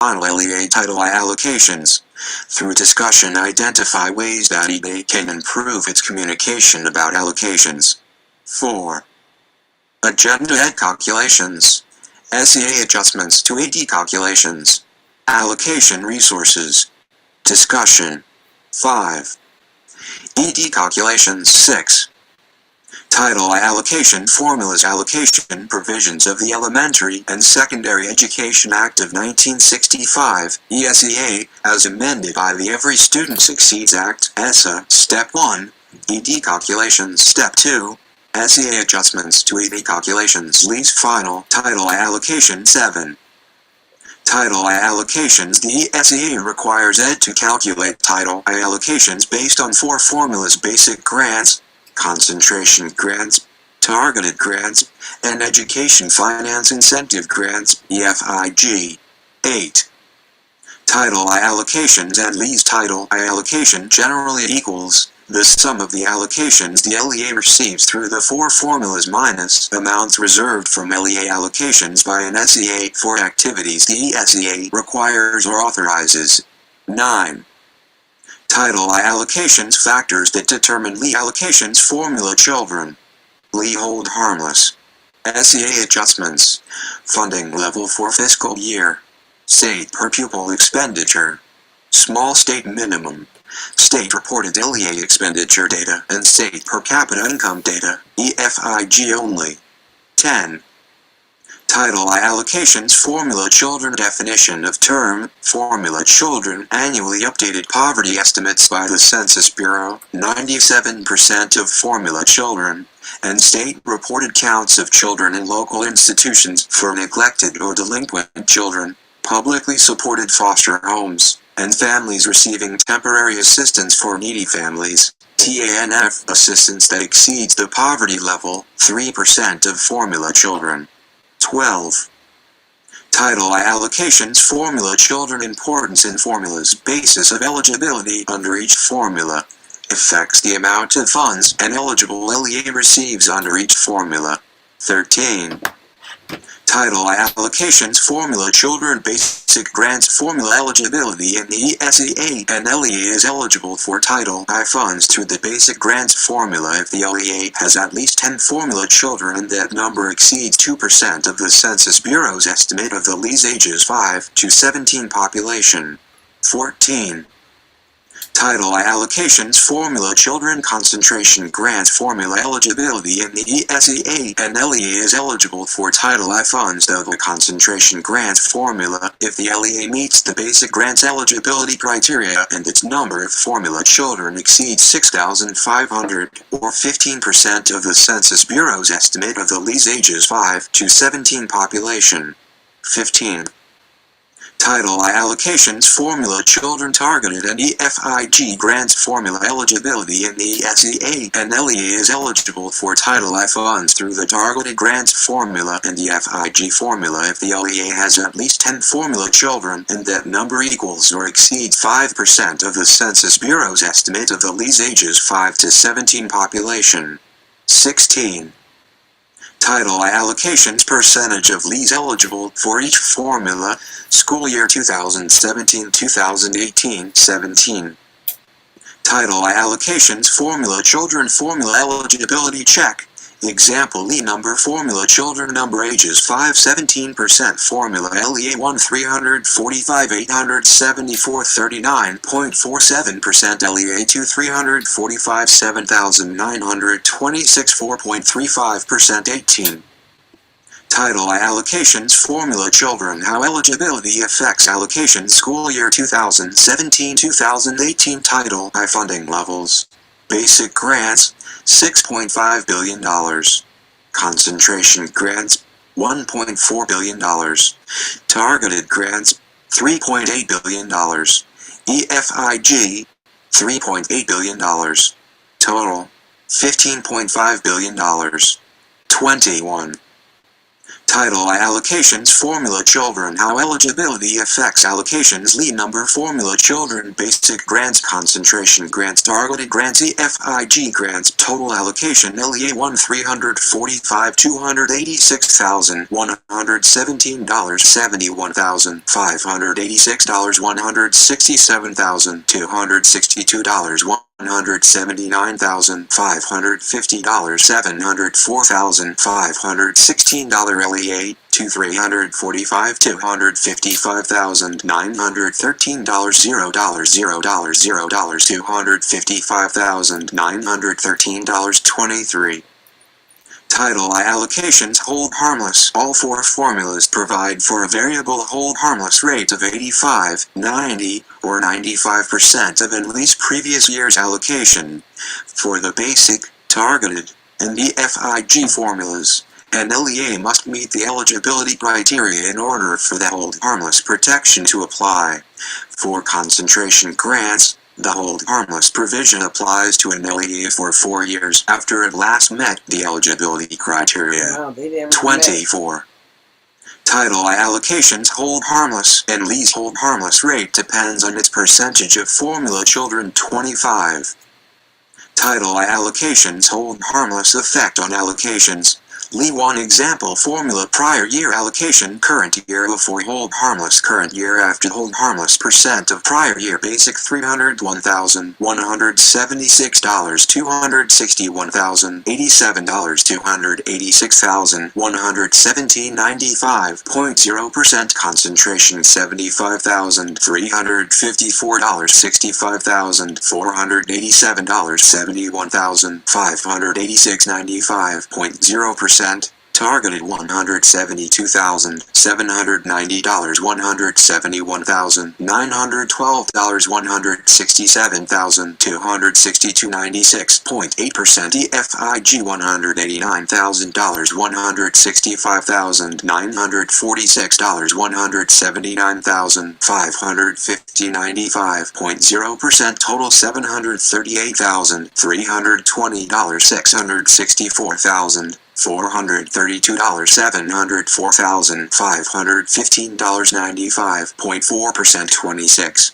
Final LEA Title I allocations. Through discussion, identify ways that EA can improve its communication about allocations. 4. Agenda Ed calculations. SEA adjustments to AD calculations. Allocation resources. Discussion. 5. ED calculations. 6. Title I allocation formulas. Allocation provisions of the Elementary and Secondary Education Act of 1965, ESEA, as amended by the Every Student Succeeds Act, ESSA, Step 1, ED calculations, Step 2, SEA adjustments to ED calculations, least final, Title I allocation 7. Title I allocations. The ESEA requires ED to calculate Title I allocations based on 4 formulas: basic grants, concentration grants, targeted grants, and education finance incentive grants, EFIG. 8. Title I allocations and least Title I allocation generally equals the sum of the allocations the LEA receives through the 4 formulas minus amounts reserved from LEA allocations by an SEA for activities the ESEA requires or authorizes. 9. Title I allocations factors that determine LEA allocations formula. Children LEA hold harmless. SEA adjustments. Funding level for fiscal year. State per pupil expenditure. Small state minimum. State reported LEA expenditure data and state per capita income data, EFIG only. 10. Title I allocations formula. Children definition of term, formula. Children annually updated poverty estimates by the Census Bureau, 97% of formula children, and state reported counts of children in local institutions for neglected or delinquent children, publicly supported foster homes, and families receiving temporary assistance for needy families, TANF assistance that exceeds the poverty level, 3% of formula children. 12. Title I allocations formula. Children importance in formulas. Basis of eligibility under each formula. Affects the amount of funds an eligible LEA receives under each formula. 13. Title I allocations formula. Children basic grants formula eligibility in the ESEA. An LEA is eligible for Title I funds through the basic grants formula if the LEA has at least 10 formula children and that number exceeds 2% of the Census Bureau's estimate of the LEA's ages 5 to 17 population. 14. Title I allocations formula. Children concentration grants formula eligibility in the ESEA. An LEA is eligible for Title I funds though the concentration grants formula if the LEA meets the basic grants eligibility criteria and its number of formula children exceeds 6,500 or 15% of the Census Bureau's estimate of the LEA's ages 5 to 17 population. 15. Title I allocations formula. Children targeted and EFIG grants formula eligibility in the ESEA. An LEA is eligible for Title I funds through the targeted grants formula and EFIG formula if the LEA has at least 10 formula children and that number equals or exceeds 5% of the Census Bureau's estimate of the LEA's ages 5 to 17 population. 16. Title I allocations percentage of LEAs eligible for each formula, school year 2017-2018, 17. Title I allocations formula. Children formula eligibility check. Example LEA number formula. Children number ages 5 17% formula LEA 1 345 874 39.47% LEA 2 345 7926 4.35% 18. Title I allocations formula. Children how eligibility affects allocations school year 2017-2018. Title I funding levels. Basic grants $6.5 billion. Concentration grants $1.4 billion. Targeted grants $3.8 billion. EFIG $3.8 billion. Total $15.5 billion. 21. Title I Allocations Formula Children How Eligibility Affects Allocations Lead Number Formula Children Basic Grants Concentration Grants Targeted Grants EFIG Grants Total Allocation LEA 1 $345,286,117 $71,586 $167,262 $179,550 $704,516 LEA to $345,255,913 $255,913 $23. Title I Allocations Hold Harmless. All four formulas provide for a variable hold harmless rate of 85, 90, or 95% of at least previous year's allocation. For the basic, targeted, and EFIG formulas, an LEA must meet the eligibility criteria in order for the hold harmless protection to apply. For concentration grants, the hold harmless provision applies to an LEA for 4 years after it last met the eligibility criteria. 24. Title I Allocations Hold Harmless and LEA's hold harmless rate depends on its percentage of formula children. 25. Title I Allocations Hold Harmless Effect on Allocations. LEA 1 Example Formula Prior year allocation Current year before hold harmless Current year after hold harmless Percent of prior year Basic $301,176 $261,087 $286,117.95 $0% Concentration $75,354 $65,487 $71,586.95 $0% Targeted $172,790 $171,912 $167,262.96 0.8% EFIG $189,000 $165,946 $179,550.95 0% Total $738,320 $664,432 $704,515.95 0.4% 26.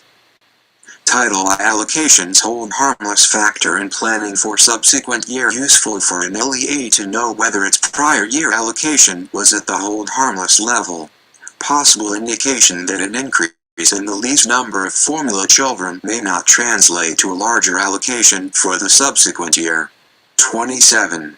Title I Allocations Hold Harmless Factor in Planning for Subsequent Year Useful for an LEA to know whether its prior year allocation was at the hold harmless level. Possible indication that an increase in the least number of formula children may not translate to a larger allocation for the subsequent year. 27.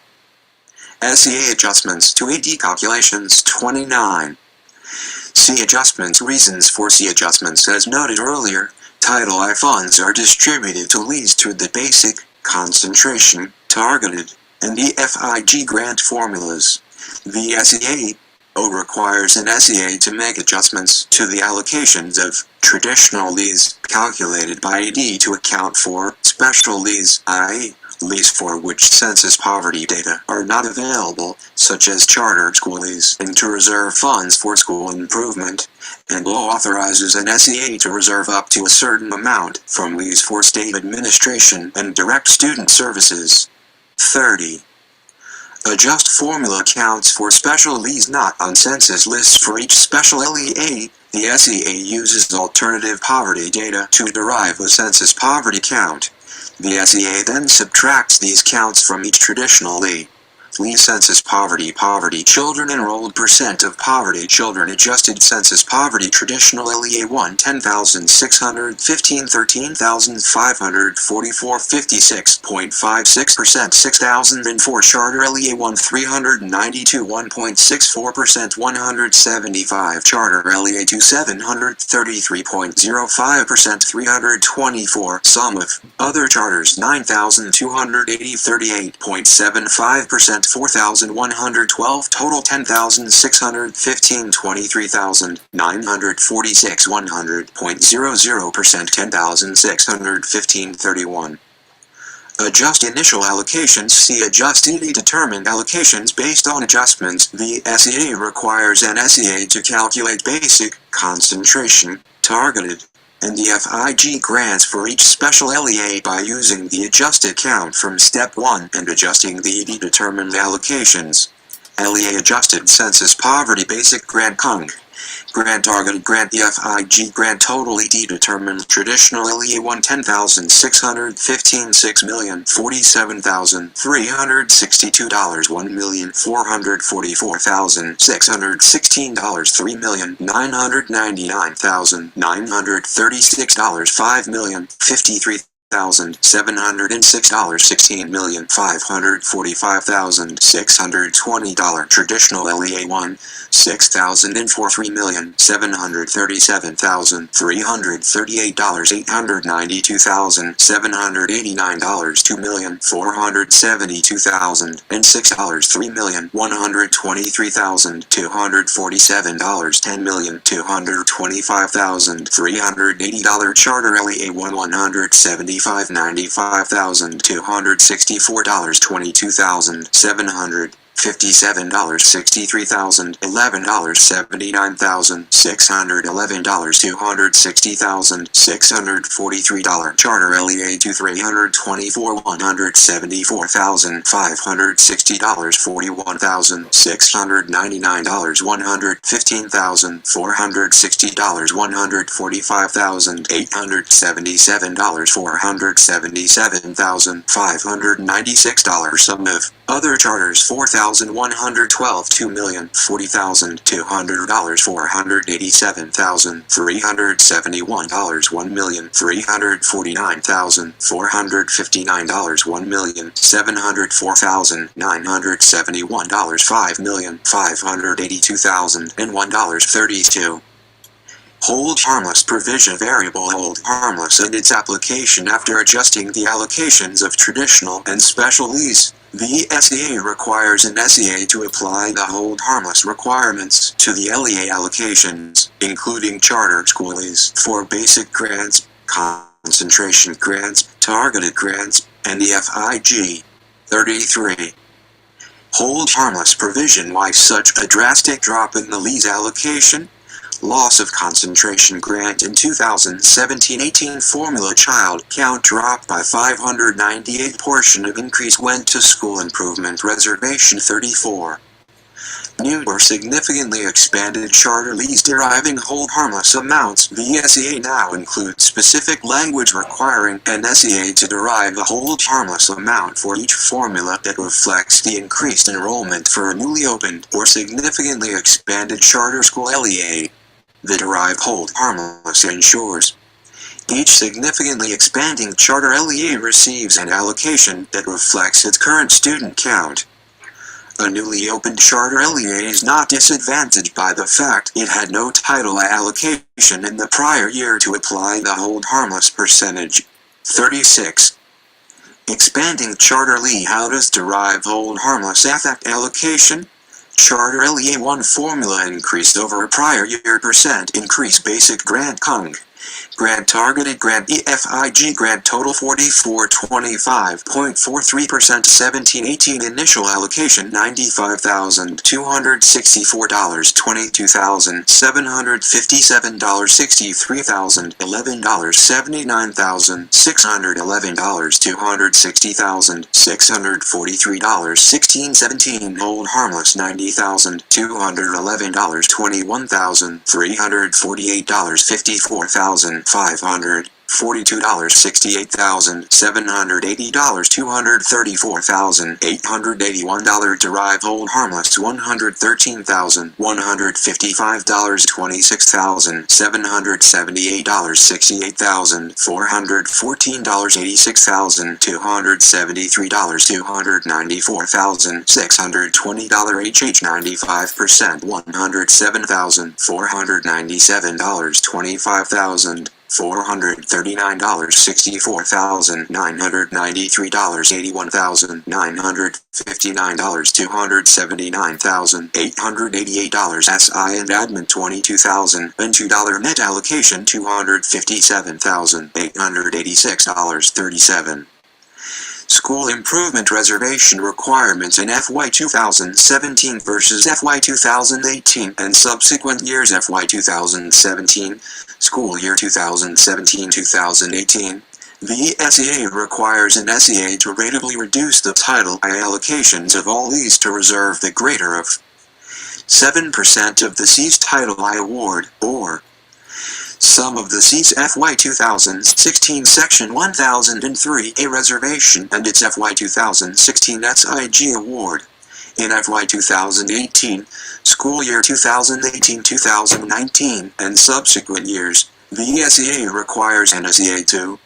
SEA Adjustments to AD Calculations. 29. C Adjustments. Reasons for C Adjustments. As noted earlier, Title I funds are distributed to LEAs to the basic, concentration, targeted, and EFIG grant formulas. The SEA requires an SEA to make adjustments to the allocations of traditional LEAs calculated by AD to account for special LEAs, i.e., LEAs for which census poverty data are not available, such as charter school LEAs, and to reserve funds for school improvement, and law authorizes an SEA to reserve up to a certain amount from LEAs for state administration and direct student services. 30. Adjust formula counts for special LEAs not on census lists for each special LEA. The SEA uses alternative poverty data to derive a census poverty count. The SEA then subtracts these counts from each traditional LEA. LEA Census Poverty Children Enrolled Percent of Poverty Children Adjusted Census Poverty Traditional LEA 1 10,615 13,544 56.56% 6,004 Charter LEA 1 392 1.64% 175 Charter LEA 2 733.05% 324 Sum of Other Charters 9,280 38.75% 4,112 Total 10,615 23,946 100.00% 10,615 31. Adjust initial allocations. See adjustedly determined allocations based on adjustments. The SEA requires an SEA to calculate basic, concentration, targeted, and EFIG grants for each special LEA by using the adjusted count from Step 1 and adjusting the determined allocations. LEA Adjusted Census Poverty Basic Grant CUNG. Grant Targeted Grant Fig Grant Total ED Determined Traditional LEA 10,615 $6,047,362 $1,444,616 $3,999,936 $5,053,706 $16,545,620 Traditional LEA 1 $6,004 $3,737,338 $892,789 $2,472,006 $3,123,247 $10,225,380 Charter LEA 1 $175,95,264 $22,757 $63,011 $79,611 $260,643 Charter LEA 2 $324 $174,560 $41,699 $115,460 $145,877 $477,596 Sum of other charters 4,112 $2,040,200 $487,371 $1,349,459 $1,704,971 $5,582,001 Hold harmless provision variable hold harmless and its application after adjusting the allocations of traditional and special lease. The SEA requires an SEA to apply the hold harmless requirements to the LEA allocations, including charter school lease for basic grants, concentration grants, targeted grants, and the Fig. 33. Hold harmless provision. Why such a drastic drop in the lease allocation? Loss of concentration grant in 2017-18 formula child count dropped by 598. Portion of increase went to school improvement reservation 34. New or significantly expanded charter lease deriving hold harmless amounts. The SEA now includes specific language requiring an SEA to derive the hold harmless amount for each formula that reflects the increased enrollment for a newly opened or significantly expanded charter school LEA. The derived hold harmless ensures each significantly expanding charter LEA receives an allocation that reflects its current student count. A newly opened charter LEA is not disadvantaged by the fact it had no title allocation in the prior year to apply the hold harmless percentage. 36. Expanding charter LEA. How does derive hold harmless affect allocation? Charter LEA 1 formula increased over a prior year percent increase basic grant CUNG. Grant targeted grant Fig grant total 4425.43% 1718 initial allocation $95,264 $22,757 $63,011 $79,611 $260,643 1617 hold harmless $90,211 $21,348 $54,500 $42 $68,780 $234,881 Derive hold harmless $113,155 $26,778 $68,414 $86,273 $294,620 HH 95% $107,497 $25,439 $64,993 $81,959 $279,888 SI and admin $22,002 net allocation $257,886 $37. School improvement reservation requirements in FY 2017 versus FY 2018 and subsequent years. FY 2017, school year 2017-2018, The SEA requires an SEA to ratably reduce the Title I allocations of all these to reserve the greater of 7% of the SEA's Title I award, or some of the SEA's FY 2016 Section 1003A reservation and its FY 2016 SIG award. In FY 2018, school year 2018-2019, and subsequent years, the SEA requires an SEA to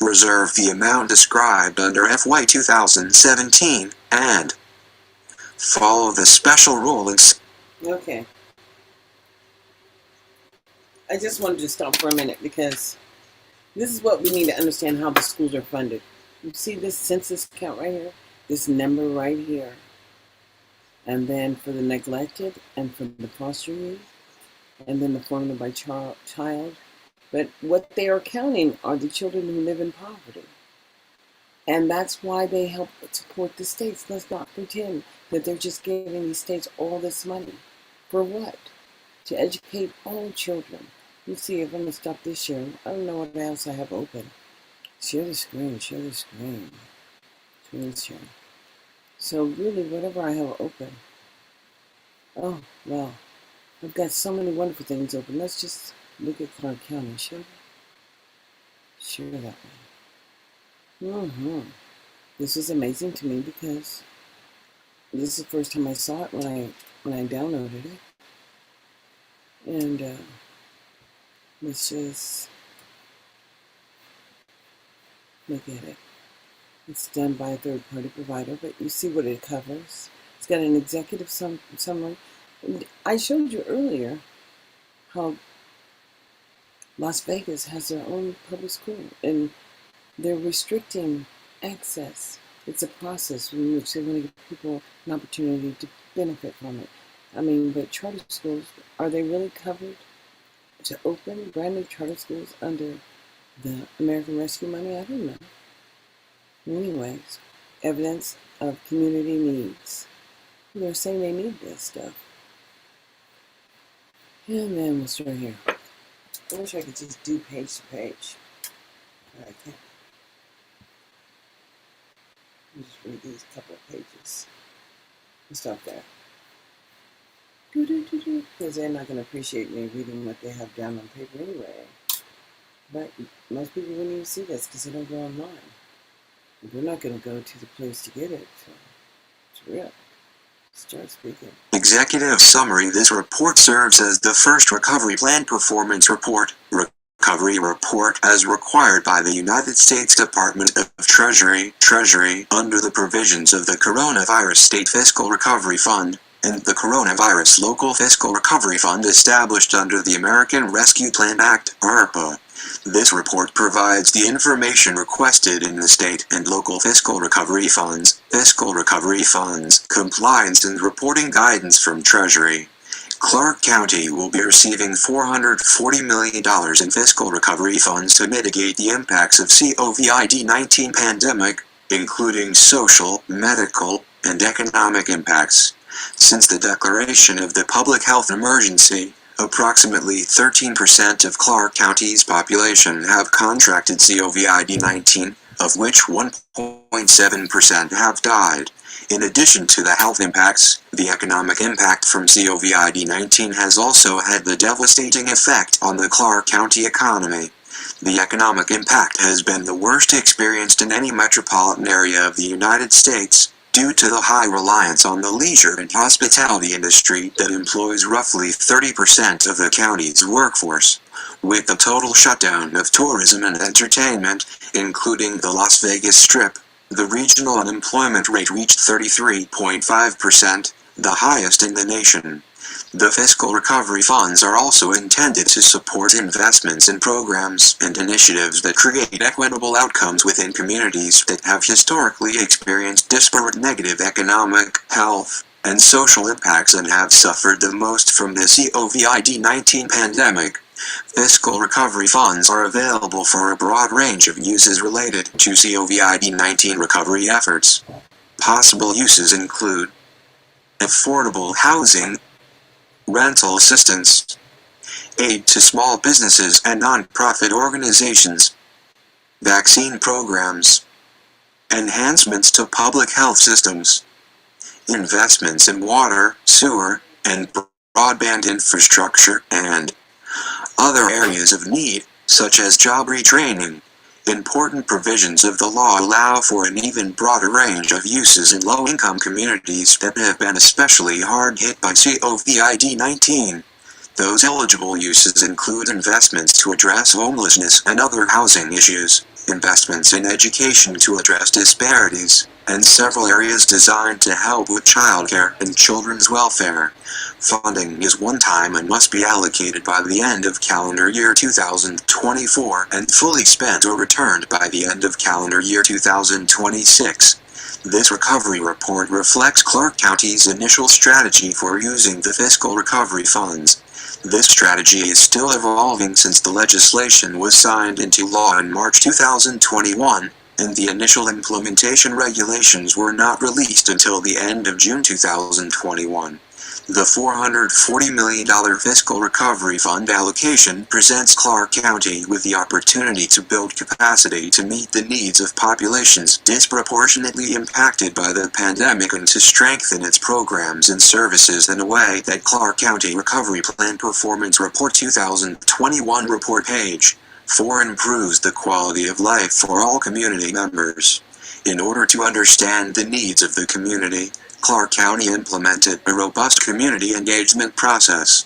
reserve the amount described under FY 2017 and follow the special rulings. Okay. I just wanted to stop for a minute because this is what we need to understand how the schools are funded. You see this census count right here? This number right here. And then for the neglected and for the foster youth, and then the formula by child. But what they are counting are the children who live in poverty. And that's why they help support the states. Let's not pretend that they're just giving these states all this money. For what? To educate all children. You see, if I'm going to stop this share, I don't know what else I have open. Share the screen, share the screen. Screen share. So really, whatever I have open. Oh, well, I've got so many wonderful things open. Let's just look at Clark County, shall we? Share that one. This is amazing to me because this is the first time I saw it when I downloaded it. And let's just look at it. It's done by a third-party provider, but you see what it covers. It's got an executive summary. I showed you earlier how Las Vegas has their own public school, and they're restricting access. It's a process in which they want to give people an opportunity to benefit from it. I mean, but charter schools, are they really covered to open brand new charter schools under the American Rescue money? I don't know. Anyways, evidence of community needs. They're saying they need this stuff. And then we'll start here. I wish I could just do page to page, but I can't. I'll just read these couple of pages. We'll stop there. Because they're not going to appreciate me reading what they have down on paper anyway. But most people wouldn't even see this because they don't go online. We're not going to go to the place to get it, so it's real. Start speaking. Executive summary. This report serves as the first Recovery Plan Performance Report, Recovery Report, as required by the United States Department of Treasury, under the provisions of the Coronavirus State Fiscal Recovery Fund, and the Coronavirus Local Fiscal Recovery Fund established under the American Rescue Plan Act, ARPA. This report provides the information requested in the state and local fiscal recovery funds, compliance and reporting guidance from Treasury. Clark County will be receiving $440 million in fiscal recovery funds to mitigate the impacts of COVID-19 pandemic, including social, medical, and economic impacts. Since the declaration of the public health emergency, approximately 13% of Clark County's population have contracted COVID-19, of which 1.7% have died. In addition to the health impacts, the economic impact from COVID-19 has also had the devastating effect on the Clark County economy. The economic impact has been the worst experienced in any metropolitan area of the United States, due to the high reliance on the leisure and hospitality industry that employs roughly 30% of the county's workforce. With the total shutdown of tourism and entertainment, including the Las Vegas Strip, the regional unemployment rate reached 33.5%, the highest in the nation. The fiscal recovery funds are also intended to support investments in programs and initiatives that create equitable outcomes within communities that have historically experienced disparate negative economic, health, and social impacts and have suffered the most from the COVID-19 pandemic. Fiscal recovery funds are available for a broad range of uses related to COVID-19 recovery efforts. Possible uses include affordable housing, rental assistance, aid to small businesses and non-profit organizations, vaccine programs, enhancements to public health systems, investments in water, sewer, and broadband infrastructure, and other areas of need, such as job retraining. Important provisions of the law allow for an even broader range of uses in low-income communities that have been especially hard hit by COVID-19. Those eligible uses include investments to address homelessness and other housing issues, investments in education to address disparities, and several areas designed to help with childcare and children's welfare. Funding is one-time and must be allocated by the end of calendar year 2024 and fully spent or returned by the end of calendar year 2026. This recovery report reflects Clark County's initial strategy for using the fiscal recovery funds. This strategy is still evolving since the legislation was signed into law in March 2021, and the initial implementation regulations were not released until the end of June 2021. The $440 million Fiscal Recovery Fund allocation presents Clark County with the opportunity to build capacity to meet the needs of populations disproportionately impacted by the pandemic and to strengthen its programs and services in a way that Clark County Recovery Plan Performance Report 2021 report page 4 improves the quality of life for all community members. In order to understand the needs of the community, Clark County implemented a robust community engagement process.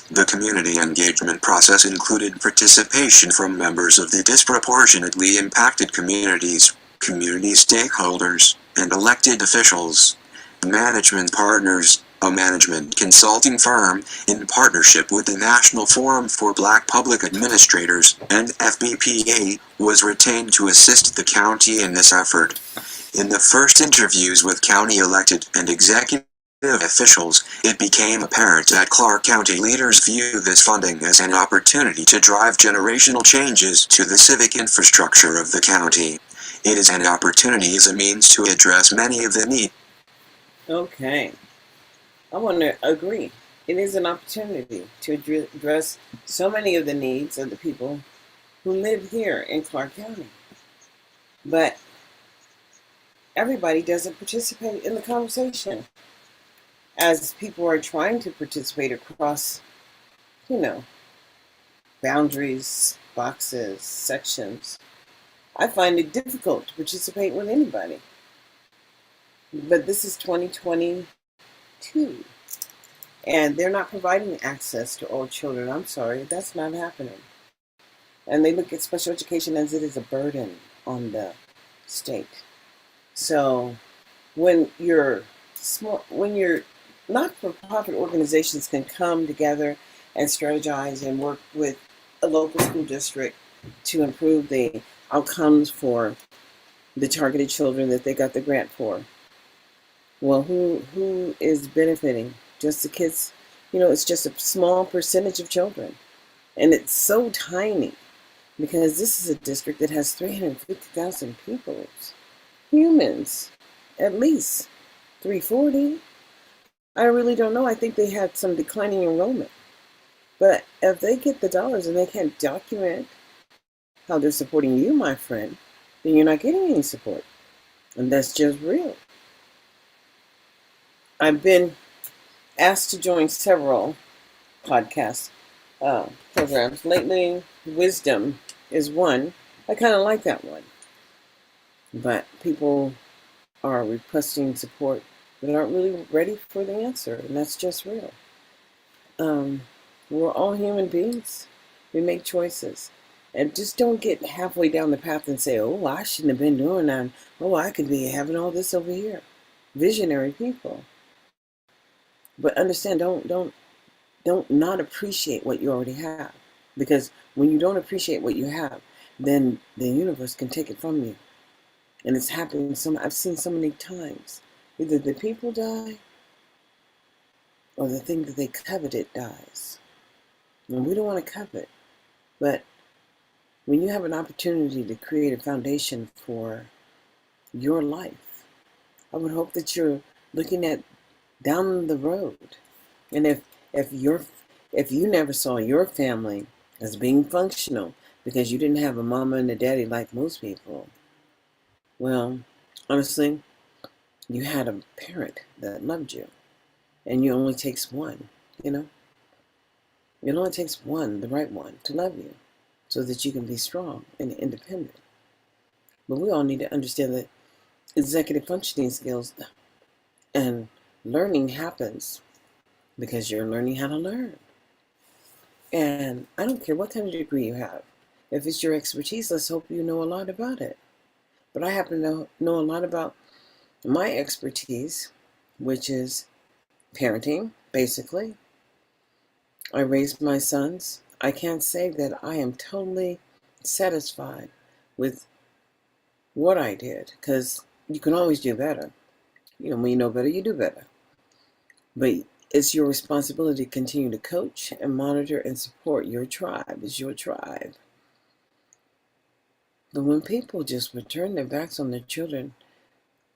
The community engagement process included participation from members of the disproportionately impacted communities, community stakeholders, and elected officials. Management Partners, a management consulting firm, in partnership with the National Forum for Black Public Administrators, and FBPA, was retained to assist the county in this effort. In the first interviews with county elected and executive officials, it became apparent that Clark County leaders view this funding as an opportunity to drive generational changes to the civic infrastructure of the county. It is an opportunity as a means to address many of the needs. Okay. I want to agree. It is an opportunity to address so many of the needs of the people who live here in Clark County. But everybody doesn't participate in the conversation. As people are trying to participate across, boundaries, boxes, sections, I find it difficult to participate with anybody. But this is 2022, and they're not providing access to all children. I'm sorry, that's not happening. And they look at special education as it is a burden on the state. So when your not-for-profit organizations can come together and strategize and work with a local school district to improve the outcomes for the targeted children that they got the grant for, well, who is benefiting? Just the kids. It's just a small percentage of children. And it's so tiny because this is a district that has 350,000 people. Humans, at least 340. I really don't know. I think they had some declining enrollment. But if they get the dollars and they can't document how they're supporting you, my friend, then you're not getting any support. And that's just real. I've been asked to join several podcast programs. Lately, Wisdom is one. I kind of like that one. But people are requesting support that aren't really ready for the answer, and that's just real. We're all human beings. We make choices. And just don't get halfway down the path and say, oh, I shouldn't have been doing that. Oh, I could be having all this over here. Visionary people. But understand, don't not appreciate what you already have. Because when you don't appreciate what you have, then the universe can take it from you. And it's happened I've seen so many times. Either the people die or the thing that they coveted dies. And we don't want to covet. But when you have an opportunity to create a foundation for your life, I would hope that you're looking at down the road. And if you never saw your family as being functional, because you didn't have a mama and a daddy like most people. Well, honestly, you had a parent that loved you, and it only takes one, you know? It only takes one, the right one, to love you so that you can be strong and independent. But we all need to understand that executive functioning skills and learning happens because you're learning how to learn. And I don't care what kind of degree you have. If it's your expertise, let's hope you know a lot about it. But I happen to know a lot about my expertise, which is parenting, basically. I raised my sons. I can't say that I am totally satisfied with what I did, because you can always do better. When you know better, you do better. But it's your responsibility to continue to coach and monitor and support your tribe. It's your tribe. But when people just would turn their backs on their children,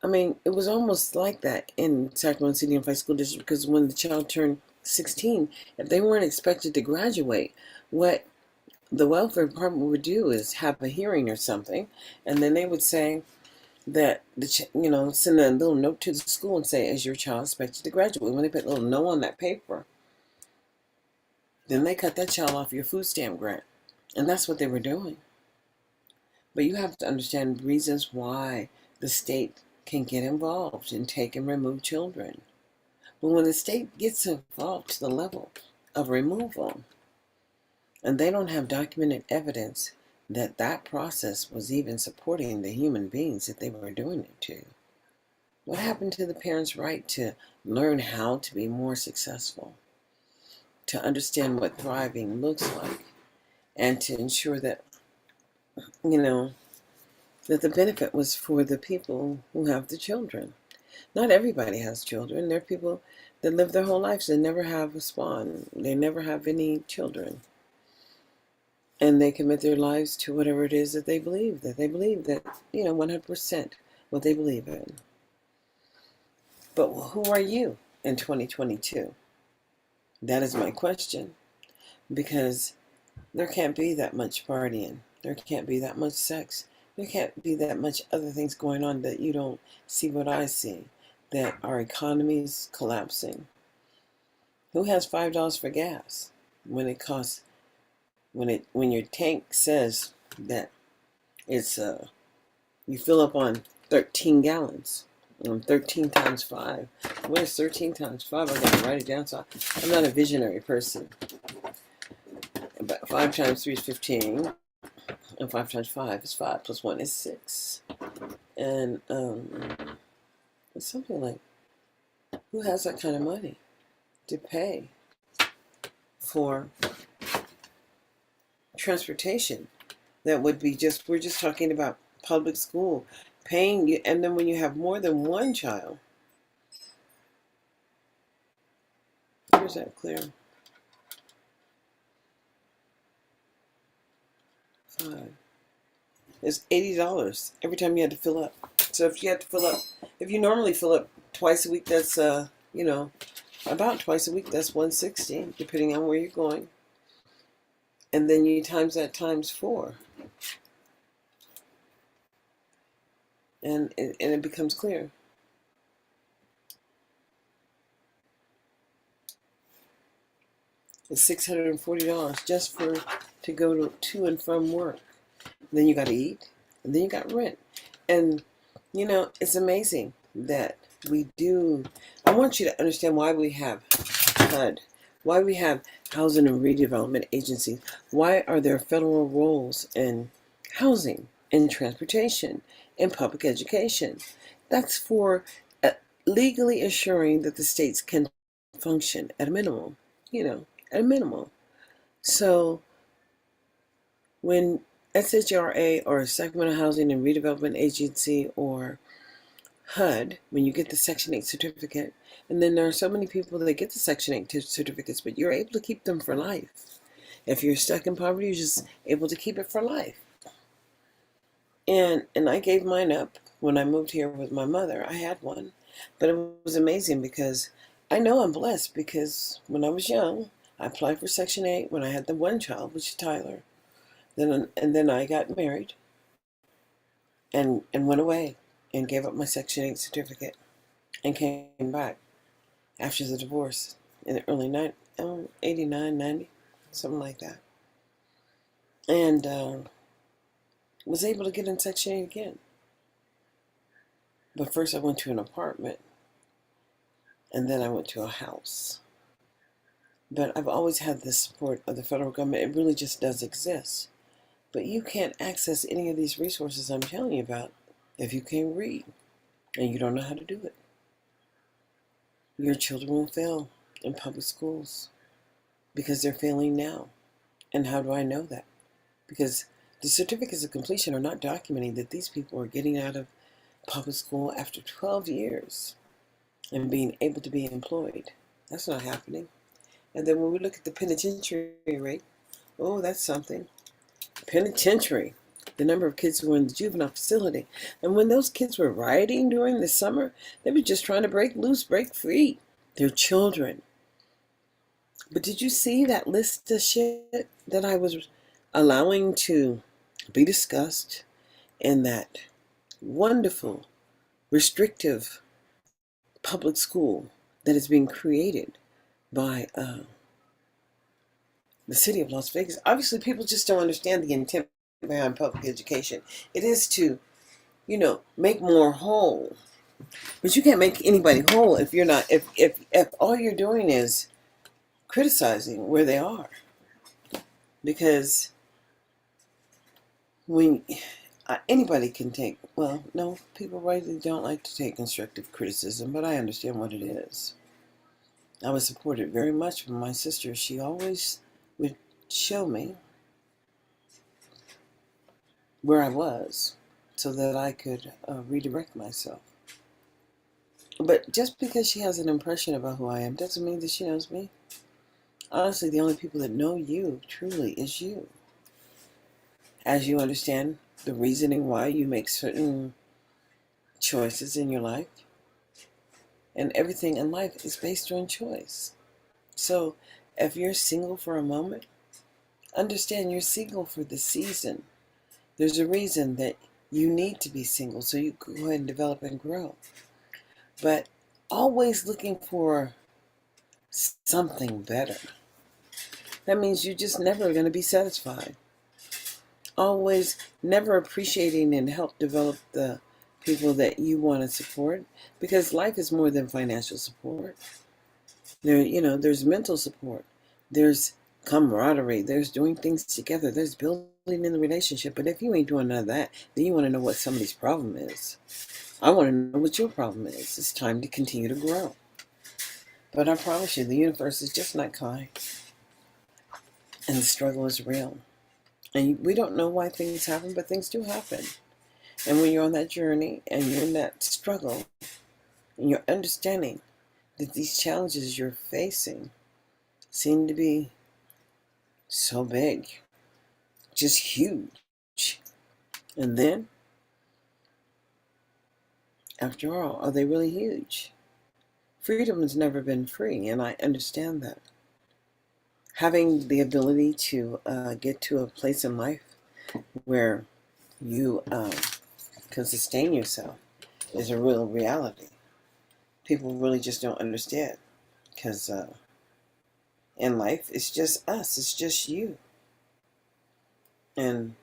it was almost like that in Sacramento City Unified School District, because when the child turned 16, if they weren't expected to graduate, what the welfare department would do is have a hearing or something, and then they would say that, send a little note to the school and say, is your child expected to graduate? When they put a little no on that paper, then they cut that child off your food stamp grant. And that's what they were doing. But you have to understand reasons why the state can get involved and take and remove children. But when the state gets involved to the level of removal, and they don't have documented evidence that that process was even supporting the human beings that they were doing it to, what happened to the parents' right to learn how to be more successful, to understand what thriving looks like, and to ensure that, that the benefit was for the people who have the children? Not everybody has children. There are people that live their whole lives and never have a spawn. They never have any children. And they commit their lives to whatever it is that they believe that 100% what they believe in. But who are you in 2022? That is my question. Because there can't be that much partying. There can't be that much sex. There can't be that much other things going on that you don't see what I see. That our economy is collapsing. Who has $5 for gas when it costs, when your tank says that it's you fill up on 13 gallons, 13 times 5. What is 13 times 5? I gotta write it down. So I'm not a visionary person. But 5 times 3 is 15, and 5 times 5 is 5, plus 1 is 6. And it's something like, who has that kind of money to pay for transportation? That would be we're just talking about public school, paying you, and then when you have more than one child, here's that clear. 5. It's $80 every time you had to fill up. So if you normally fill up twice a week, that's about twice a week, that's $160, depending on where you're going. And then you times that times 4. And it becomes clear. It's $640 just to go to and from work. Then you got to eat, and then you got rent. And, it's amazing that we do. I want you to understand why we have HUD, why we have Housing and Redevelopment Agencies, why are there federal roles in housing, in transportation, in public education. That's for legally assuring that the states can function at a minimum, at a minimum. So when SHRA or Sacramento Housing and Redevelopment Agency or HUD, when you get the Section 8 certificate, and then there are so many people that get the Section 8 certificates, but you're able to keep them for life. If you're stuck in poverty, you're just able to keep it for life. And I gave mine up when I moved here with my mother. I had one, but it was amazing because I know I'm blessed, because when I was young, I applied for Section 8 when I had the one child, which is Tyler. Then I got married and went away and gave up my Section 8 certificate and came back after the divorce in the early 89, 90, something like that. And was able to get in Section 8 again. But first I went to an apartment and then I went to a house. But I've always had the support of the federal government. It really just does exist. But you can't access any of these resources I'm telling you about if you can't read and you don't know how to do it. Your children will fail in public schools because they're failing now. And how do I know that? Because the certificates of completion are not documenting that these people are getting out of public school after 12 years and being able to be employed. That's not happening. And then when we look at the penitentiary rate, oh, that's something. Penitentiary, the number of kids who were in the juvenile facility. And when those kids were rioting during the summer, they were just trying to break loose, break free. They're children. But did you see that list of shit that I was allowing to be discussed in that wonderful, restrictive public school that is being created by the city of Las Vegas? Obviously, people just don't understand the intent behind public education. It is to, make more whole. But you can't make anybody whole if you're not, if all you're doing is criticizing where they are. Because when anybody can take, well, no, people really don't like to take constructive criticism, but I understand what it is. I was supported very much from my sister. She always would show me where I was so that I could redirect myself. But just because she has an impression about who I am doesn't mean that she knows me. Honestly, the only people that know you truly is you. As you understand the reasoning why you make certain choices in your life. And everything in life is based on choice. So if you're single for a moment, understand you're single for the season. There's a reason that you need to be single so you can go ahead and develop and grow. But always looking for something better. That means you're just never going to be satisfied. Always never appreciating and help develop the people that you want to support, because life is more than financial support. There's mental support. There's camaraderie. There's doing things together. There's building in the relationship. But if you ain't doing none of that, then you want to know what somebody's problem is. I want to know what your problem is. It's time to continue to grow. But I promise you, the universe is just not kind. And the struggle is real. And we don't know why things happen, but things do happen. And when you're on that journey and you're in that struggle, and you're understanding that these challenges you're facing seem to be so big, just huge. And then, after all, are they really huge? Freedom has never been free, and I understand that. Having the ability to get to a place in life where you can sustain yourself is a real reality. People really just don't understand, because in life, it's just us. It's just you. And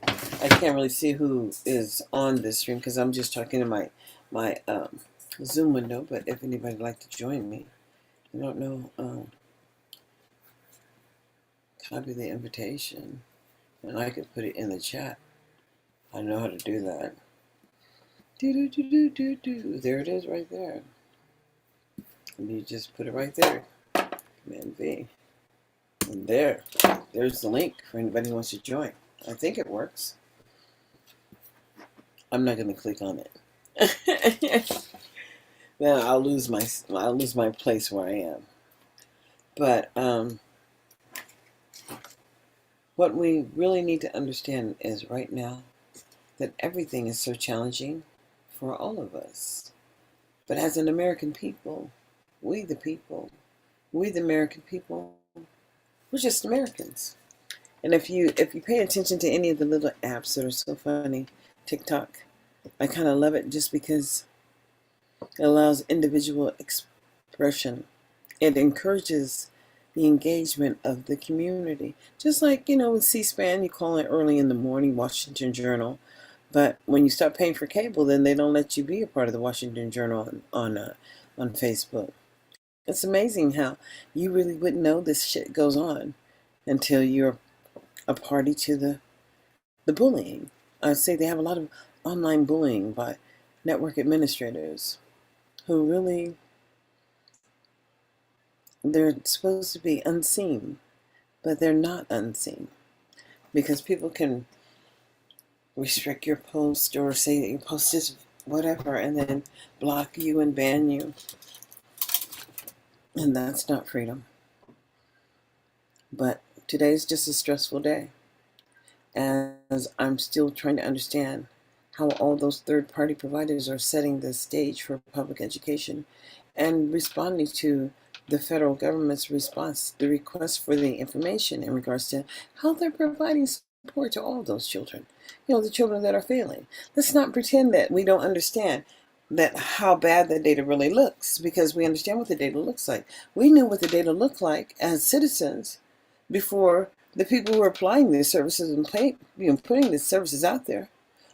I can't really see who is on this stream because I'm just talking to my Zoom window. But if anybody would like to join me, I don't know, copy the invitation, and I could put it in the chat. I know how to do that. There it is right there. And you just put it right there. Command V. And there's the link for anybody who wants to join. I think it works. I'm not going to click on it. Then I'll lose my place where I am. But what we really need to understand is right now that everything is so challenging for all of us. But as an American people, we the American people, we're just Americans. And if you pay attention to any of the little apps that are so funny, TikTok, I kind of love it just because it allows individual expression. It encourages the engagement of the community. Just like, with C-SPAN, you call it early in the morning, Washington Journal. But when you start paying for cable, then they don't let you be a part of the Washington Journal on Facebook. It's amazing how you really wouldn't know this shit goes on until you're a party to the bullying. I say they have a lot of online bullying by network administrators who really, they're supposed to be unseen, but they're not unseen because people can restrict your post or say that your post is whatever and then block you and ban you. And that's not freedom. But today's just a stressful day as I'm still trying to understand how all those third-party providers are setting the stage for public education and responding to the federal government's response, the request for the information in regards to how they're providing support to all those children, the children that are failing. Let's not pretend that we don't understand that how bad the data really looks, because we understand what the data looks like. We knew what the data looked like as citizens before the people who are applying these services and putting these services out there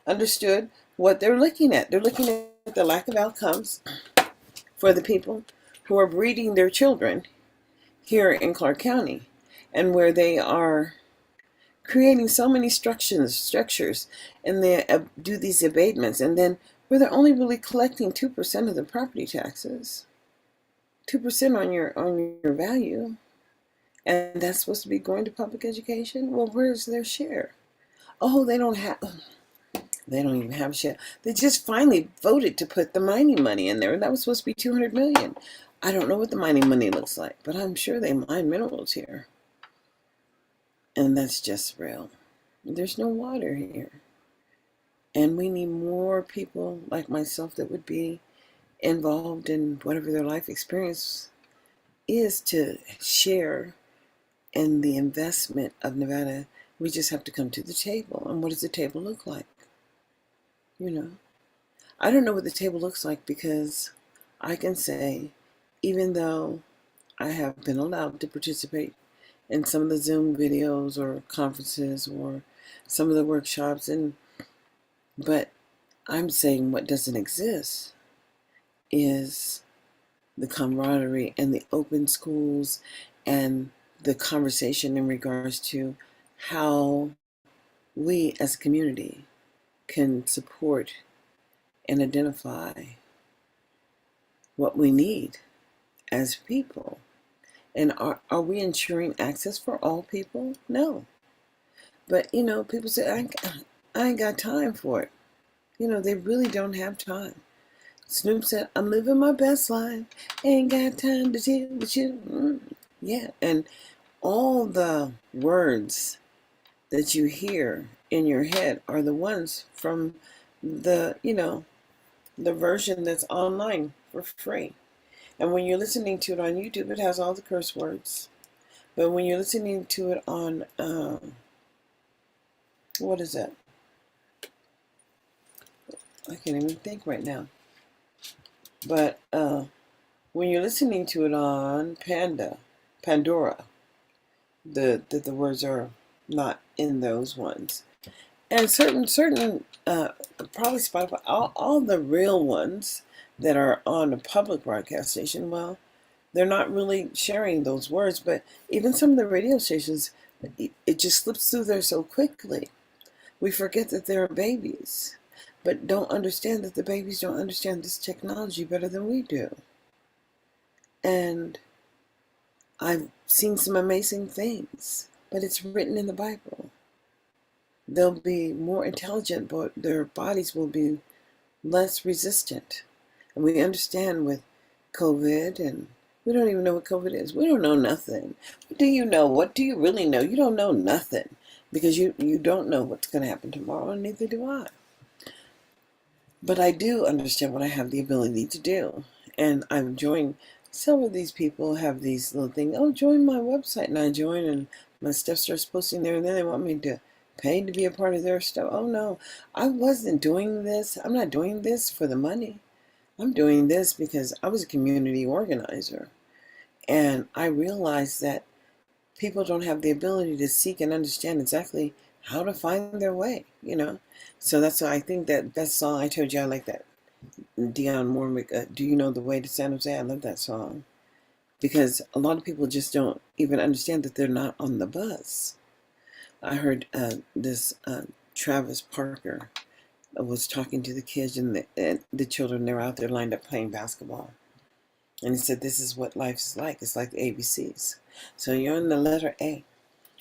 understood what they're looking at. They're looking at the lack of outcomes for the people who are breeding their children here in Clark County, and where they are creating so many structures, and they do these abatements, and then where they're only really collecting 2% of the property taxes, 2% on your value, and that's supposed to be going to public education. Well, where's their share? Oh, they don't even have a share. They just finally voted to put the mining money in there, and that was supposed to be $200 million. I don't know what the mining money looks like, but I'm sure they mine minerals here. And that's just real. There's no water here. And we need more people like myself that would be involved in whatever their life experience is to share in the investment of Nevada. We just have to come to the table. And what does the table look like? I don't know what the table looks like, because I can say, even though I have been allowed to participate in some of the Zoom videos or conferences or some of the workshops, but I'm saying what doesn't exist is the camaraderie and the open schools and the conversation in regards to how we as a community can support and identify what we need as people. And are we ensuring access for all people? No. But, people say, I ain't got time for it. They really don't have time. Snoop said, I'm living my best life. Ain't got time to deal with you. Yeah. And all the words that you hear in your head are the ones from the version that's online for free. And when you're listening to it on YouTube, it has all the curse words. But when you're listening to it on, what is that? I can't even think right now. But when you're listening to it on Pandora, the words are not in those ones. And certain probably Spotify, all the real ones that are on a public broadcast station, well, they're not really sharing those words. But even some of the radio stations, it just slips through there so quickly. We forget that there are babies, but don't understand that the babies don't understand this technology better than we do. And I've seen some amazing things, but it's written in the Bible. They'll be more intelligent, but their bodies will be less resistant. And we understand with COVID, and we don't even know what COVID is. We don't know nothing. What do you know? What do you really know? You don't know nothing, because you don't know what's going to happen tomorrow, and neither do I. But I do understand what I have the ability to do. And I'm joining, some of these people have these little things, oh, join my website. And I join, and My stuff starts posting there, and then they want me to pay to be a part of their stuff. Oh no, I wasn't doing this. I'm not doing this for the money. I'm doing this because I was a community organizer. And I realized that people don't have the ability to seek and understand exactly how to find their way. So that's why I think that song, I told you I like that. Dionne Warwick, Do You Know the Way to San Jose? I love that song. Because a lot of people just don't even understand that they're not on the bus. I heard this Travis Parker was talking to the kids and the children. They're out there lined up playing basketball. And he said, this is what life's like. It's like the ABCs. So you're on the letter A,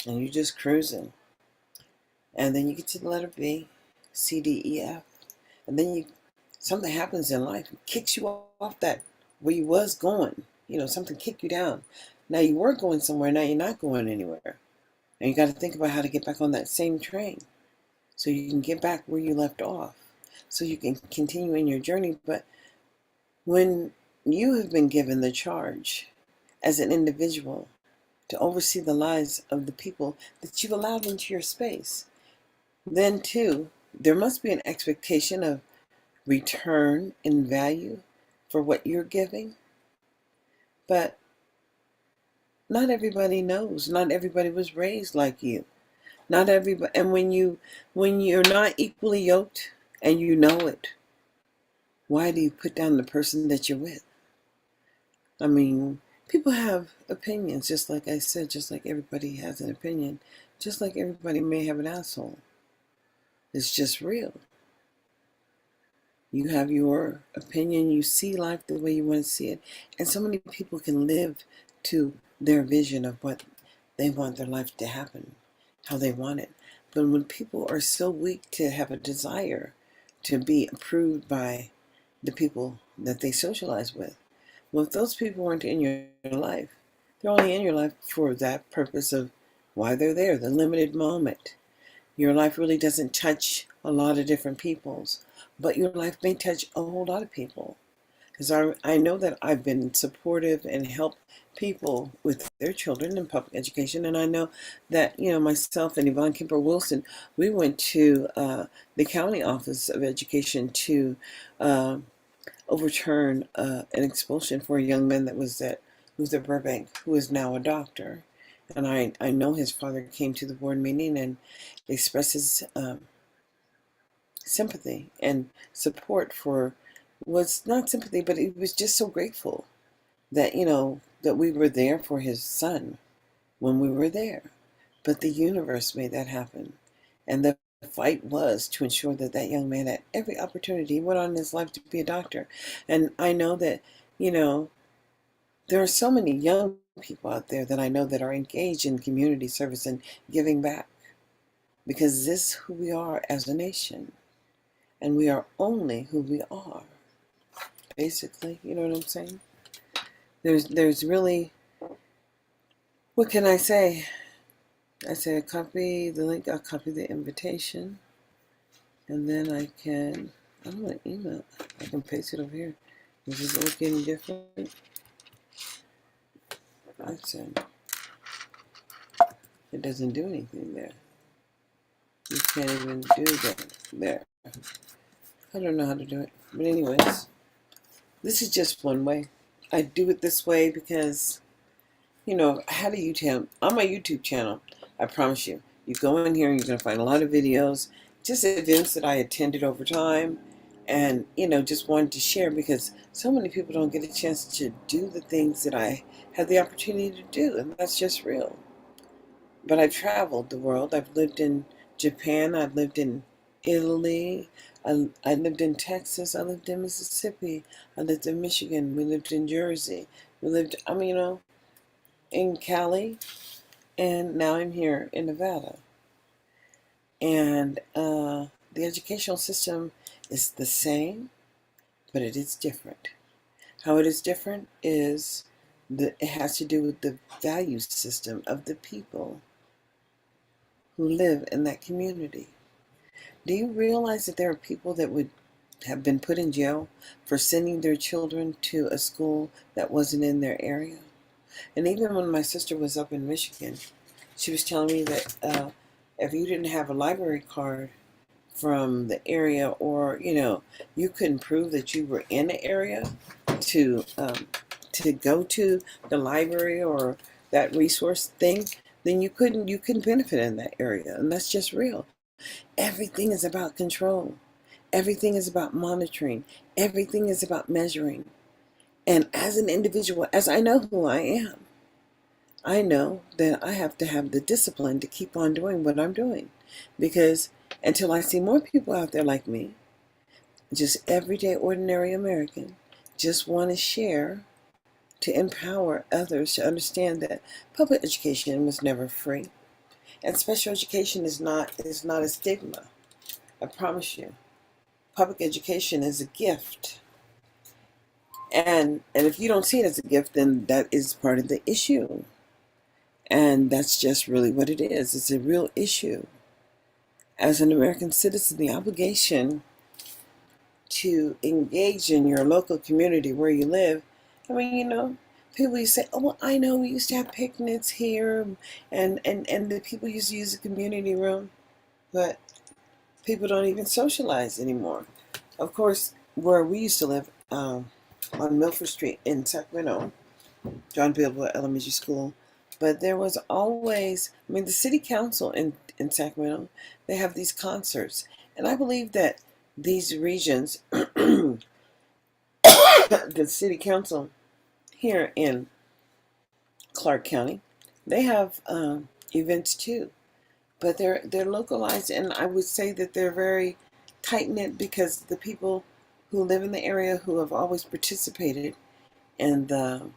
and you're just cruising. And then you get to the letter B, C, D, E, F. And then something happens in life. It kicks you off that where you was going. Something kicked you down. Now you were going somewhere. Now you're not going anywhere. And you got to think about how to get back on that same train so you can get back where you left off, so you can continue in your journey. But when you have been given the charge as an individual to oversee the lives of the people that you've allowed into your space, then too, there must be an expectation of return in value for what you're giving. But not everybody knows. Not everybody was raised like you. Not everybody, and when you're not equally yoked and you know it, why do you put down the person that you're with? I mean, people have opinions, just like I said, just like everybody has an opinion, just like everybody may have an asshole. It's just real. You have your opinion, you see life the way you want to see it, and so many people can live to their vision of what they want their life to happen, how they want it. But when people are so weak to have a desire to be approved by the people that they socialize with, well, if those people weren't in your life, they're only in your life for that purpose of why they're there, the limited moment. Your life really doesn't touch a lot of different people's, but your life may touch a whole lot of people. Because I know that I've been supportive and helped people with their children in public education. And I know that, myself and Yvonne Kemper Wilson, we went to the county office of education to overturn an expulsion for a young man that was at Burbank, who is now a doctor. And I know his father came to the board meeting and expressed his sympathy and support for, was not sympathy, but he was just so grateful that, that we were there for his son when we were there. But the universe made that happen. And the fight was to ensure that that young man had every opportunity. He went on in his life to be a doctor. And I know that, there are so many young people out there that I know that are engaged in community service and giving back. Because this is who we are as a nation. And we are only who we are. Basically, you know what I'm saying? There's really, what can I say? I say I copy the link, I'll copy the invitation, and then I don't want to email, I can paste it over here. Does it look any different? I said, it doesn't do anything there. You can't even do that there. I don't know how to do it. But anyways, this is just one way. I do it this way because, I had a YouTube, on my YouTube channel, I promise you, you go in here and you're going to find a lot of videos, just events that I attended over time, and, just wanted to share because so many people don't get a chance to do the things that I had the opportunity to do, and that's just real. But I've traveled the world. I've lived in Japan. I've lived in Italy. I lived in Texas. I lived in Mississippi. I lived in Michigan. We lived in Jersey. We lived, in Cali. And now I'm here in Nevada. And the educational system is the same, but it is different. How it is different is that it has to do with the value system of the people who live in that community. Do you realize that there are people that would have been put in jail for sending their children to a school that wasn't in their area? And even when my sister was up in Michigan, She was telling me that if you didn't have a library card from the area, or you couldn't prove that you were in the area to go to the library or that resource thing, then you couldn't benefit in that area, and that's just real. Everything is about control. Everything is about monitoring. Everything is about measuring. And as an individual, as I know who I am, I know that I have to have the discipline to keep on doing what I'm doing. Because until I see more people out there like me, just everyday ordinary American, just want to share, to empower others to understand that public education was never free. And special education is not a stigma. I promise you. Public education is a gift. And if you don't see it as a gift, then that is part of the issue. And that's just really what it is. It's a real issue. As an American citizen, the obligation to engage in your local community where you live. I mean, people used to say, oh, well, I know we used to have picnics here, and the people used to use the community room, but people don't even socialize anymore. Of course, where we used to live, on Milford Street in Sacramento, John Billboard Elementary School, but there was always, the city council in Sacramento, they have these concerts, and I believe that these regions, the city council here in Clark County, they have events too, but they're localized, and I would say that they're very tight knit, because the people who live in the area, who have always participated in the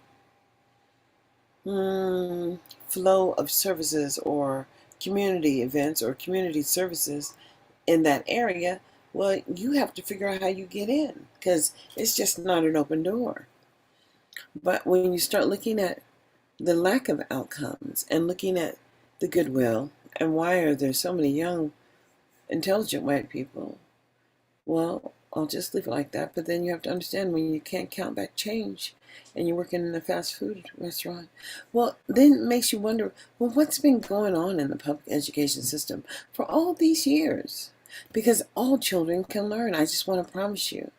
flow of services or community events or community services in that area, well, you have to figure out how you get in, because it's just not an open door. But when you start looking at the lack of outcomes and looking at the goodwill, and why are there so many young, intelligent white people, well, I'll just leave it like that. But then you have to understand, when you can't count back change and you're working in a fast food restaurant, well, then it makes you wonder, well, what's been going on in the public education system for all these years? Because all children can learn. I just want to promise you,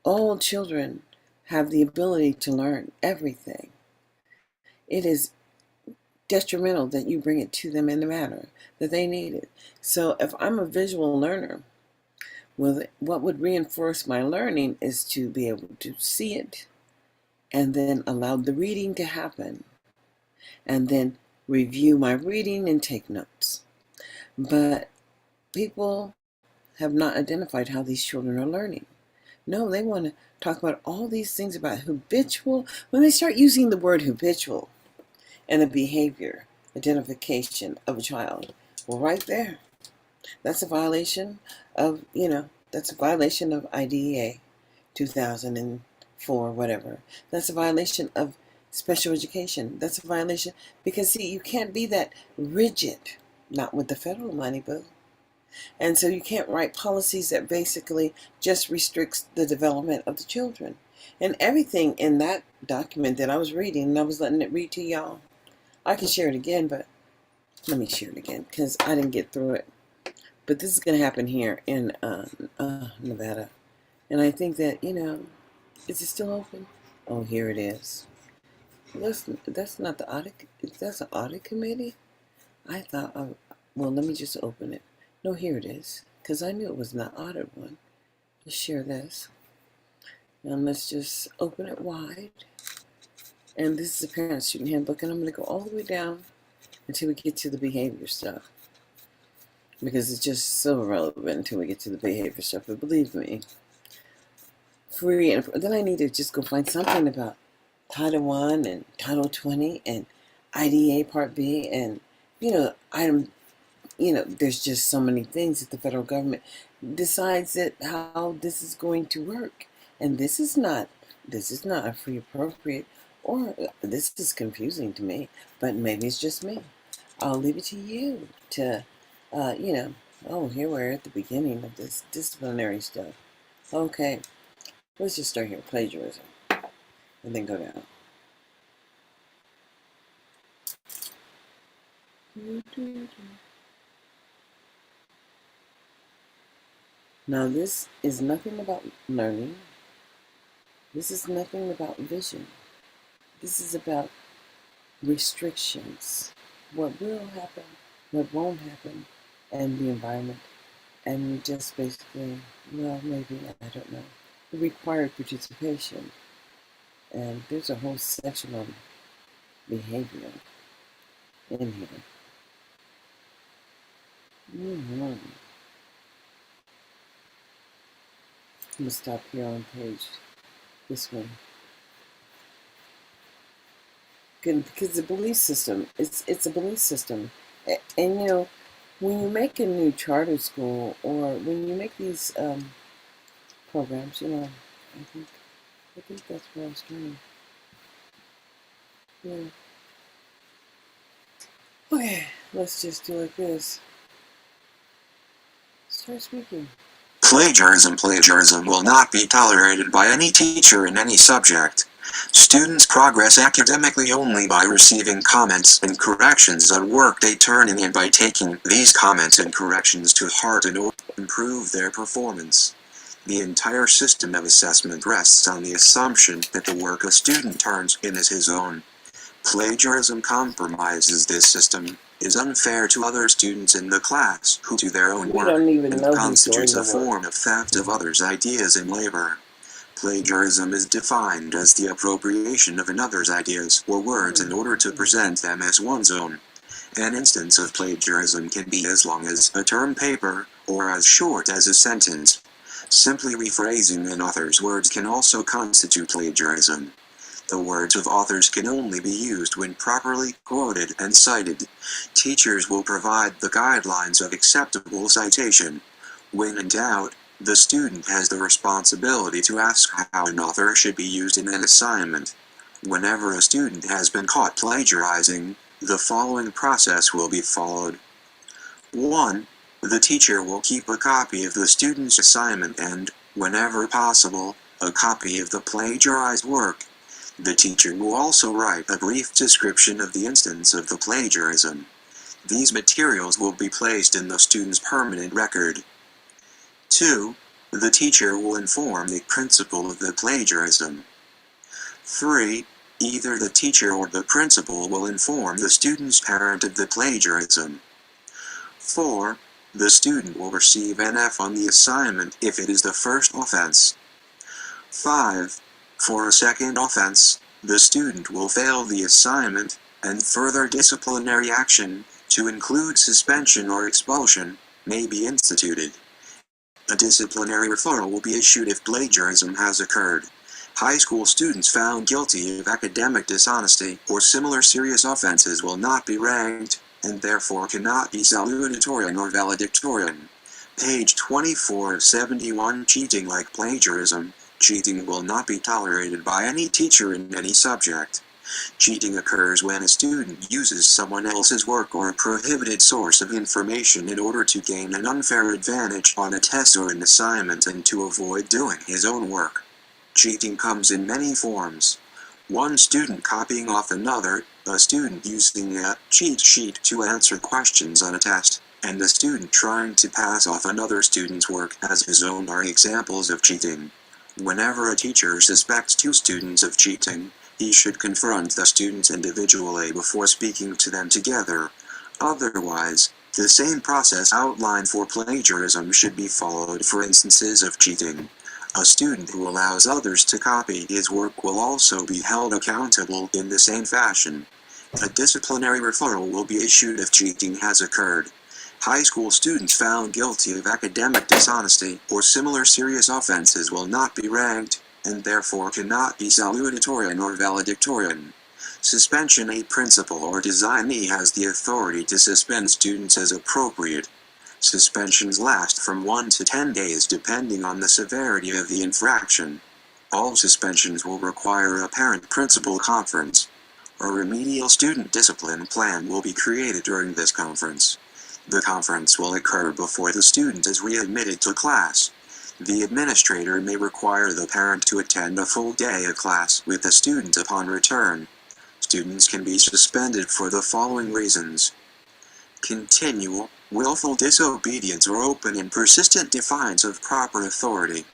all children have the ability to learn everything. It is detrimental that you bring it to them in the manner that they need it. So if I'm a visual learner, well, what would reinforce my learning is to be able to see it, and then allow the reading to happen, and then review my reading and take notes. But people have not identified how these children are learning. No, they want to talk about all these things about habitual. When they start using the word habitual and the behavior identification of a child, well, right there, that's a violation of, that's a violation of IDEA 2004, whatever. That's a violation of special education. That's a violation, because, see, you can't be that rigid, not with the federal money, boo. And so you can't write policies that basically just restricts the development of the children. And everything in that document that I was reading, and I was letting it read to y'all. I can share it again, but let me share it again, because I didn't get through it. But this is going to happen here in Nevada. And I think that, is it still open? Oh, here it is. That's not the audit. That's an audit committee? I thought, well, let me just open it. No, here it is. Because I knew it was not audit one. Let's share this. And let's just open it wide. And this is a parent student handbook. And I'm going to go all the way down until we get to the behavior stuff, because it's just so irrelevant until we get to the behavior stuff. But believe me, free. And then I need to just go find something about Title I and Title 20 and IDA Part B, and there's just so many things that the federal government decides that how this is going to work, and this is not a free appropriate, or this is confusing to me. But maybe it's just me. I'll leave it to you to, oh, here we're at the beginning of this disciplinary stuff. Okay, let's just start here, plagiarism, and then go down. Now, this is nothing about learning. This is nothing about vision. This is about restrictions. What will happen, what won't happen, and the environment. And we just basically, well, maybe, I don't know, the required participation. And there's a whole section on behavior in here. I'm going to stop here on page, this one. Because the belief system, it's a belief system. And you know, when you make a new charter school, or when you make these programs, you know, I think that's where I was turning. Yeah. Okay, let's just do like this. Start speaking. Plagiarism will not be tolerated by any teacher in any subject. Students progress academically only by receiving comments and corrections on work they turn in and by taking these comments and corrections to heart in order to improve their performance. The entire system of assessment rests on the assumption that the work a student turns in is his own. Plagiarism compromises this system, is unfair to other students in the class who do their own work, and constitutes a form of theft of others' ideas and labor. Plagiarism is defined as the appropriation of another's ideas or words in order to present them as one's own. An instance of plagiarism can be as long as a term paper, or as short as a sentence. Simply rephrasing an author's words can also constitute plagiarism. The words of authors can only be used when properly quoted and cited. Teachers will provide the guidelines of acceptable citation. When in doubt, the student has the responsibility to ask how an author should be used in an assignment. Whenever a student has been caught plagiarizing, the following process will be followed. 1. The teacher will keep a copy of the student's assignment and, whenever possible, a copy of the plagiarized work. The teacher will also write a brief description of the instance of the plagiarism. These materials will be placed in the student's permanent record. 2. The teacher will inform the principal of the plagiarism. 3. Either the teacher or the principal will inform the student's parent of the plagiarism. 4. The student will receive an F on the assignment if it is the first offense. 5. For a second offense, the student will fail the assignment, and further disciplinary action, to include suspension or expulsion, may be instituted. A disciplinary referral will be issued if plagiarism has occurred. High school students found guilty of academic dishonesty or similar serious offenses will not be ranked, and therefore cannot be salutatorian or valedictorian. Page 24 of 71. Cheating like plagiarism. Cheating will not be tolerated by any teacher in any subject. Cheating occurs when a student uses someone else's work or a prohibited source of information in order to gain an unfair advantage on a test or an assignment and to avoid doing his own work. Cheating comes in many forms. One student copying off another, a student using a cheat sheet to answer questions on a test, and a student trying to pass off another student's work as his own are examples of cheating. Whenever a teacher suspects two students of cheating, he should confront the students individually before speaking to them together. Otherwise, the same process outlined for plagiarism should be followed for instances of cheating. A student who allows others to copy his work will also be held accountable in the same fashion. A disciplinary referral will be issued if cheating has occurred. High school students found guilty of academic dishonesty or similar serious offenses will not be ranked, and therefore cannot be salutatorian or valedictorian. Suspension. A principal or designee has the authority to suspend students as appropriate. Suspensions last from 1 to 10 days depending on the severity of the infraction. All suspensions will require a parent-principal conference. A remedial student discipline plan will be created during this conference. The conference will occur before the student is readmitted to class. The administrator may require the parent to attend a full day of class with the student upon return. Students can be suspended for the following reasons. continual, willful disobedience or open and persistent defiance of proper authority,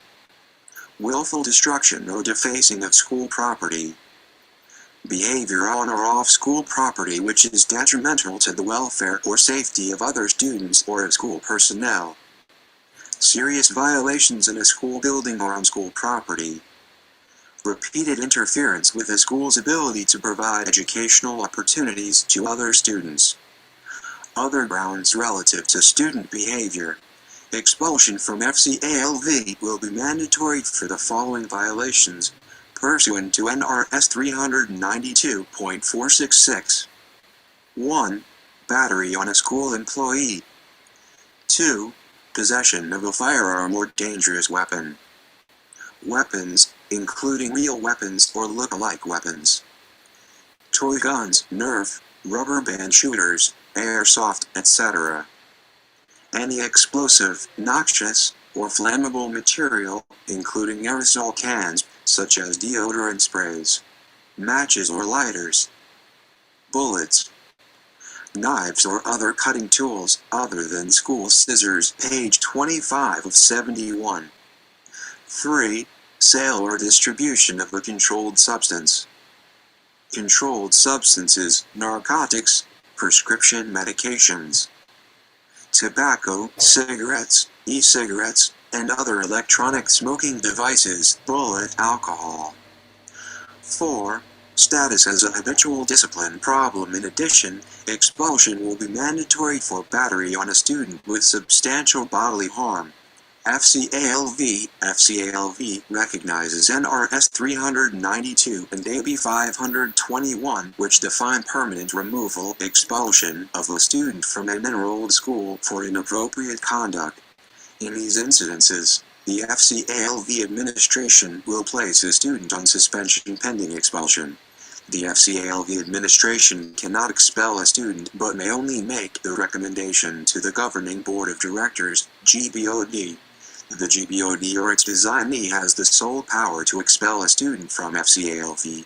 willful destruction or defacing of school property, behavior on or off school property which is detrimental to the welfare or safety of other students or of school personnel, serious violations in a school building or on school property, repeated interference with the school's ability to provide educational opportunities to other students. Other grounds relative to student behavior. Expulsion from Fcalv will be mandatory for the following violations, pursuant to NRS 392.466. 1. Battery on a school employee. 2. Possession of a firearm or dangerous weapon. Weapons, including real weapons or look-alike weapons. Toy guns, Nerf, rubber band shooters, airsoft, etc. Any explosive, noxious, or flammable material, including aerosol cans, such as deodorant sprays, matches or lighters, bullets, knives or other cutting tools other than school scissors, page 25 of 71. 3. Sale or distribution of a controlled substance. Controlled substances, narcotics, prescription medications, tobacco, cigarettes, e-cigarettes, and other electronic smoking devices, bullet alcohol. 4. Status as a habitual discipline problem. In addition, expulsion will be mandatory for battery on a student with substantial bodily harm. Fcalv recognizes NRS 392 and AB 521, which define permanent removal, expulsion, of a student from an enrolled school for inappropriate conduct. In these incidences, the Fcalv administration will place a student on suspension pending expulsion. The Fcalv administration cannot expel a student but may only make the recommendation to the Governing Board of Directors, GBOD. The GBOD or its designee has the sole power to expel a student from Fcalv.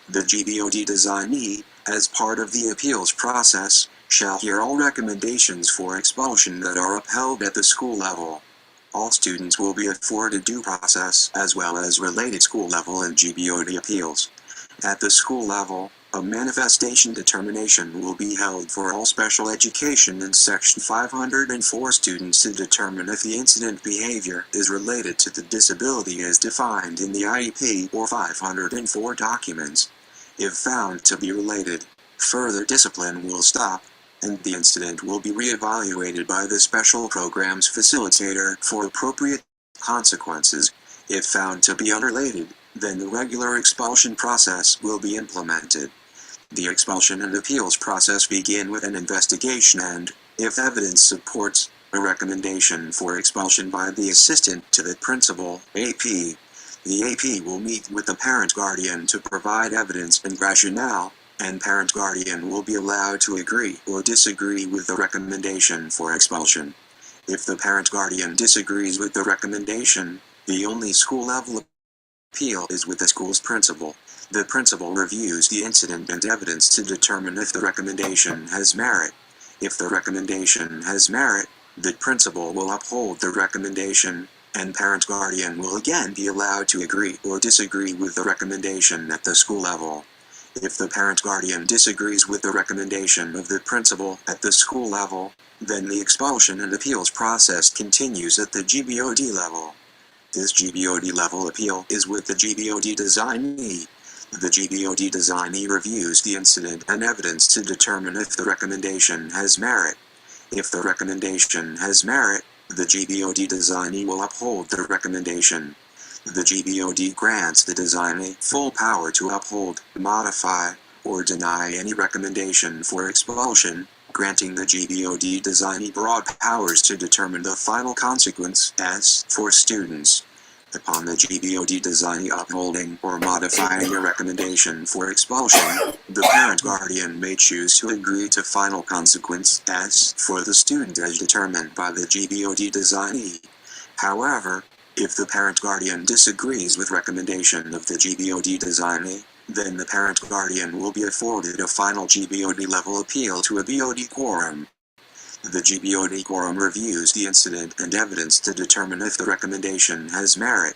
The GBOD designee, as part of the appeals process, shall hear all recommendations for expulsion that are upheld at the school level. All students will be afforded due process as well as related school level and GBOD appeals. At the school level, a manifestation determination will be held for all special education and Section 504 students to determine if the incident behavior is related to the disability as defined in the IEP or 504 documents. If found to be related, further discipline will stop, and the incident will be reevaluated by the special programs facilitator for appropriate consequences. If found to be unrelated, then the regular expulsion process will be implemented. The expulsion and appeals process begin with an investigation and, if evidence supports, a recommendation for expulsion by the assistant to the principal, AP. The AP will meet with the parent guardian to provide evidence and rationale, and parent guardian will be allowed to agree or disagree with the recommendation for expulsion. If the parent guardian disagrees with the recommendation, the only school-level appeal is with the school's principal. The principal reviews the incident and evidence to determine if the recommendation has merit. If the recommendation has merit, the principal will uphold the recommendation, and parent guardian will again be allowed to agree or disagree with the recommendation at the school level. If the parent guardian disagrees with the recommendation of the principal at the school level, then the expulsion and appeals process continues at the GBOD level. This GBOD level appeal is with the GBOD designee. The GBOD designee reviews the incident and evidence to determine if the recommendation has merit. If the recommendation has merit, the GBOD designee will uphold the recommendation. The GBOD grants the designee full power to uphold, modify, or deny any recommendation for expulsion, granting the GBOD designee broad powers to determine the final consequence as for students. Upon the GBOD designee upholding or modifying a recommendation for expulsion, the parent guardian may choose to agree to final consequence as for the student as determined by the GBOD designee. However, if the parent guardian disagrees with recommendation of the GBOD designee, then the parent guardian will be afforded a final GBOD level appeal to a BOD quorum. The GBOD quorum reviews the incident and evidence to determine if the recommendation has merit.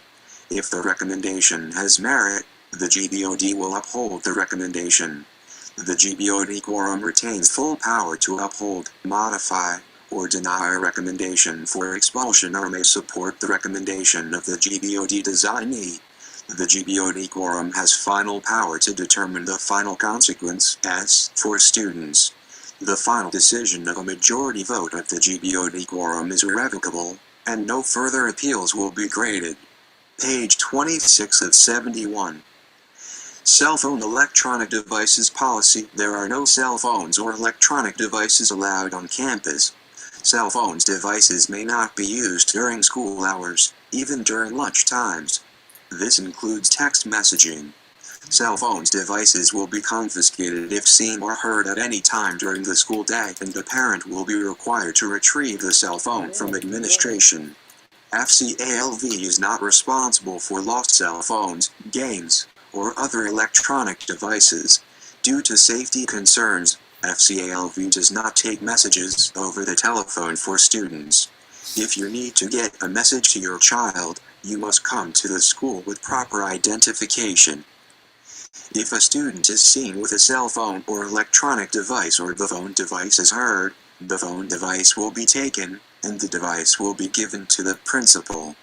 If the recommendation has merit, the GBOD will uphold the recommendation. The GBOD quorum retains full power to uphold, modify, or deny a recommendation for expulsion or may support the recommendation of the GBOD designee. The GBOD quorum has final power to determine the final consequence, as for students. The final decision of a majority vote of the GBOD quorum is irrevocable, and no further appeals will be granted. Page 26 of 71. Cell phone electronic devices policy. There are no cell phones or electronic devices allowed on campus. Cell phones devices may not be used during school hours, even during lunch times. This includes text messaging. Cell phones devices will be confiscated if seen or heard at any time during the school day, and the parent will be required to retrieve the cell phone from administration. Fcalv is not responsible for lost cell phones, games, or other electronic devices. Due to safety concerns, Fcalv does not take messages over the telephone for students. If you need to get a message to your child, you must come to the school with proper identification. If a student is seen with a cell phone or electronic device or the phone device is heard, the phone device will be taken, and the device will be given to the principal.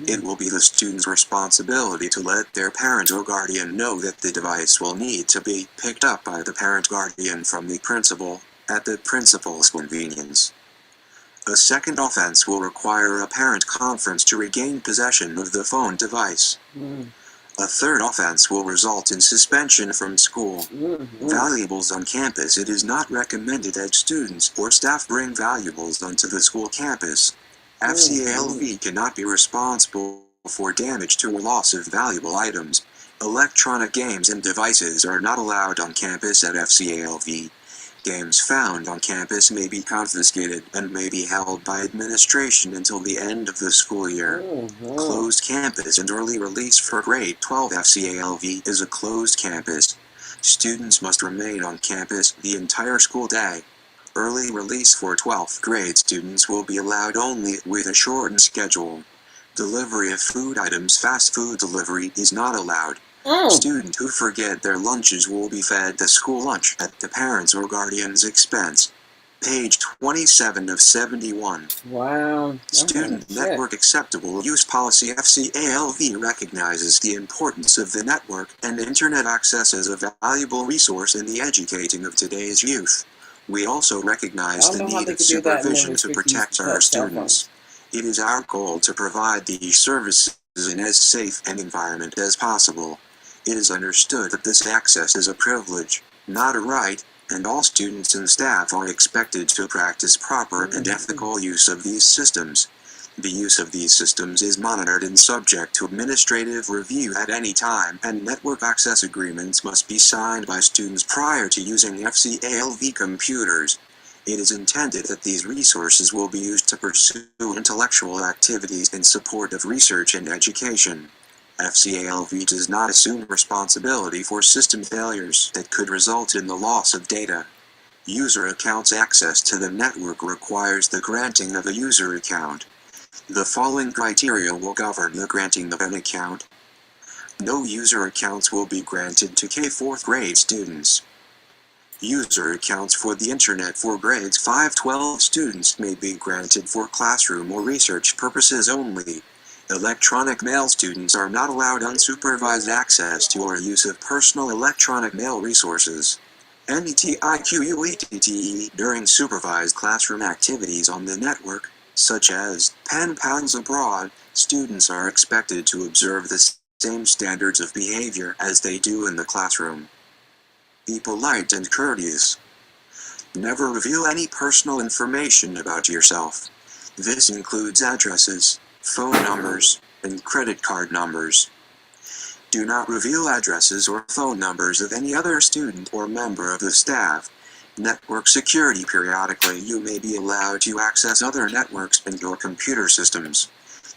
It will be the student's responsibility to let their parent or guardian know that the device will need to be picked up by the parent guardian from the principal, at the principal's convenience. A second offense will require a parent conference to regain possession of the phone device. A third offense will result in suspension from school. Valuables on campus. It is not recommended that students or staff bring valuables onto the school campus. Fcalv cannot be responsible for damage to or loss of valuable items. Electronic games and devices are not allowed on campus at Fcalv. Games found on campus may be confiscated and may be held by administration until the end of the school year. Closed campus and early release for grade 12. Fcalv is a closed campus. Students must remain on campus the entire school day. Early release for 12th grade students will be allowed only with a shortened schedule. Delivery of food items. Fast food delivery is not allowed. Students who forget their lunches will be fed the school lunch at the parents' or guardian's expense. Page 27 of 71. Wow. Student Network Acceptable Use Policy. Fcalv recognizes the importance of the network and internet access as a valuable resource in the educating of today's youth. We also recognize the need of supervision to protect our students. It is our goal to provide these services in as safe an environment as possible. It is understood that this access is a privilege, not a right, and all students and staff are expected to practice proper and ethical use of these systems. The use of these systems is monitored and subject to administrative review at any time, and network access agreements must be signed by students prior to using Fcalv computers. It is intended that these resources will be used to pursue intellectual activities in support of research and education. Fcalv does not assume responsibility for system failures that could result in the loss of data. User accounts. Access to the network requires the granting of a user account. The following criteria will govern the granting of an account. No user accounts will be granted to K-4th grade students. User accounts for the Internet for grades 5-12 students may be granted for classroom or research purposes only. Electronic mail. Students are not allowed unsupervised access to or use of personal electronic mail resources. NETIQUETTE during supervised classroom activities on the network, such as pen pals abroad, students are expected to observe the same standards of behavior as they do in the classroom. Be polite and courteous. Never reveal any personal information about yourself. This includes addresses, phone numbers, and credit card numbers. Do not reveal addresses or phone numbers of any other student or member of the staff. Network security. Periodically you may be allowed to access other networks and your computer systems.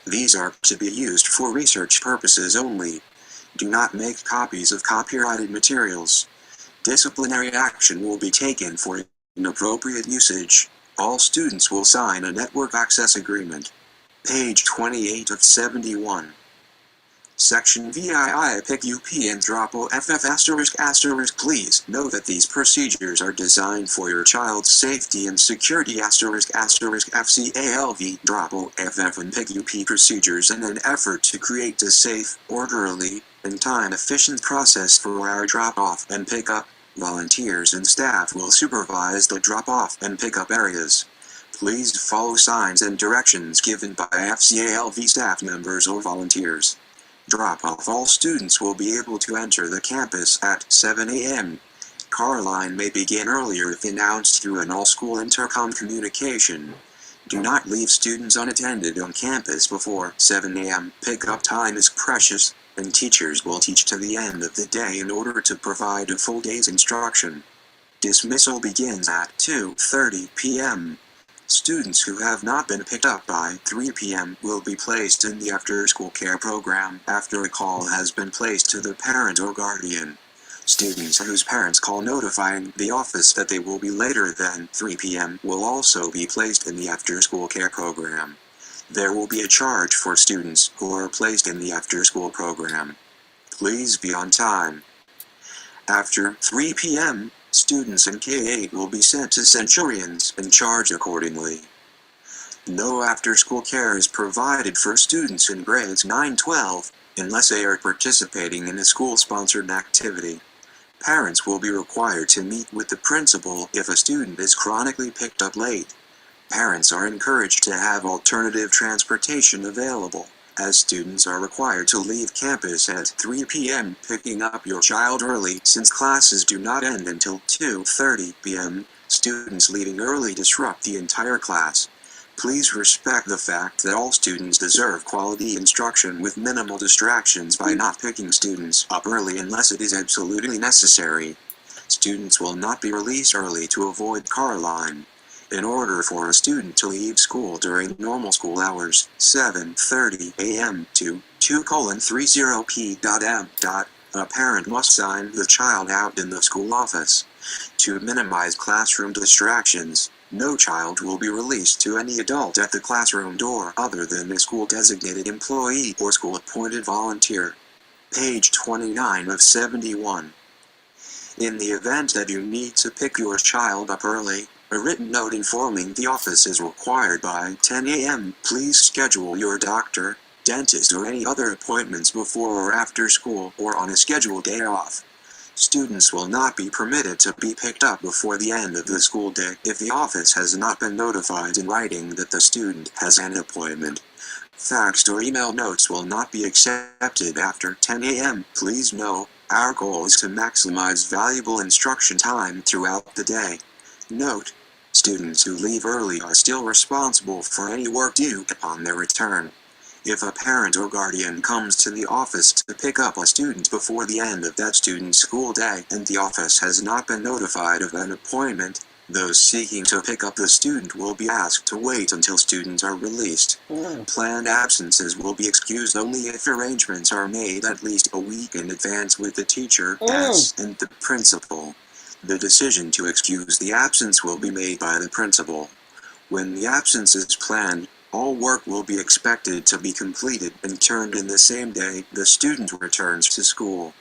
These are to be used for research purposes only. Do not make copies of copyrighted materials. Disciplinary action will be taken for inappropriate usage. All students will sign a network access agreement. Page 28 of 71. Section VII pick UP and drop OFF ***. Please note that these procedures are designed for your child's safety and security ***. Drop OFF and pick UP procedures in an effort to create a safe, orderly, and time-efficient process for our drop-off and pick-up. Volunteers and staff will supervise the drop-off and pick-up areas. Please follow signs and directions given by Fcalv staff members or volunteers. Drop-off. All students will be able to enter the campus at 7 a.m. Car line may begin earlier if announced through an all-school intercom communication. Do not leave students unattended on campus before 7 a.m. Pickup time is precious, and teachers will teach to the end of the day in order to provide a full day's instruction. Dismissal begins at 2:30 p.m. Students who have not been picked up by 3 p.m. will be placed in the after-school care program after a call has been placed to the parent or guardian. Students whose parents call notifying the office that they will be later than 3 p.m. will also be placed in the after-school care program. There will be a charge for students who are placed in the after-school program. Please be on time. After 3 p.m., students in K-8 will be sent to Centurions and charged accordingly. No after-school care is provided for students in grades 9-12 unless they are participating in a school-sponsored activity. Parents will be required to meet with the principal if a student is chronically picked up late. Parents are encouraged to have alternative transportation available, as students are required to leave campus at 3 p.m. Picking up your child early since classes do not end until 2:30 p.m. Students leaving early disrupt the entire class. Please respect the fact that all students deserve quality instruction with minimal distractions by not picking students up early unless it is absolutely necessary. Students will not be released early to avoid car line. In order for a student to leave school during normal school hours, 7:30 a.m. to 2:30 p.m., a parent must sign the child out in the school office. To minimize classroom distractions, no child will be released to any adult at the classroom door other than a school-designated employee or school-appointed volunteer. Page 29 of 71. In the event that you need to pick your child up early, a written note informing the office is required by 10 a.m. Please schedule your doctor, dentist, or any other appointments before or after school or on a scheduled day off. Students will not be permitted to be picked up before the end of the school day if the office has not been notified in writing that the student has an appointment. Faxed or email notes will not be accepted after 10 a.m. Please know, our goal is to maximize valuable instruction time throughout the day. Note: students who leave early are still responsible for any work due upon their return. If a parent or guardian comes to the office to pick up a student before the end of that student's school day and the office has not been notified of an appointment, those seeking to pick up the student will be asked to wait until students are released. Planned absences will be excused only if arrangements are made at least a week in advance with the teacher and the principal. The decision to excuse the absence will be made by the principal. When the absence is planned, all work will be expected to be completed and turned in the same day the student returns to school.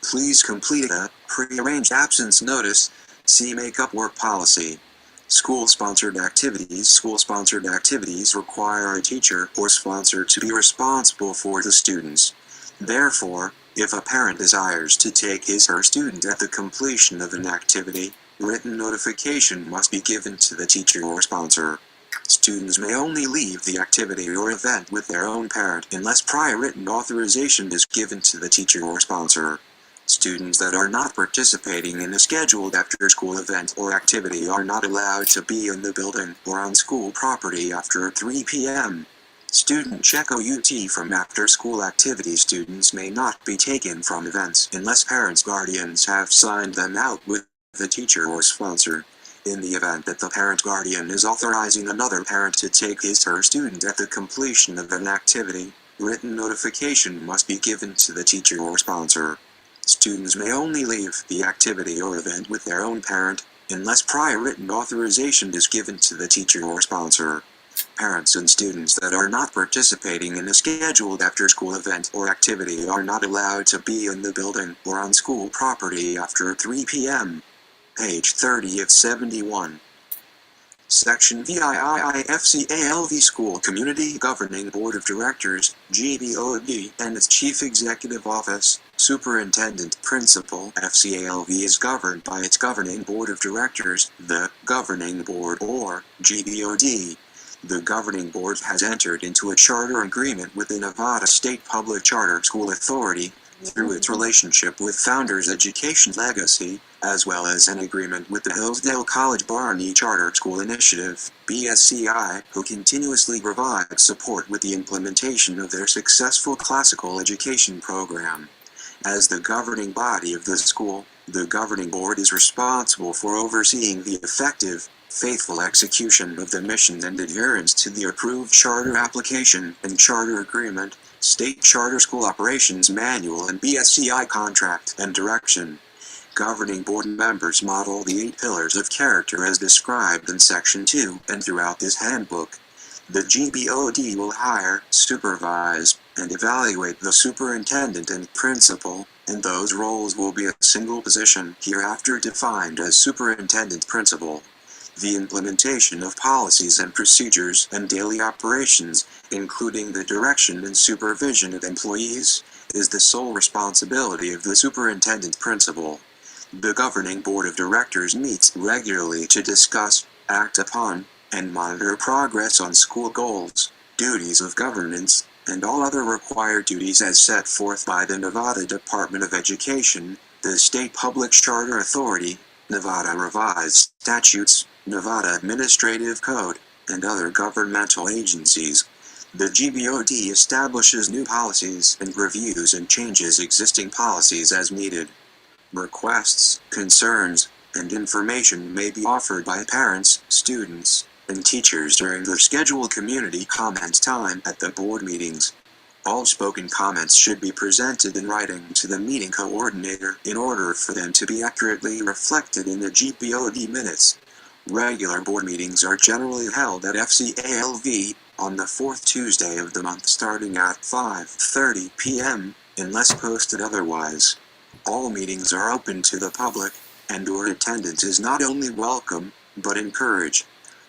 Please complete a pre-arranged absence notice. See Make-up Work Policy. School-sponsored activities. School-sponsored activities require a teacher or sponsor to be responsible for the students. Therefore, if a parent desires to take his/her student at the completion of an activity, written notification must be given to the teacher or sponsor. Students may only leave the activity or event with their own parent unless prior written authorization is given to the teacher or sponsor. Students that are not participating in a scheduled after-school event or activity are not allowed to be in the building or on school property after 3 p.m. Student check OUT from after-school activities. Students may not be taken from events unless parents/guardians have signed them out with the teacher or sponsor. In the event that the parent/guardian is authorizing another parent to take his/her student at the completion of an activity, written notification must be given to the teacher or sponsor. Students may only leave the activity or event with their own parent unless prior written authorization is given to the teacher or sponsor. Parents and students that are not participating in a scheduled after-school event or activity are not allowed to be in the building or on school property after 3 p.m. Page 30 of 71. Section VII Fcalv School Community Governing Board of Directors, GBOD, and its Chief Executive Office, Superintendent Principal. Fcalv is governed by its Governing Board of Directors, the Governing Board or GBOD. The Governing Board has entered into a charter agreement with the Nevada State Public Charter School Authority through its relationship with Founders Education Legacy, as well as an agreement with the Hillsdale College Barney Charter School Initiative, BSCI, who continuously provide support with the implementation of their successful classical education program. As the governing body of the school, the Governing Board is responsible for overseeing the effective, faithful execution of the mission and adherence to the approved charter application and charter agreement, State Charter School Operations Manual and BSCI contract and direction. Governing Board members model the 8 pillars of character as described in Section 2 and throughout this handbook. The GBOD will hire, supervise, and evaluate the superintendent and principal, and those roles will be a single position hereafter defined as superintendent principal. The implementation of policies and procedures and daily operations, including the direction and supervision of employees, is the sole responsibility of the superintendent principal. The Governing Board of Directors meets regularly to discuss, act upon, and monitor progress on school goals, duties of governance, and all other required duties as set forth by the Nevada Department of Education, the State Public Charter Authority, Nevada Revised Statutes, Nevada Administrative Code, and other governmental agencies. The GBOD establishes new policies and reviews and changes existing policies as needed. Requests, concerns, and information may be offered by parents, students, and teachers during the scheduled community comment time at the board meetings. All spoken comments should be presented in writing to the meeting coordinator in order for them to be accurately reflected in the GBOD minutes. Regular board meetings are generally held at Fcalv on the 4th Tuesday of the month starting at 5:30 p.m., unless posted otherwise. All meetings are open to the public, and your attendance is not only welcome, but encouraged.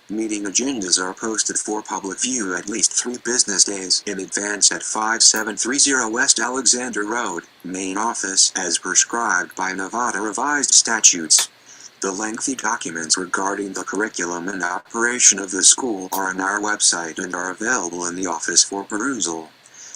Meeting agendas are posted for public view at least 3 business days in advance at 5730 West Alexander Road, main office, as prescribed by Nevada Revised Statutes. The lengthy documents regarding the curriculum and operation of the school are on our website and are available in the office for perusal.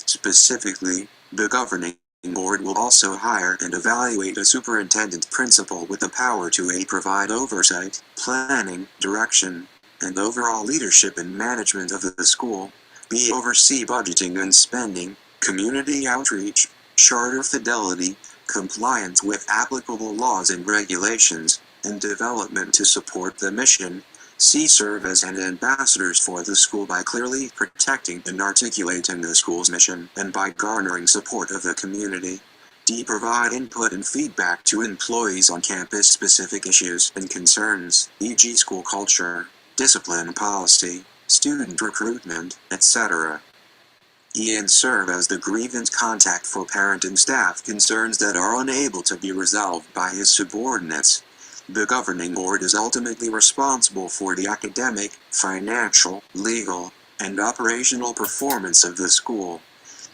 Specifically, the Governing Board will also hire and evaluate a superintendent principal with the power to provide oversight, planning, direction, and overall leadership and management of the school, b. oversee budgeting and spending, community outreach, charter fidelity, compliance with applicable laws and regulations, and development to support the mission, c. serve as an ambassadors for the school by clearly protecting and articulating the school's mission and by garnering support of the community, d. provide input and feedback to employees on campus-specific issues and concerns, e.g. school culture, discipline policy, student recruitment, etc. And serve as the grievance contact for parent and staff concerns that are unable to be resolved by his subordinates. The Governing Board is ultimately responsible for the academic, financial, legal, and operational performance of the school.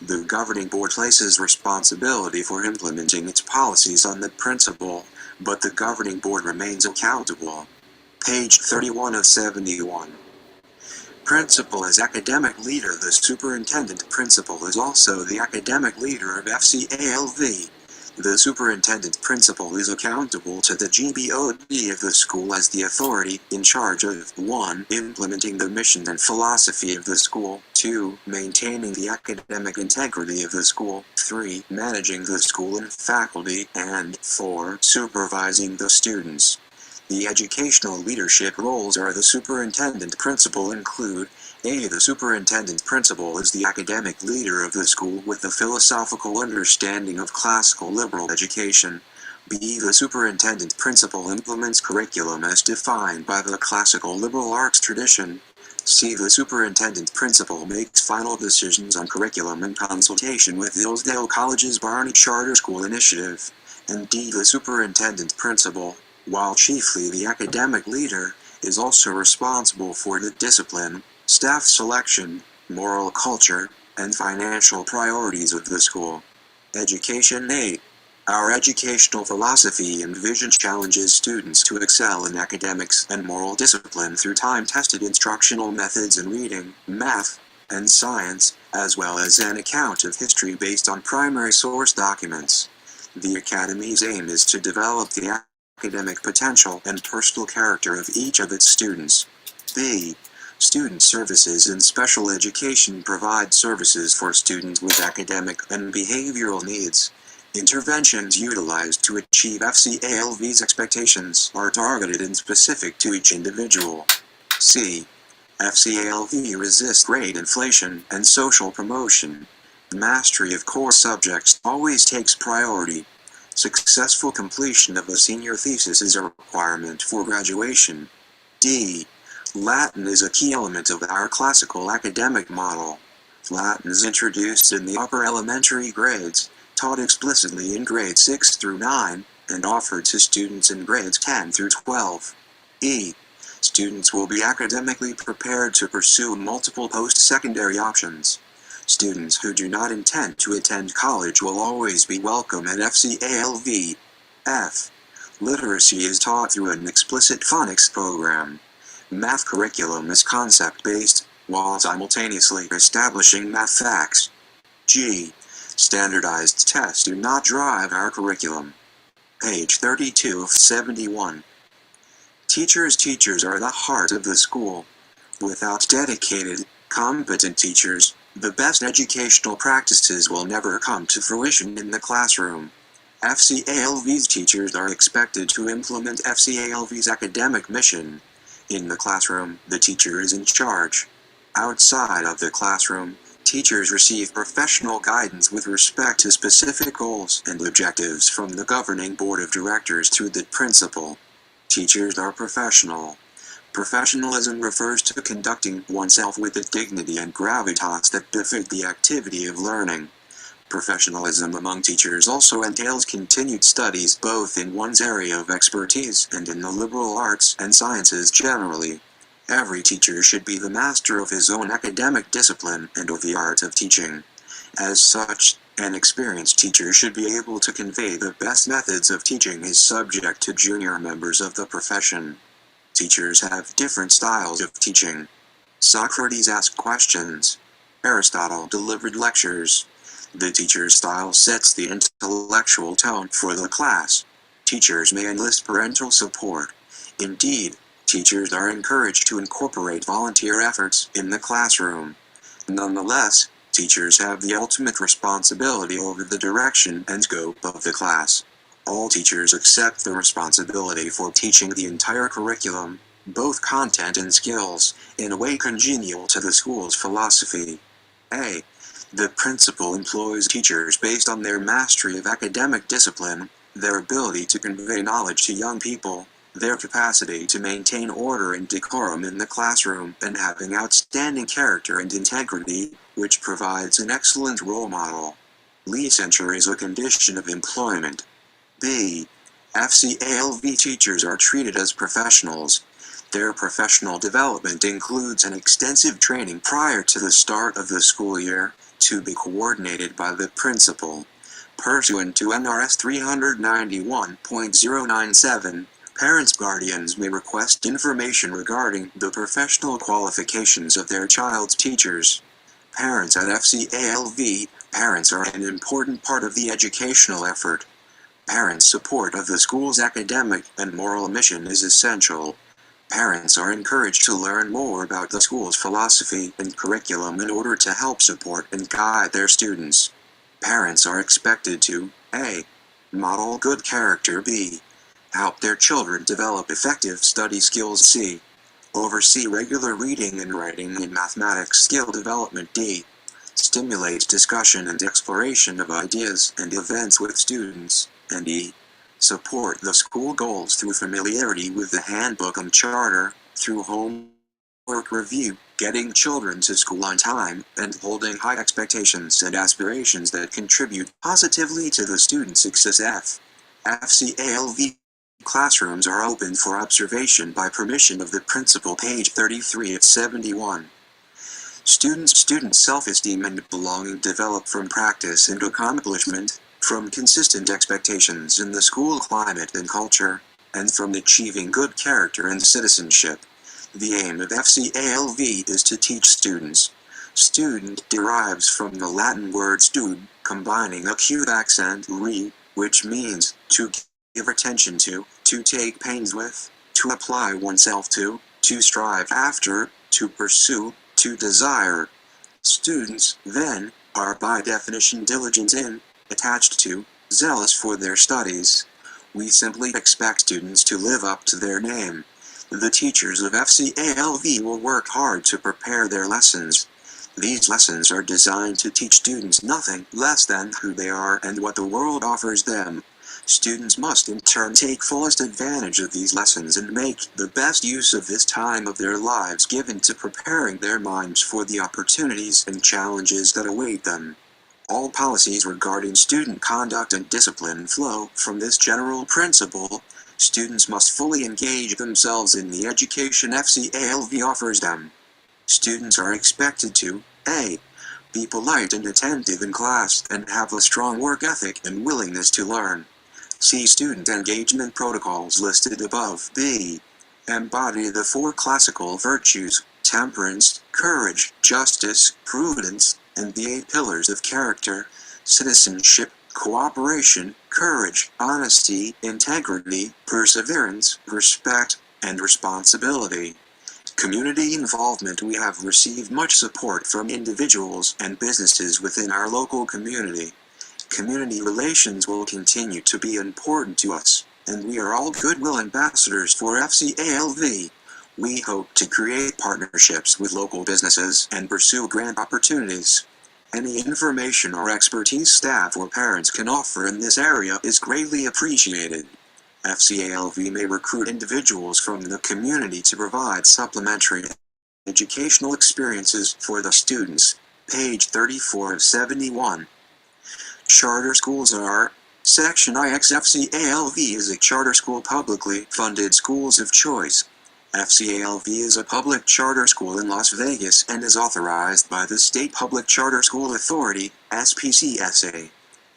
The Governing Board places responsibility for implementing its policies on the principal, but the Governing Board remains accountable. Page 31 of 71. Principal is academic leader. The superintendent principal is also the academic leader of Fcalv. The superintendent principal is accountable to the GBOD of the school as the authority in charge of 1. Implementing the mission and philosophy of the school, 2. Maintaining the academic integrity of the school, 3. Managing the school and faculty, and 4. Supervising the students. The educational leadership roles are the superintendent principal include a. The superintendent principal is the academic leader of the school with a philosophical understanding of classical liberal education. B. The superintendent principal implements curriculum as defined by the classical liberal arts tradition. C. The superintendent principal makes final decisions on curriculum in consultation with Hillsdale College's Barney Charter School Initiative. And D. The superintendent principal, while chiefly the academic leader, is also responsible for the discipline, staff selection, moral culture, and financial priorities of the school. Education 8. Our educational philosophy and vision challenges students to excel in academics and moral discipline through time-tested instructional methods in reading, math, and science, as well as an account of history based on primary source documents. The Academy's aim is to develop the academic potential and personal character of each of its students. B. Student Services in Special Education provide services for students with academic and behavioral needs. Interventions utilized to achieve Fcalv's expectations are targeted and specific to each individual. C. Fcalv resists grade inflation and social promotion. Mastery of core subjects always takes priority. Successful completion of a senior thesis is a requirement for graduation. D. Latin is a key element of our classical academic model. Latin is introduced in the upper elementary grades, taught explicitly in grades 6 through 9, and offered to students in grades 10 through 12. E. Students will be academically prepared to pursue multiple post-secondary options. Students who do not intend to attend college will always be welcome at Fcalv. F. Literacy is taught through an explicit phonics program. Math curriculum is concept-based, while simultaneously establishing math facts. G. Standardized tests do not drive our curriculum. Page 32 of 71. Teachers are the heart of the school. Without dedicated, competent teachers, the best educational practices will never come to fruition in the classroom. Fcalv's teachers are expected to implement Fcalv's academic mission. In the classroom, the teacher is in charge. Outside of the classroom, teachers receive professional guidance with respect to specific goals and objectives from the governing board of directors through the principal. Teachers are professional. Professionalism refers to conducting oneself with the dignity and gravitas that befit the activity of learning. Professionalism among teachers also entails continued studies both in one's area of expertise and in the liberal arts and sciences generally. Every teacher should be the master of his own academic discipline and of the art of teaching. As such, an experienced teacher should be able to convey the best methods of teaching his subject to junior members of the profession. Teachers have different styles of teaching. Socrates asked questions. Aristotle delivered lectures. The teacher's style sets the intellectual tone for the class. Teachers may enlist parental support. Indeed, teachers are encouraged to incorporate volunteer efforts in the classroom. Nonetheless, teachers have the ultimate responsibility over the direction and scope of the class. All teachers accept the responsibility for teaching the entire curriculum, both content and skills, in a way congenial to the school's philosophy. A. The principal employs teachers based on their mastery of academic discipline, their ability to convey knowledge to young people, their capacity to maintain order and decorum in the classroom, and having outstanding character and integrity, which provides an excellent role model. Licensure is a condition of employment. B. Fcalv teachers are treated as professionals. Their professional development includes an extensive training prior to the start of the school year, to be coordinated by the principal. Pursuant to NRS 391.097, guardians may request information regarding the professional qualifications of their child's teachers. Parents at Fcalv, parents are an important part of the educational effort. Parents' support of the school's academic and moral mission is essential. Parents are encouraged to learn more about the school's philosophy and curriculum in order to help support and guide their students. Parents are expected to A. Model good character. B. Help their children develop effective study skills. C. Oversee regular reading and writing and mathematics skill development. D. Stimulate discussion and exploration of ideas and events with students. And E. support the school goals through familiarity with the handbook and charter, through homework review, getting children to school on time, and holding high expectations and aspirations that contribute positively to the student success. Fcalv classrooms are open for observation by permission of the principal, page 33 of 71. Student self-esteem and belonging develop from practice and accomplishment, from consistent expectations in the school climate and culture, and from achieving good character and citizenship. The aim of Fcalv is to teach students. Student derives from the Latin word stud, combining acute accent re, which means to give attention to take pains with, to apply oneself to strive after, to pursue, to desire. Students, then, are by definition diligent in, attached to, zealous for their studies. We simply expect students to live up to their name. The teachers of Fcalv will work hard to prepare their lessons. These lessons are designed to teach students nothing less than who they are and what the world offers them. Students must in turn take fullest advantage of these lessons and make the best use of this time of their lives given to preparing their minds for the opportunities and challenges that await them. All policies regarding student conduct and discipline flow from this general principle. Students must fully engage themselves in the education Fcalv offers them. Students are expected to a. Be polite and attentive in class and have a strong work ethic and willingness to learn. See student engagement protocols listed above. B. Embody the 4 classical virtues: temperance, courage, justice, prudence, and the 8 pillars of character: citizenship, cooperation, courage, honesty, integrity, perseverance, respect, and responsibility. Community involvement. We have received much support from individuals and businesses within our local community. Community relations will continue to be important to us, and we are all goodwill ambassadors for Fcalv. We hope to create partnerships with local businesses and pursue grant opportunities. Any information or expertise staff or parents can offer in this area is greatly appreciated. Fcalv may recruit individuals from the community to provide supplementary educational experiences for the students. Page 34 of 71. Charter schools are. Section IX. Fcalv is a charter school publicly funded schools of choice. Fcalv is a public charter school in Las Vegas and is authorized by the State Public Charter School Authority, SPCSA.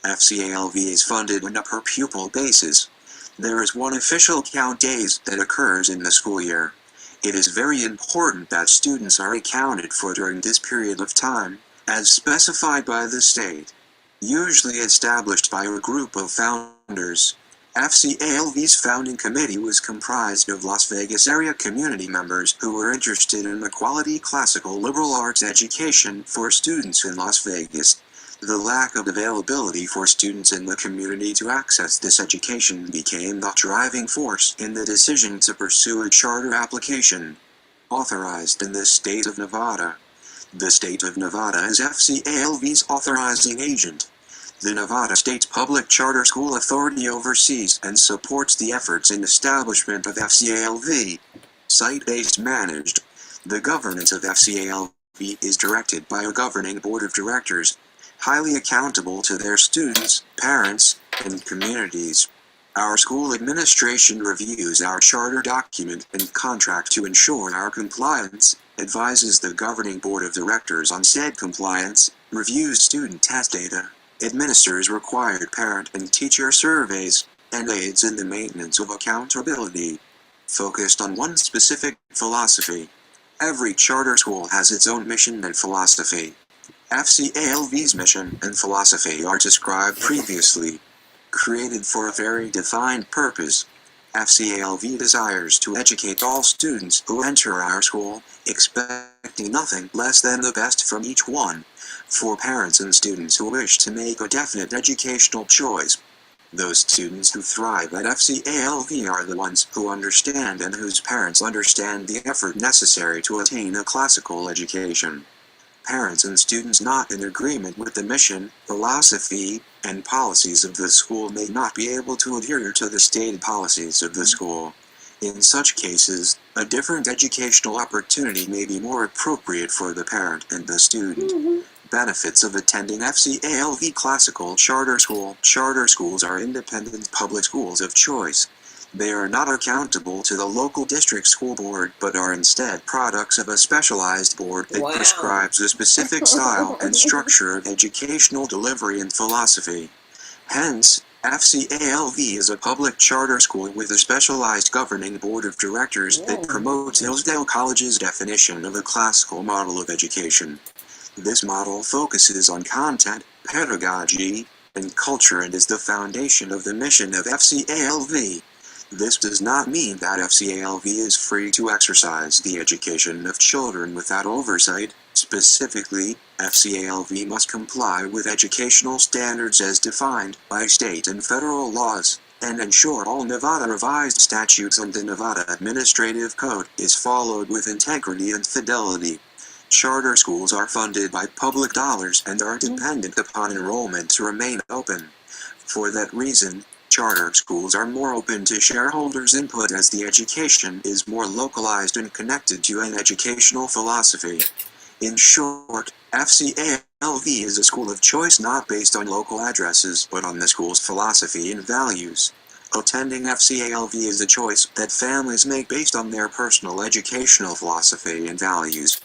Fcalv is funded on a per-pupil basis. There is one official count days that occurs in the school year. It is very important that students are accounted for during this period of time, as specified by the state. Usually established by a group of founders. Fcalv's founding committee was comprised of Las Vegas area community members who were interested in a quality classical liberal arts education for students in Las Vegas. The lack of availability for students in the community to access this education became the driving force in the decision to pursue a charter application. Authorized in the state of Nevada. The state of Nevada is Fcalv's authorizing agent. The Nevada State Public Charter School Authority oversees and supports the efforts and establishment of Fcalv. Site-based managed. The governance of Fcalv is directed by a governing board of directors, highly accountable to their students, parents, and communities. Our school administration reviews our charter document and contract to ensure our compliance, advises the governing board of directors on said compliance, reviews student test data, administers required parent and teacher surveys, and aids in the maintenance of accountability. Focused on one specific philosophy. Every charter school has its own mission and philosophy. Fcalv's mission and philosophy are described previously. Created for a very defined purpose. Fcalv desires to educate all students who enter our school, expecting nothing less than the best from each one. For parents and students who wish to make a definite educational choice. Those students who thrive at Fcalv are the ones who understand and whose parents understand the effort necessary to attain a classical education. Parents and students not in agreement with the mission, philosophy, and policies of the school may not be able to adhere to the stated policies of the school. In such cases, a different educational opportunity may be more appropriate for the parent and the student. Benefits of attending Fcalv Classical Charter School. Charter schools are independent public schools of choice. They are not accountable to the local district school board, but are instead products of a specialized board that prescribes a specific style and structure of educational delivery and philosophy. Hence, Fcalv is a public charter school with a specialized governing board of directors that promotes Hillsdale College's definition of a classical model of education. This model focuses on content, pedagogy, and culture and is the foundation of the mission of Fcalv. This does not mean that Fcalv is free to exercise the education of children without oversight. Specifically, Fcalv must comply with educational standards as defined by state and federal laws, and ensure all Nevada revised statutes and the Nevada Administrative Code is followed with integrity and fidelity. Charter schools are funded by public dollars and are dependent upon enrollment to remain open. For that reason, charter schools are more open to shareholders' input as the education is more localized and connected to an educational philosophy. In short, Fcalv is a school of choice not based on local addresses but on the school's philosophy and values. Attending Fcalv is a choice that families make based on their personal educational philosophy and values.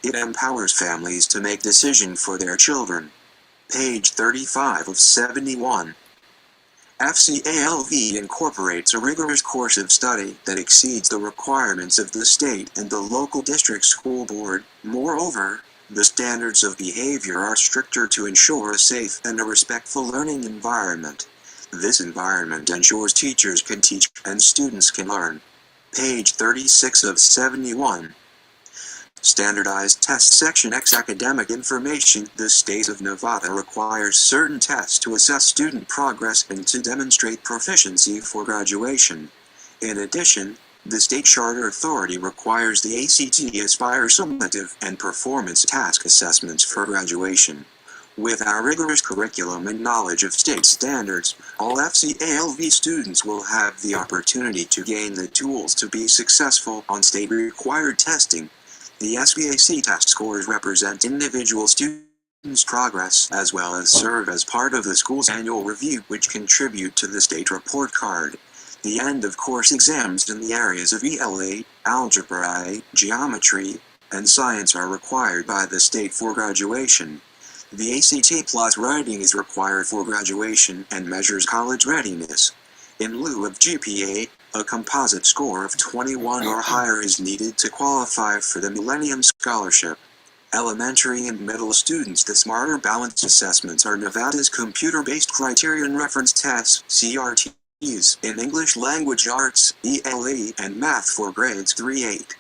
It empowers families to make decisions for their children. Page 35 of 71. Fcalv incorporates a rigorous course of study that exceeds the requirements of the state and the local district school board. Moreover, the standards of behavior are stricter to ensure a safe and a respectful learning environment. This environment ensures teachers can teach and students can learn. Page 36 of 71. Standardized Test Section X Academic Information. The state of Nevada requires certain tests to assess student progress and to demonstrate proficiency for graduation. In addition, the State Charter Authority requires the ACT Aspire summative and performance task assessments for graduation. With our rigorous curriculum and knowledge of state standards, all Fcalv students will have the opportunity to gain the tools to be successful on state-required testing. The SBAC test scores represent individual students' progress as well as serve as part of the school's annual review, which contribute to the state report card. The end-of-course exams in the areas of ELA, algebra, geometry, and science are required by the state for graduation. The ACT plus writing is required for graduation and measures college readiness. In lieu of GPA, a composite score of 21 or higher is needed to qualify for the Millennium Scholarship. Elementary and middle students. The Smarter Balanced Assessments are Nevada's computer-based criterion reference tests, CRTs, in English Language Arts, ELA, and Math for grades 3-8.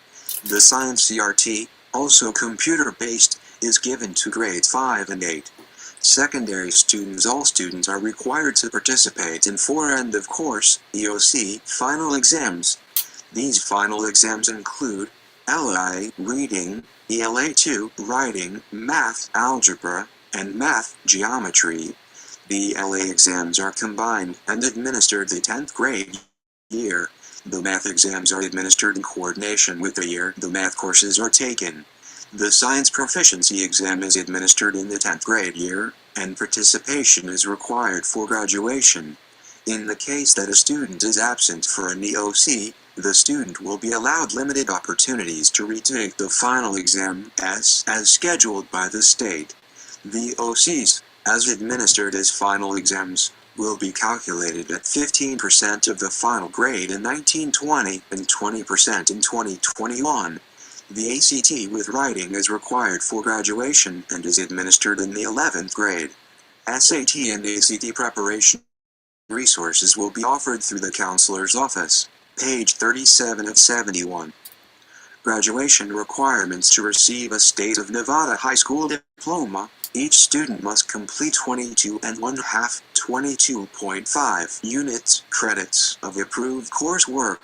The Science CRT, also computer-based, is given to grades 5 and 8. Secondary students. All students are required to participate in 4 end-of-course, EOC, final exams. These final exams include LI, Reading, ELA2, Writing, Math, Algebra, and Math, Geometry. The LA exams are combined and administered the 10th grade year. The Math exams are administered in coordination with the year the math courses are taken. The Science Proficiency exam is administered in the 10th grade year, and participation is required for graduation. In the case that a student is absent for an EOC, the student will be allowed limited opportunities to retake the final exam as scheduled by the state. The OCs, as administered as final exams, will be calculated at 15% of the final grade in 1920 and 20% in 2021. The ACT with writing is required for graduation and is administered in the 11th grade. SAT and ACT preparation resources will be offered through the counselor's office. Page 37 of 71. Graduation requirements. To receive a State of Nevada high school diploma, each student must complete 22.5 units credits of approved coursework.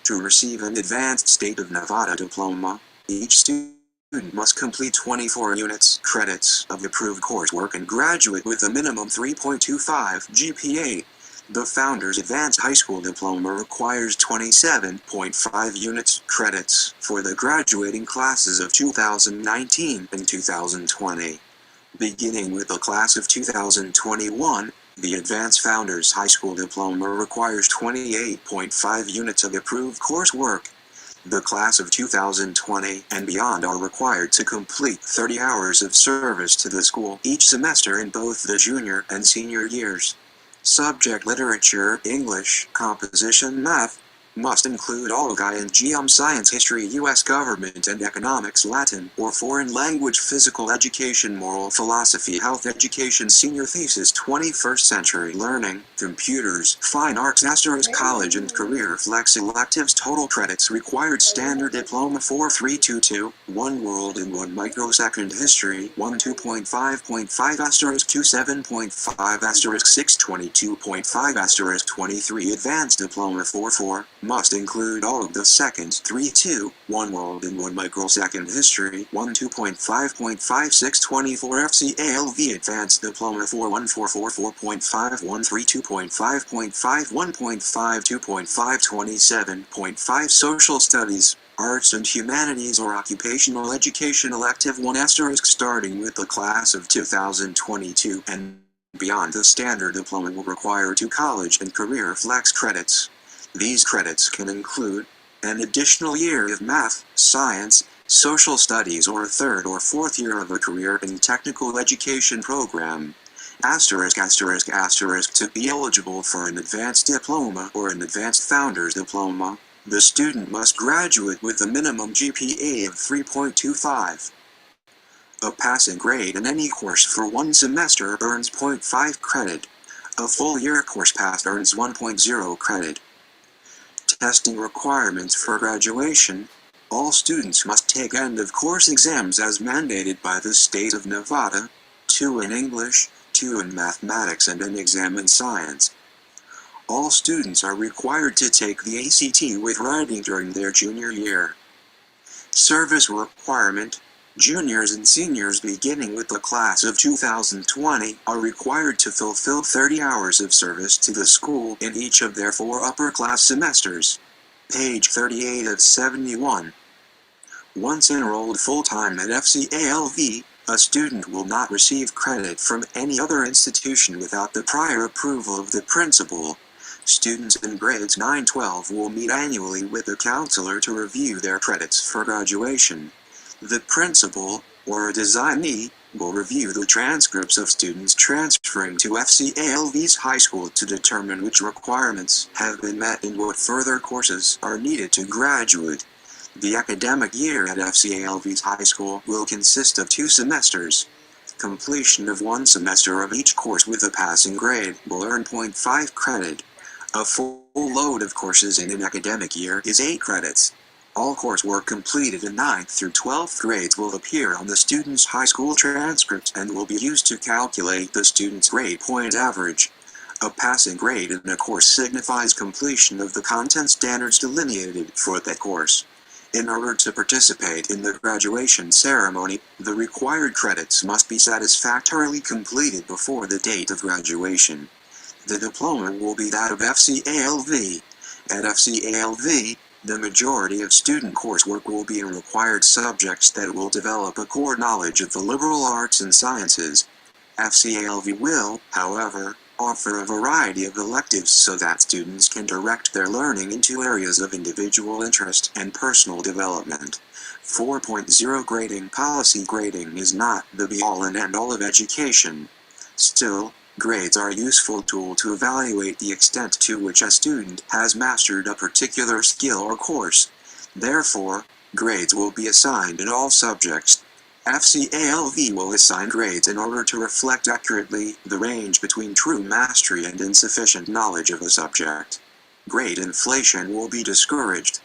To receive an advanced State of Nevada diploma, each student must complete 24 units credits of approved coursework and graduate with a minimum 3.25 GPA. The Founders Advanced High School Diploma requires 27.5 units credits for the graduating classes of 2019 and 2020. Beginning with the class of 2021, the Advanced Founders High School Diploma requires 28.5 units of approved coursework. The class of 2020 and beyond are required to complete 30 hours of service to the school each semester in both the junior and senior years. Subject literature, English, composition, math, must include Olga and Geom, science, history, U.S. government and economics, Latin or foreign language, physical education, moral philosophy, health education, senior thesis, 21st century learning, computers, fine arts, college and career flex electives. Total credits required: standard diploma 4322, 1 world and 1 microsecond history, 1 2.5.5 * 27.5 * 622.5 * 23. Advanced diploma 44 must include all of the second 3.2, 1 world and 1 microsecond history, 1 2.5.5 * 624. Fcalv Advanced Diploma 41444.5, 132.5.5, 1.5, 2.5, 27.5. Social Studies, Arts and Humanities or Occupational Education Elective 1 * starting with the class of 2022 and beyond. The standard diploma will require 2 college and career flex credits. These credits can include an additional year of math, science, social studies, or a 3rd or 4th year of a career and technical education program. To be eligible for an advanced diploma or an advanced founder's diploma, the student must graduate with a minimum GPA of 3.25. A passing grade in any course for 1 semester earns 0.5 credit. A full year course passed earns 1.0 credit. Testing requirements for graduation: all students must take end-of-course exams as mandated by the state of Nevada, 2 in English, 2 in mathematics and an exam in science. All students are required to take the ACT with writing during their junior year. Service requirement: juniors and seniors beginning with the class of 2020 are required to fulfill 30 hours of service to the school in each of their 4 upper-class semesters. Page 38 of 71. Once enrolled full-time at Fcalv, a student will not receive credit from any other institution without the prior approval of the principal. Students in grades 9-12 will meet annually with a counselor to review their credits for graduation. The principal, or a designee, will review the transcripts of students transferring to Fcalv's high school to determine which requirements have been met and what further courses are needed to graduate. The academic year at Fcalv's high school will consist of 2 semesters. Completion of 1 semester of each course with a passing grade will earn 0.5 credit. A full load of courses in an academic year is 8 credits. All coursework completed in 9th through 12th grades will appear on the student's high school transcript and will be used to calculate the student's grade point average. A passing grade in a course signifies completion of the content standards delineated for that course. In order to participate in the graduation ceremony, the required credits must be satisfactorily completed before the date of graduation. The diploma will be that of Fcalv. At Fcalv, the majority of student coursework will be in required subjects that will develop a core knowledge of the liberal arts and sciences. Fcalv will, however, offer a variety of electives so that students can direct their learning into areas of individual interest and personal development. 4.0 grading. Policy grading is not the be-all and end-all of education. Still, grades are a useful tool to evaluate the extent to which a student has mastered a particular skill or course. Therefore, grades will be assigned in all subjects. Fcalv will assign grades in order to reflect accurately the range between true mastery and insufficient knowledge of a subject. Grade inflation will be discouraged.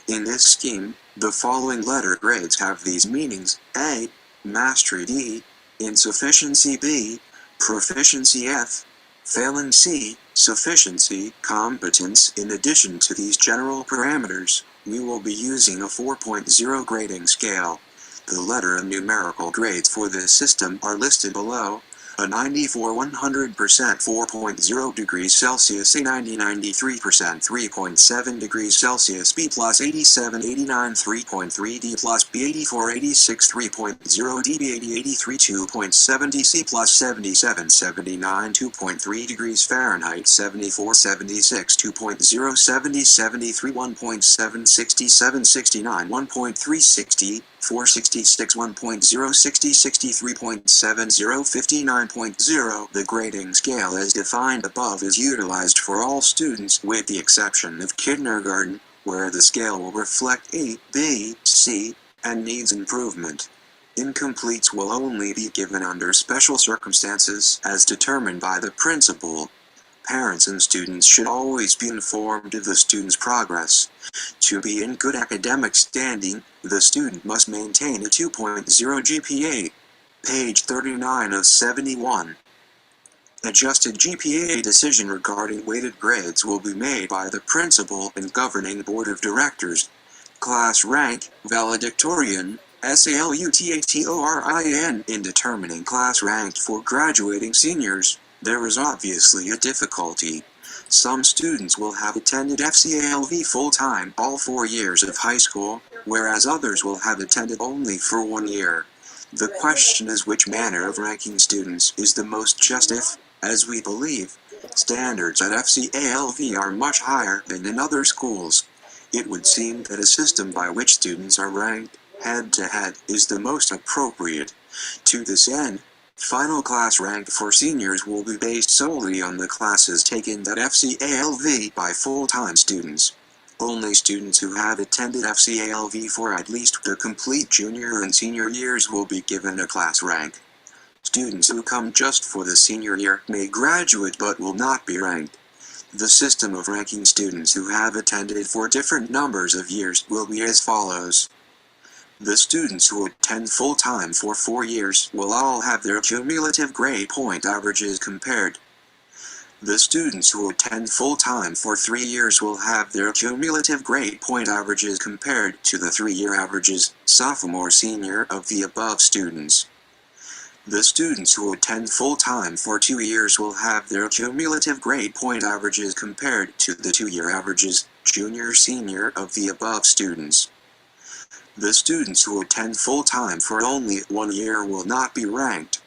In this scheme, the following letter grades have these meanings: A. Mastery D. Insufficiency B. Proficiency F. Failing C. Sufficiency, competence. In addition to these general parameters, we will be using a 4.0 grading scale. The letter and numerical grades for this system are listed below. A 94 100% 4.0 degrees Celsius, a 90 93% 3.7 degrees Celsius, B plus 87 89 3.3, D plus B 84 86 3.0, D B 80 83 2.7, D C plus 77 79 2.3 degrees Fahrenheit, 74 76 2.0, 70 73 1.7, 67 69 1.3, 60 466 1.0, 60 63.70, 59.0. The grading scale as defined above is utilized for all students with the exception of kindergarten, where the scale will reflect A, B, C, and needs improvement. Incompletes will only be given under special circumstances as determined by the principal. Parents and students should always be informed of the student's progress. To be in good academic standing, the student must maintain a 2.0 GPA. Page 39 of 71. Adjusted GPA decision regarding weighted grades will be made by the principal and governing board of directors. Class rank, valedictorian, SALUTATORIN. In determining class rank for graduating seniors, there is obviously a difficulty. Some students will have attended Fcalv full-time all 4 years of high school, whereas others will have attended only for 1 year. The question is which manner of ranking students is the most just if, as we believe, standards at Fcalv are much higher than in other schools. It would seem that a system by which students are ranked head-to-head is the most appropriate. To this end, final class rank for seniors will be based solely on the classes taken at Fcalv by full-time students. Only students who have attended Fcalv for at least the complete junior and senior years will be given a class rank. Students who come just for the senior year may graduate but will not be ranked. The system of ranking students who have attended for different numbers of years will be as follows. The students who attend full-time for 4 years will all have their cumulative grade point averages compared. The students who attend full-time for 3 years will have their cumulative grade point averages compared to the 3-year averages, sophomore-senior of the above students. The students who attend full-time for 2 years will have their cumulative grade point averages compared to the 2-year averages, junior-senior of the above students. The students who attend full-time for only 1 year will not be ranked.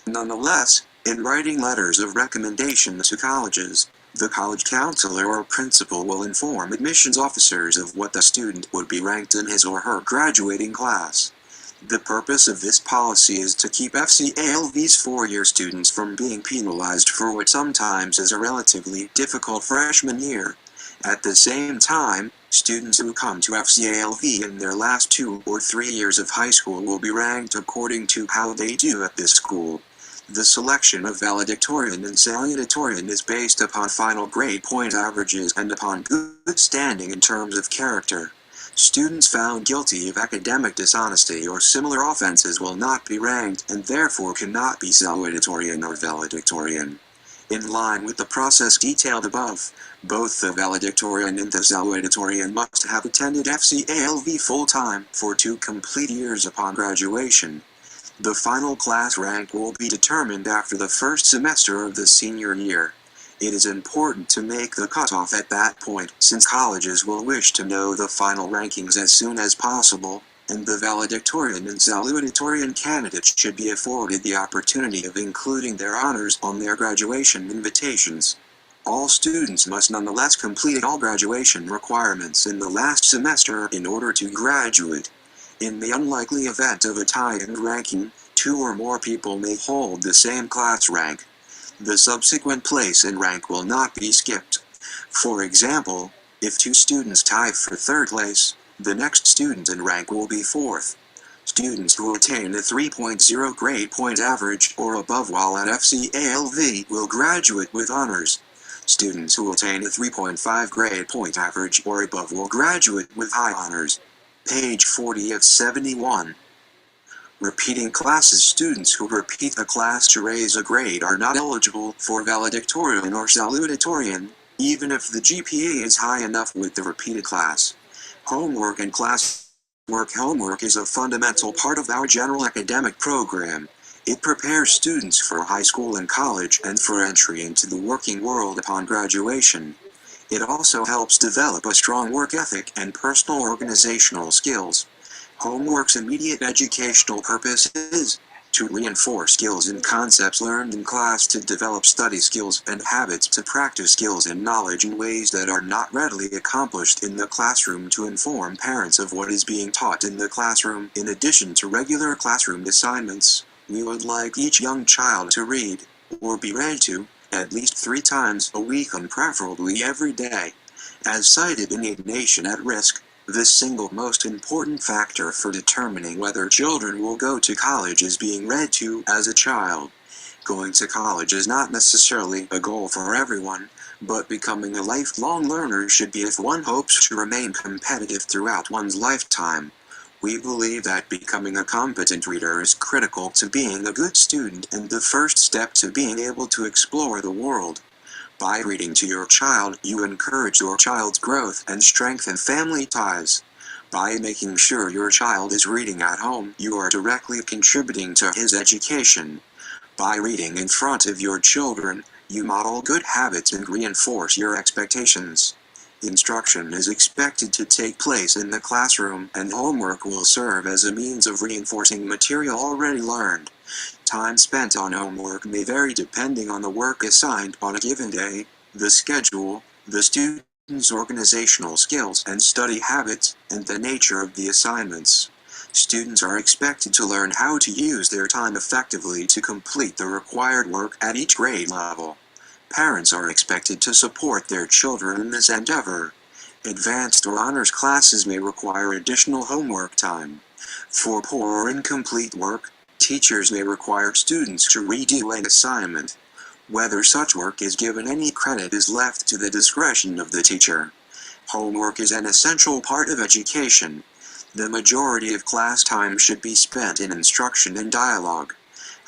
Nonetheless, in writing letters of recommendation to colleges, the college counselor or principal will inform admissions officers of what the student would be ranked in his or her graduating class. The purpose of this policy is to keep Fcalv's 4-year students from being penalized for what sometimes is a relatively difficult freshman year. At the same time, students who come to Fcalv in their last 2 or 3 years of high school will be ranked according to how they do at this school. The selection of valedictorian and salutatorian is based upon final grade point averages and upon good standing in terms of character. Students found guilty of academic dishonesty or similar offenses will not be ranked and therefore cannot be salutatorian or valedictorian. In line with the process detailed above, both the valedictorian and the salutatorian must have attended Fcalv full-time for 2 complete years upon graduation. The final class rank will be determined after the first semester of the senior year. It is important to make the cutoff at that point since colleges will wish to know the final rankings as soon as possible, and the valedictorian and salutatorian candidates should be afforded the opportunity of including their honors on their graduation invitations. All students must nonetheless complete all graduation requirements in the last semester in order to graduate. In the unlikely event of a tie in ranking, 2 or more people may hold the same class rank. The subsequent place and rank will not be skipped. For example, if 2 students tie for 3rd place, the next student in rank will be 4th. Students who attain a 3.0 grade point average or above while at Fcalv will graduate with honors. Students who attain a 3.5 grade point average or above will graduate with high honors. Page 40 of 71. Repeating classes. Students who repeat a class to raise a grade are not eligible for valedictorian or salutatorian, even if the GPA is high enough with the repeated class. Homework and class Homework is a fundamental part of our general academic program. It prepares students for high school and college and for entry into the working world upon graduation. It also helps develop a strong work ethic and personal organizational skills. Homework's immediate educational purpose is to reinforce skills and concepts learned in class, to develop study skills and habits, to practice skills and knowledge in ways that are not readily accomplished in the classroom, to inform parents of what is being taught in the classroom. In addition to regular classroom assignments, we would like each young child to read, or be read to, at least 3 times a week and preferably every day. As cited in A Nation at Risk, the single most important factor for determining whether children will go to college is being read to as a child. Going to college is not necessarily a goal for everyone, but becoming a lifelong learner should be if one hopes to remain competitive throughout one's lifetime. We believe that becoming a competent reader is critical to being a good student and the first step to being able to explore the world. By reading to your child, you encourage your child's growth and strengthen family ties. By making sure your child is reading at home, you are directly contributing to his education. By reading in front of your children, you model good habits and reinforce your expectations. Instruction is expected to take place in the classroom, and homework will serve as a means of reinforcing material already learned. Time spent on homework may vary depending on the work assigned on a given day, the schedule, the student's organizational skills and study habits, and the nature of the assignments. Students are expected to learn how to use their time effectively to complete the required work at each grade level. Parents are expected to support their children in this endeavor. Advanced or honors classes may require additional homework time. For poor or incomplete work, teachers may require students to redo an assignment. Whether such work is given any credit is left to the discretion of the teacher. Homework is an essential part of education. The majority of class time should be spent in instruction and dialogue.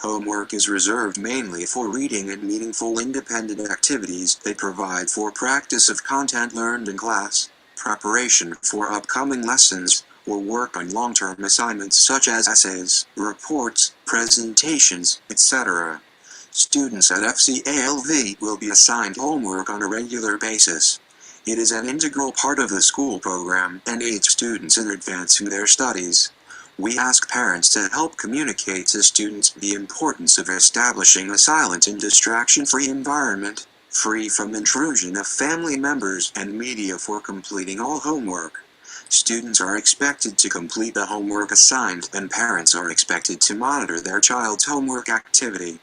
Homework is reserved mainly for reading and meaningful independent activities that provide for practice of content learned in class, preparation for upcoming lessons, or work on long-term assignments such as essays, reports, presentations, etc. Students at Fcalv will be assigned homework on a regular basis. It is an integral part of the school program and aids students in advancing their studies. We ask parents to help communicate to students the importance of establishing a silent and distraction-free environment, free from intrusion of family members and media for completing all homework. Students are expected to complete the homework assigned, and parents are expected to monitor their child's homework activity.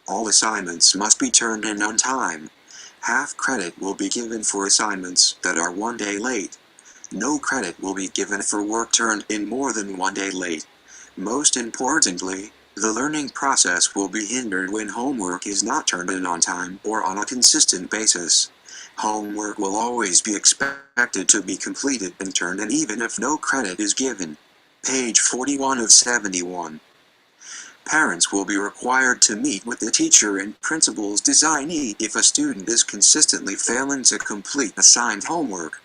All assignments must be turned in on time. Half credit will be given for assignments that are 1 day late. No credit will be given for work turned in more than 1 day late. Most importantly, the learning process will be hindered when homework is not turned in on time or on a consistent basis. Homework will always be expected to be completed and turned in even if no credit is given. Page 41 of 71. Parents will be required to meet with the teacher and principal's designee if a student is consistently failing to complete assigned homework.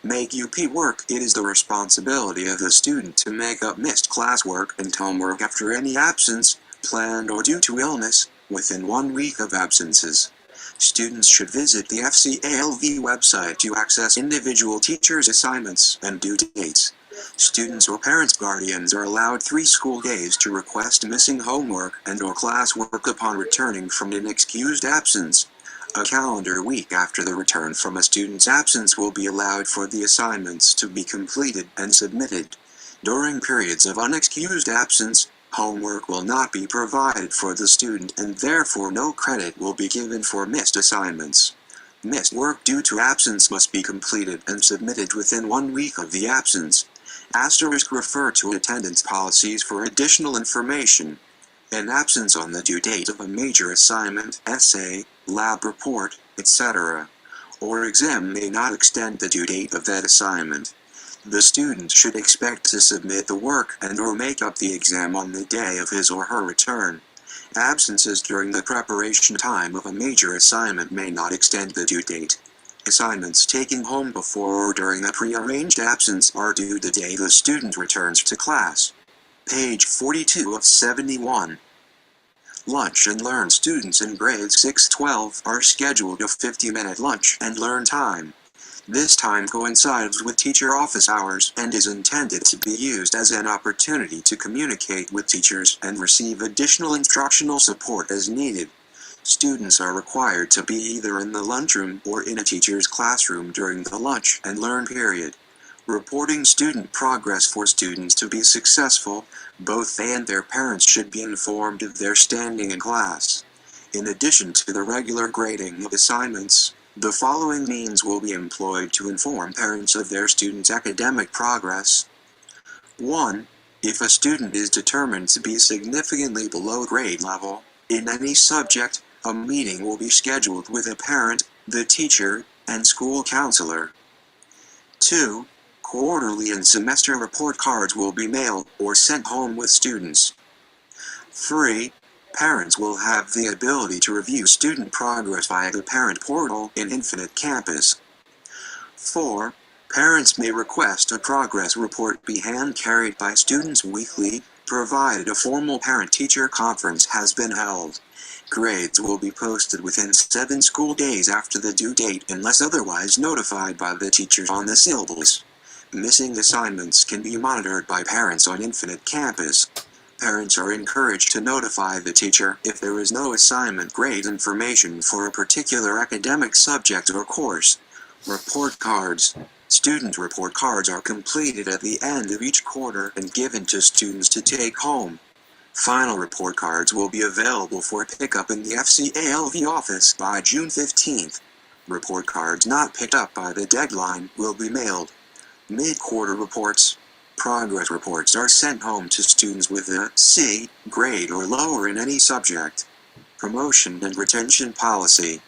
Make UP work. It is the responsibility of the student to make up missed classwork and homework after any absence, planned or due to illness, within 1 week of absences. Students should visit the Fcalv website to access individual teachers' assignments and due dates. Students or parents' guardians are allowed 3 school days to request missing homework and/or classwork upon returning from an excused absence. A calendar week after the return from a student's absence will be allowed for the assignments to be completed and submitted. During periods of unexcused absence, homework will not be provided for the student and therefore no credit will be given for missed assignments. Missed work due to absence must be completed and submitted within 1 week of the absence. Asterisk refer to attendance policies for additional information. An absence on the due date of a major assignment, essay, lab report, etc., or exam may not extend the due date of that assignment. The student should expect to submit the work and/or make up the exam on the day of his or her return. Absences during the preparation time of a major assignment may not extend the due date. Assignments taken home before or during a prearranged absence are due the day the student returns to class. Page 42 of 71. Lunch and learn students in grades 6-12 are scheduled a 50-minute lunch and learn time. This time coincides with teacher office hours and is intended to be used as an opportunity to communicate with teachers and receive additional instructional support as needed. Students are required to be either in the lunchroom or in a teacher's classroom during the lunch and learn period. Reporting student progress. For students to be successful, both they and their parents should be informed of their standing in class. In addition to the regular grading of assignments, the following means will be employed to inform parents of their students' academic progress. 1. If a student is determined to be significantly below grade level in any subject, a meeting will be scheduled with a parent, the teacher, and school counselor. 2. Quarterly and semester report cards will be mailed or sent home with students. 3. Parents will have the ability to review student progress via the parent portal in Infinite Campus. 4. Parents may request a progress report be hand-carried by students weekly, provided a formal parent-teacher conference has been held. Grades will be posted within 7 school days after the due date unless otherwise notified by the teachers on the syllabus. Missing assignments can be monitored by parents on Infinite Campus. Parents are encouraged to notify the teacher if there is no assignment grade information for a particular academic subject or course. Report cards. Student report cards are completed at the end of each quarter and given to students to take home. Final report cards will be available for pickup in the Fcalv office by June 15th. Report cards not picked up by the deadline will be mailed. Mid-quarter reports. Progress reports are sent home to students with a C grade or lower in any subject. Promotion and retention policy.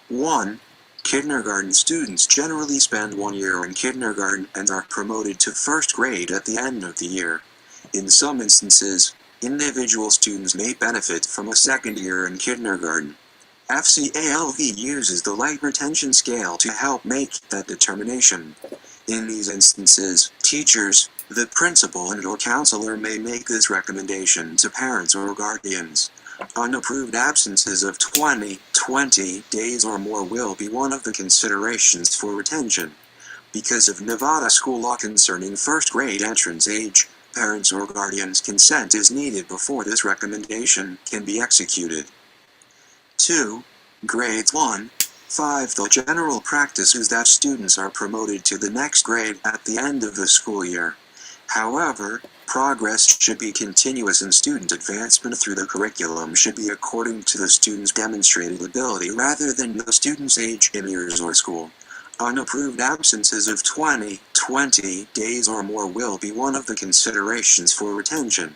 1. Kindergarten students generally spend 1 year in kindergarten and are promoted to first grade at the end of the year. In some instances, individual students may benefit from a second year in kindergarten. Fcalv uses the light retention scale to help make that determination. In these instances, teachers, the principal and/or counselor may make this recommendation to parents or guardians. Unapproved absences of 20 days or more will be one of the considerations for retention. Because of Nevada school law concerning first grade entrance age, parents or guardians' consent is needed before this recommendation can be executed. 2. Grades 1-5. The general practice is that students are promoted to the next grade at the end of the school year. However, progress should be continuous and student advancement through the curriculum should be according to the student's demonstrated ability rather than the student's age in years or school. Unapproved absences of 20 days or more will be one of the considerations for retention.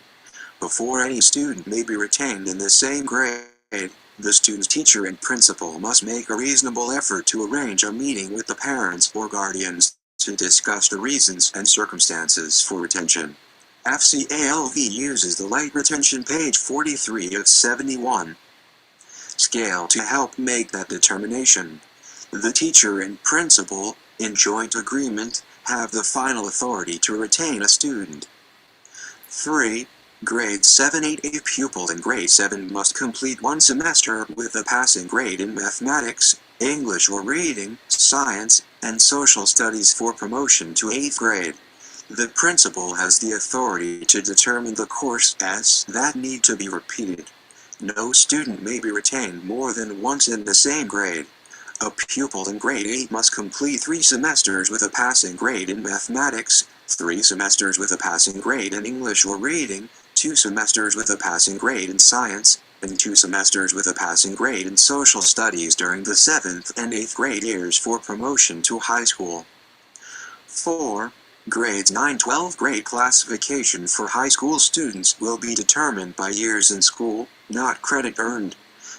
Before any student may be retained in the same grade, the student's teacher and principal must make a reasonable effort to arrange a meeting with the parents or guardians to discuss the reasons and circumstances for retention. Fcalv uses the light retention page 43 of 71 scale to help make that determination. The teacher and principal, in joint agreement, have the final authority to retain a student. 3. Grades 7-8. A pupil in grade 7 must complete 1 semester with a passing grade in mathematics, English or reading, science, and social studies for promotion to 8th grade. The principal has the authority to determine the courses that need to be repeated. No student may be retained more than once in the same grade. A pupil in grade 8 must complete 3 semesters with a passing grade in mathematics, 3 semesters with a passing grade in English or reading, 2 semesters with a passing grade in science, and 2 semesters with a passing grade in social studies during the 7th and 8th grade years for promotion to high school. 4. Grades 9-12. Grade classification for high school students will be determined by years in school, not credit earned.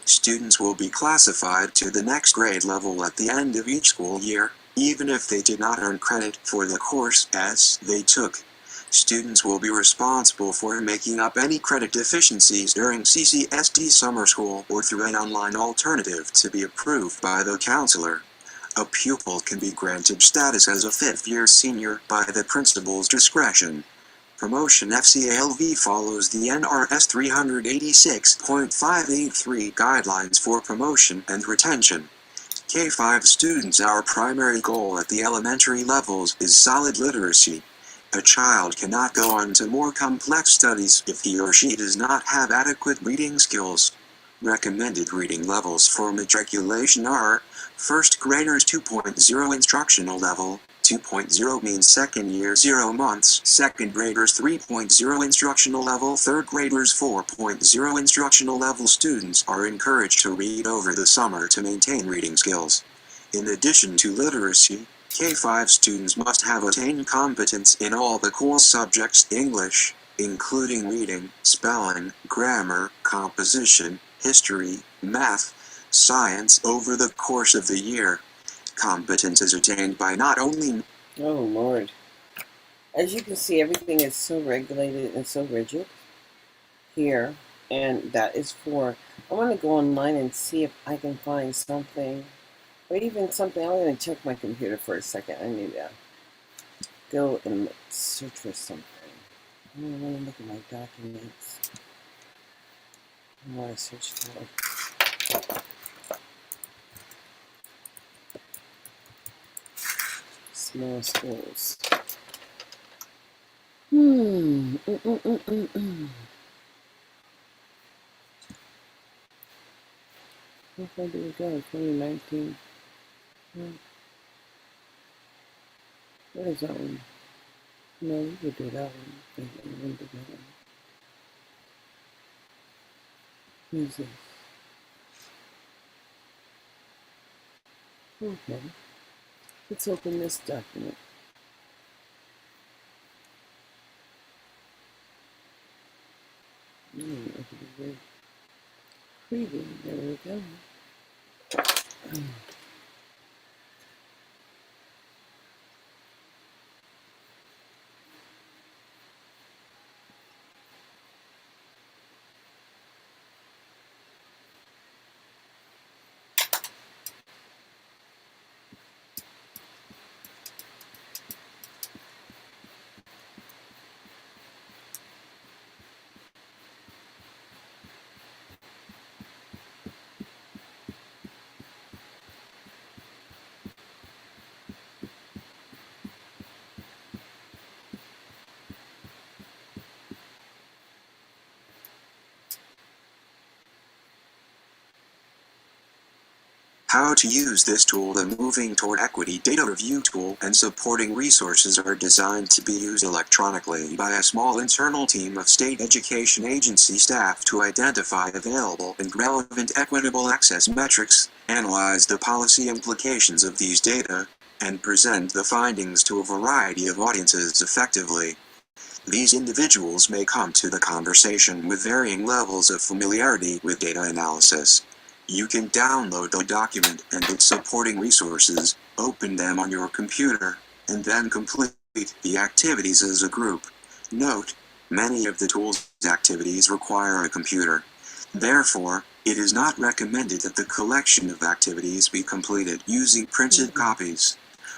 Students will be classified to the next grade level at the end of each school year, even if they did not earn credit for the course they took. Students will be responsible for making up any credit deficiencies during CCSD summer school or through an online alternative to be approved by the counselor. A pupil can be granted status as a fifth-year senior by the principal's discretion. Promotion Fcalv follows the NRS 386.583 guidelines for promotion and retention. K-5 students, our primary goal at the elementary levels is solid literacy. A child cannot go on to more complex studies if he or she does not have adequate reading skills. Recommended reading levels for matriculation are: first graders 2.0 instructional level, 2.0 means second year 0 months, second graders 3.0 instructional level, third graders 4.0 instructional level. Students are encouraged to read over the summer to maintain reading skills. In addition to literacy, K-5 students must have attained competence in all the core subjects English, including reading, spelling, grammar, composition, history, math, science over the course of the year. Competence is attained by not only... Oh, Lord. As you can see, everything is so regulated and so rigid here, and that is for... I want to go online and see if I can find something, or even something... I'm going to check my computer for a second. I need to go and search for something. I want to look at my documents. What I search for. Small schools. How far did we go? 2019. What is that one? No, we could do that one. We can do that one. What is this? Okay. Let's open this document. Preview. There we go. How to use this tool. The Moving Toward Equity Data Review tool and supporting resources are designed to be used electronically by a small internal team of state education agency staff to identify available and relevant equitable access metrics, analyze the policy implications of these data, and present the findings to a variety of audiences effectively. These individuals may come to the conversation with varying levels of familiarity with data analysis. You can download the document and its supporting resources, open them on your computer, and then complete the activities as a group. Note, many of the tool's activities require a computer. Therefore, it is not recommended that the collection of activities be completed using printed copies.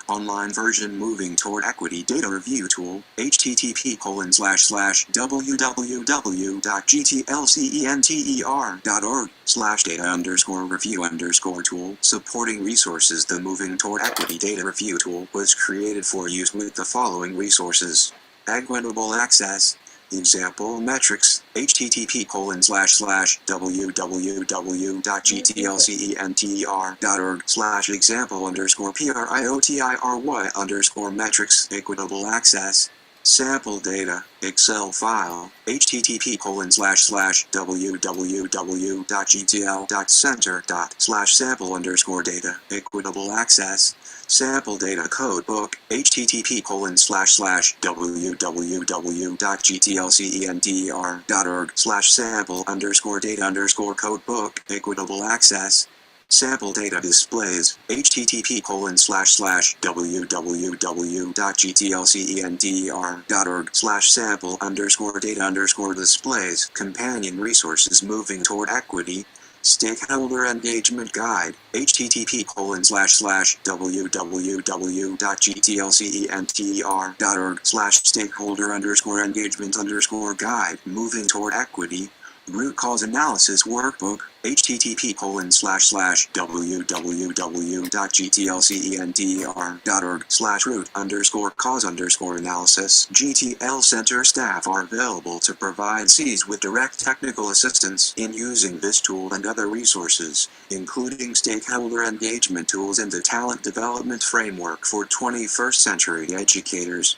Online version. Moving Toward Equity Data Review Tool, http://www.gtlcenter.org/data_review_tool. Supporting resources. The Moving Toward Equity Data Review Tool was created for use with the following resources: Equitable Access, Example Metrics, http://www.gtlcenter.org/example_PRIOTIRY_metrics. Equitable Access, Sample Data, Excel File, http://www.gtl.center./sample_data. Equitable Access, Sample Data Codebook, http://www.gtlcenter.org/sample_data_codebook. Equitable Access, Sample Data Displays, http://www.gtlcenter.org/sample_data_displays. Companion Resources. Moving Toward Equity, Stakeholder Engagement Guide, http://www.gtlcenter.org/stakeholder_engagement_guide, Moving Toward Equity, Root Cause Analysis Workbook, http://www.gtlcenter.org/root_cause_analysis. GTL Center staff are available to provide Cs with direct technical assistance in using this tool and other resources, including stakeholder engagement tools and the talent development framework for 21st century educators.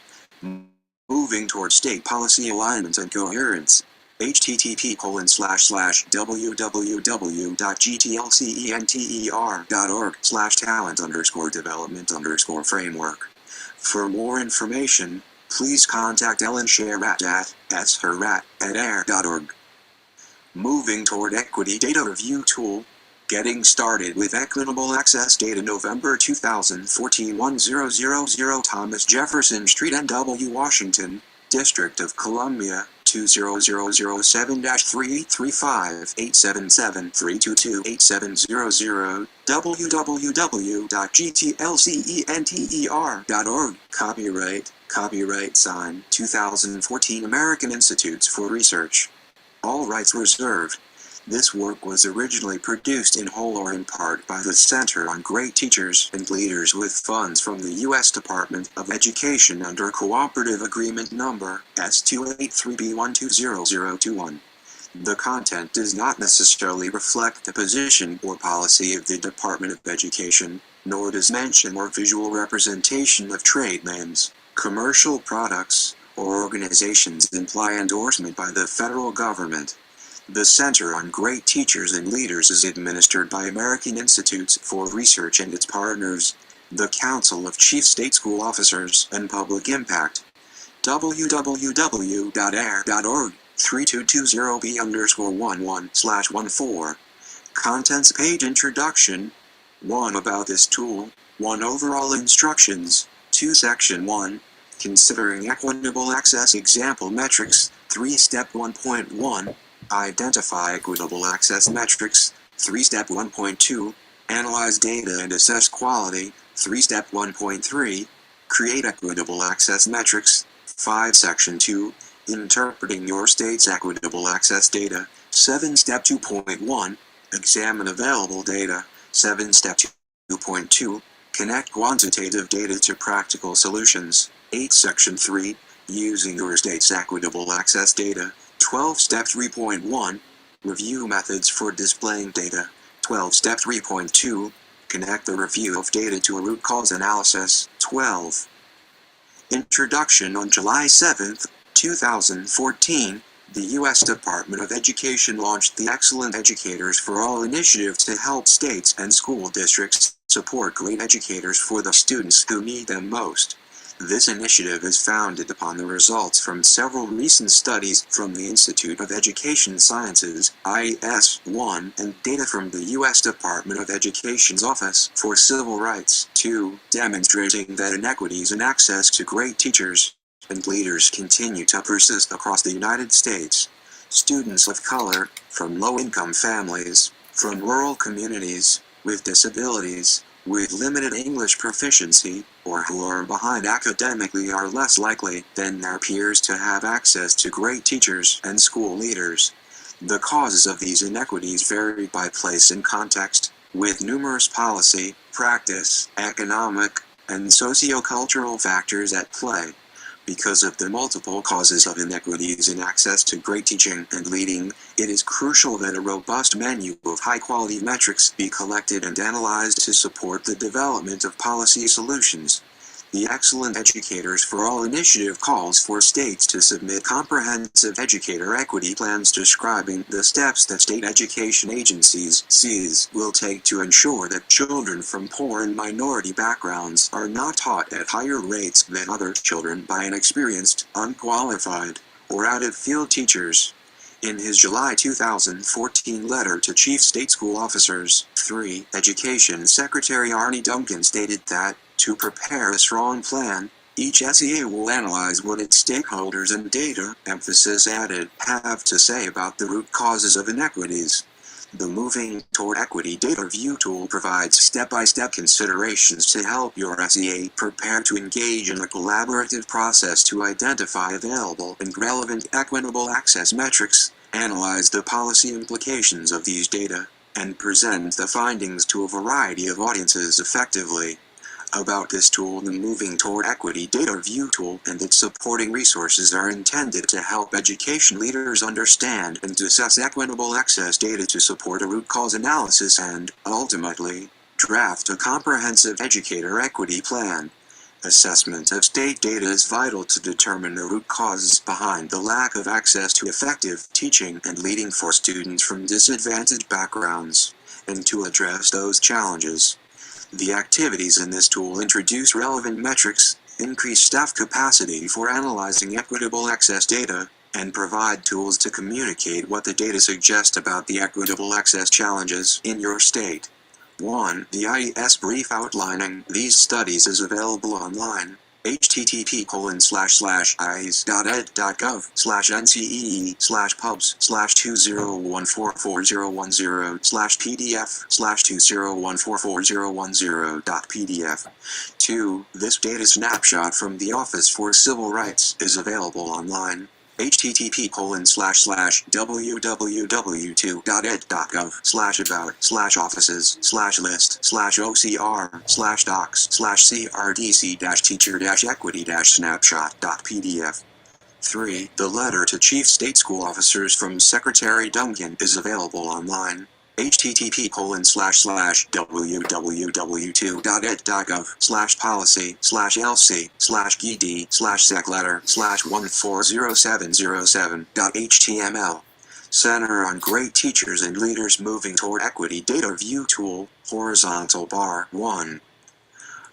Moving toward state policy alignment and coherence. http://www.gtlcenter.org/talent_development_framework. For more information, please contact Ellen Sherratt at sherratt@air.org. Moving toward Equity Data Review Tool. Getting started with Equitable Access Data November 2014 1000 Thomas Jefferson Street NW Washington, District of Columbia, 20007-335-877-322-8700, www.gtlcenter.org. Copyright sign 2014 American Institutes for Research. All rights reserved. This work was originally produced in whole or in part by the Center on Great Teachers and Leaders with funds from the U.S. Department of Education under Cooperative Agreement Number S283B120021. The content does not necessarily reflect the position or policy of the Department of Education, nor does mention or visual representation of trade names, commercial products, or organizations imply endorsement by the federal government. The Center on Great Teachers and Leaders is administered by American Institutes for Research and its partners, the Council of Chief State School Officers and Public Impact. www.air.org 3220B_11/14. Contents page introduction. 1. About this tool. 1. Overall instructions. 2. Section 1. Considering equitable access example metrics. 3. Step 1.1. Identify equitable access metrics. 3. Step 1.2. Analyze data and assess quality. 3. Step 1.3. Create equitable access metrics. 5. Section 2. Interpreting your state's equitable access data. 7. Step 2.1. Examine available data. 7. Step 2.2. Connect quantitative data to practical solutions. 8. Section 3. Using your state's equitable access data. 12. Step 3.1. Review methods for displaying data. 12. Step 3.2. Connect the review of data to a root cause analysis. 12. Introduction. On July 7, 2014, the U.S. Department of Education launched the Excellent Educators for All initiative to help states and school districts support great educators for the students who need them most. This initiative is founded upon the results from several recent studies from the Institute of Education Sciences, IS1, and data from the U.S. Department of Education's Office for Civil Rights, 2, demonstrating that inequities in access to great teachers and leaders continue to persist across the United States. Students of color, from low-income families, from rural communities, with disabilities, with limited English proficiency, or who are behind academically are less likely than their peers to have access to great teachers and school leaders. The causes of these inequities vary by place and context, with numerous policy, practice, economic, and sociocultural factors at play. Because of the multiple causes of inequities in access to great teaching and leading, it is crucial that a robust menu of high-quality metrics be collected and analyzed to support the development of policy solutions. The Excellent Educators for All initiative calls for states to submit comprehensive educator equity plans describing the steps that state education agencies (SEAs) will take to ensure that children from poor and minority backgrounds are not taught at higher rates than other children by inexperienced, unqualified, or out-of-field teachers. In his July 2014 letter to Chief State School Officers, 3, Education Secretary Arne Duncan stated that, to prepare a strong plan, each SEA will analyze what its stakeholders and data, emphasis added, have to say about the root causes of inequities. The Moving Toward Equity Data Review tool provides step-by-step considerations to help your SEA prepare to engage in a collaborative process to identify available and relevant equitable access metrics, analyze the policy implications of these data, and present the findings to a variety of audiences effectively. About this tool, the Moving Toward Equity Data Review tool and its supporting resources are intended to help education leaders understand and assess equitable access data to support a root cause analysis and, ultimately, draft a comprehensive educator equity plan. Assessment of state data is vital to determine the root causes behind the lack of access to effective teaching and leading for students from disadvantaged backgrounds, and to address those challenges. The activities in this tool introduce relevant metrics, increase staff capacity for analyzing equitable access data, and provide tools to communicate what the data suggest about the equitable access challenges in your state. 1. The IES brief outlining these studies is available online. http://ies.ed.gov/nce/pubs/20144010.pdf/20144010.pdf. 2. This data snapshot from the Office for Civil Rights is available online. http://www.ed.gov/about/offices/list/ocr/crdc-teacher-equity-snapshot.pdf. 3. The letter to Chief State School Officers from Secretary Duncan is available online. http://www.ed.gov/policy/lc/gd/secletter/140707.html. Center on Great Teachers and Leaders Moving Toward Equity Data Review Tool, Horizontal Bar 1.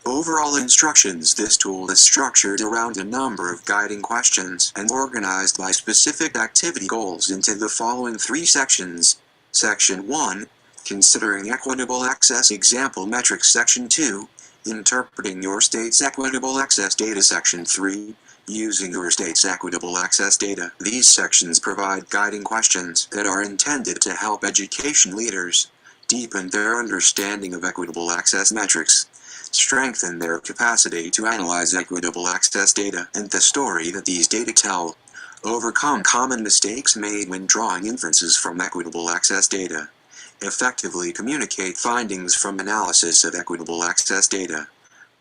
Overall instructions. This tool is structured around a number of guiding questions and organized by specific activity goals into the following 3 sections. Section 1. Considering equitable access example metrics. Section 2. Interpreting your state's equitable access data. Section 3. Using your state's equitable access data. These sections provide guiding questions that are intended to help education leaders deepen their understanding of equitable access metrics, strengthen their capacity to analyze equitable access data and the story that these data tell, overcome common mistakes made when drawing inferences from equitable access data, effectively communicate findings from analysis of equitable access data,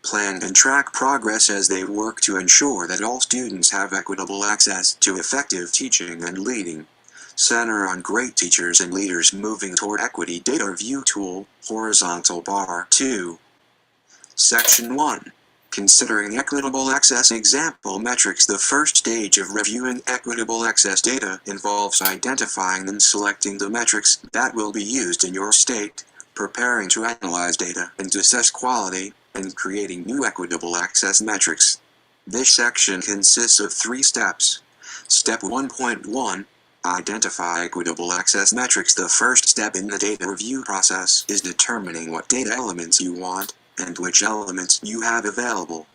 plan and track progress as they work to ensure that all students have equitable access to effective teaching and leading. Center on Great Teachers and Leaders Moving Toward Equity Data Review Tool, Horizontal Bar 2. Section 1. Considering equitable access example metrics. The first stage of reviewing equitable access data involves identifying and selecting the metrics that will be used in your state, preparing to analyze data and assess quality, and creating new equitable access metrics. This section consists of 3 steps. Step 1.1. Identify equitable access metrics. The first step in the data review process is determining what data elements you want and which elements you have available.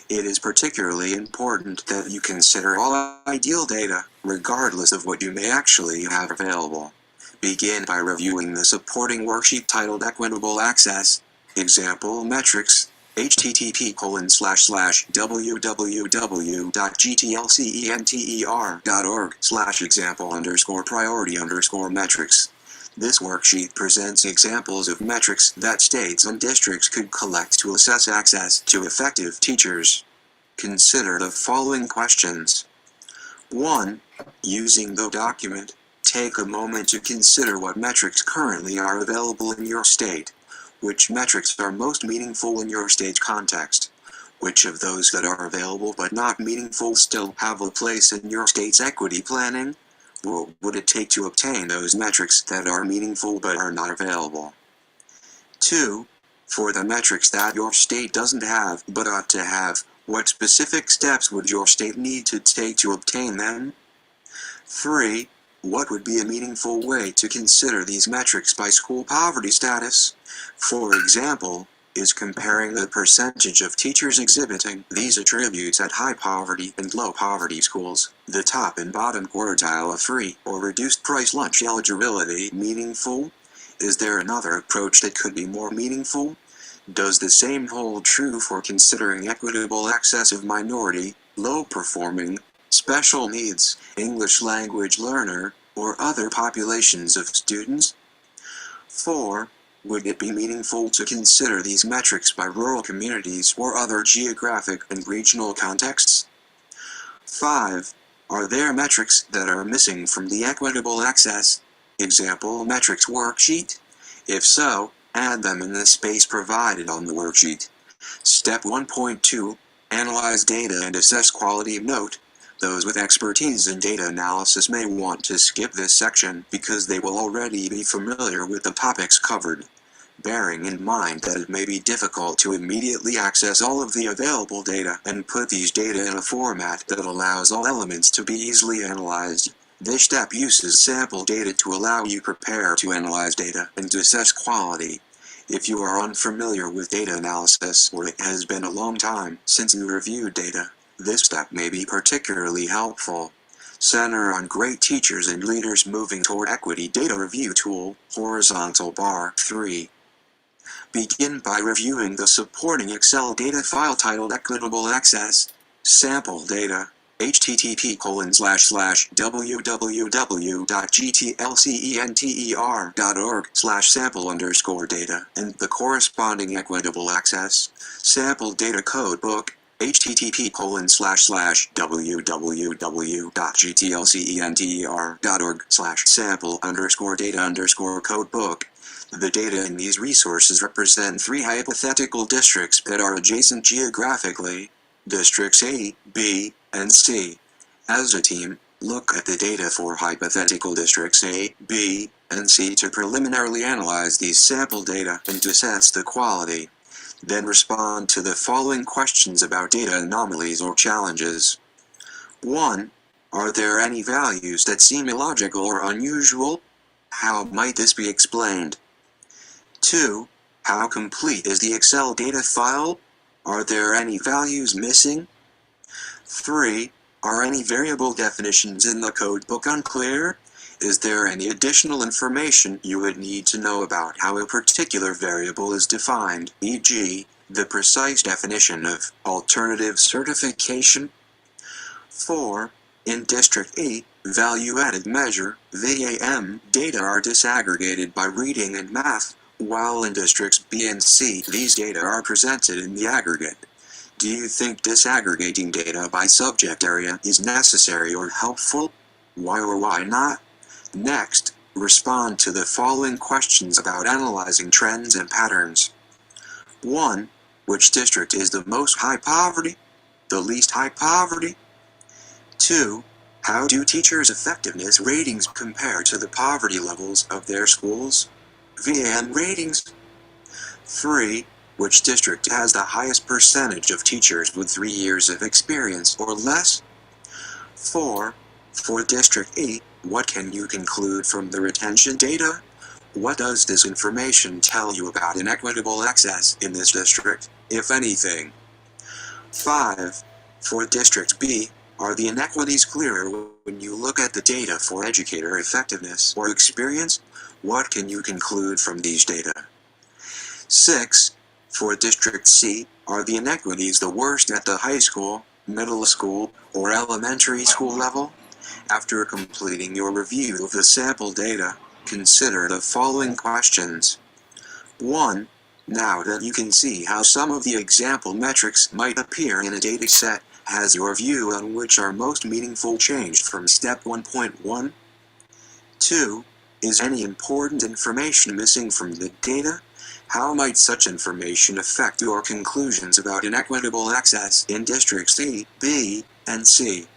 It is particularly important that you consider all ideal data, regardless of what you may actually have available. Begin by reviewing the supporting worksheet titled Equitable Access Example Metrics. http://www.gtlcenter.org/example_priority_metrics. This worksheet presents examples of metrics that states and districts could collect to assess access to effective teachers. Consider the following questions. 1. Using the document, take a moment to consider what metrics currently are available in your state. Which metrics are most meaningful in your state's context? Which of those that are available but not meaningful still have a place in your state's equity planning? What would it take to obtain those metrics that are meaningful but are not available? 2. For the metrics that your state doesn't have but ought to have, what specific steps would your state need to take to obtain them? 3. What would be a meaningful way to consider these metrics by school poverty status? For example, is comparing the percentage of teachers exhibiting these attributes at high poverty and low poverty schools, the top and bottom quartile of free or reduced price lunch eligibility, meaningful? Is there another approach that could be more meaningful? Does the same hold true for considering equitable access of minority, low-performing, special needs, English language learner, or other populations of students? 4. Would it be meaningful to consider these metrics by rural communities or other geographic and regional contexts? 5. Are there metrics that are missing from the Equitable Access Example Metrics worksheet? If so, add them in the space provided on the worksheet. Step 1.2. Analyze data and assess quality. Note: those with expertise in data analysis may want to skip this section because they will already be familiar with the topics covered, bearing in mind that it may be difficult to immediately access all of the available data and put these data in a format that allows all elements to be easily analyzed. This step uses sample data to allow you prepare to analyze data and to assess quality. If you are unfamiliar with data analysis or it has been a long time since you reviewed data, this step may be particularly helpful. Center on great teachers and leaders moving toward equity data review tool, horizontal bar 3. Begin by reviewing the supporting Excel data file titled Equitable Access Sample Data. http://www.gtlcenter.org/sample_data and the corresponding equitable access sample data code book. http://www.gtlcenter.org/sample_data_code book. The data in these resources represent 3 hypothetical districts that are adjacent geographically: Districts A, B, and C. As a team, look at the data for hypothetical districts A, B, and C to preliminarily analyze these sample data and to assess the quality. Then respond to the following questions about data anomalies or challenges. 1. Are there any values that seem illogical or unusual? How might this be explained? 2. How complete is the Excel data file? Are there any values missing? 3. Are any variable definitions in the codebook unclear? Is there any additional information you would need to know about how a particular variable is defined, e.g., the precise definition of alternative certification? 4. In District 8, value-added measure, VAM, data are disaggregated by reading and math, while in Districts B and C, these data are presented in the aggregate. Do you think disaggregating data by subject area is necessary or helpful? Why or why not? Next, respond to the following questions about analyzing trends and patterns. 1. Which district is the most high poverty? The least high poverty? 2. How do teachers' effectiveness ratings compare to the poverty levels of their schools? VAM ratings. 3. Which district has the highest percentage of teachers with 3 years of experience or less? 4. For District 8, what can you conclude from the retention data? What does this information tell you about inequitable access in this district, if anything? 5. For District B, are the inequities clearer when you look at the data for educator effectiveness or experience? What can you conclude from these data? 6. For District C, are the inequities the worst at the high school, middle school, or elementary school level? After completing your review of the sample data, consider the following questions. 1. Now that you can see how some of the example metrics might appear in a data set, has your view on which are most meaningful changed from step 1.1? 2. Is any important information missing from the data? How might such information affect your conclusions about inequitable access in Districts A, B, and C?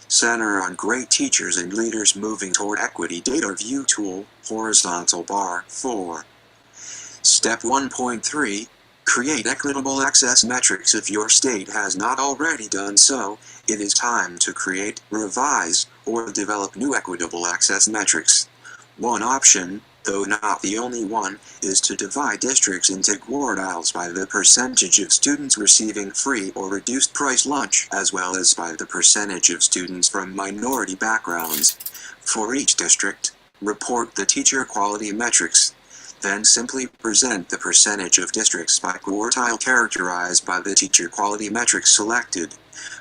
Center on great teachers and leaders moving toward equity data review tool, horizontal bar 4. Step 1.3. Create equitable access metrics. If your state has not already done so, it is time to create, revise, or develop new equitable access metrics. One option, though not the only one, is to divide districts into quartiles by the percentage of students receiving free or reduced price lunch, as well as by the percentage of students from minority backgrounds. For each district, report the teacher quality metrics. Then simply present the percentage of districts by quartile characterized by the teacher quality metric selected.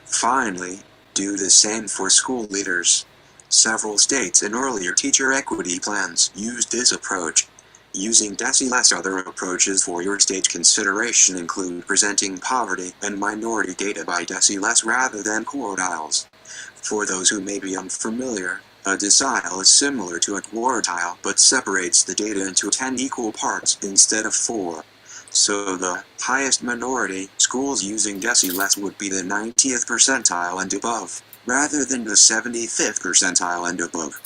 Finally, do the same for school leaders. Several states in earlier teacher equity plans used this approach. Using deciless. Other approaches for your state consideration include presenting poverty and minority data by deciless rather than quartiles. For those who may be unfamiliar, a decile is similar to a quartile but separates the data into 10 equal parts instead of 4. So the highest minority schools using deciless would be the 90th percentile and above, rather than the 75th percentile and above.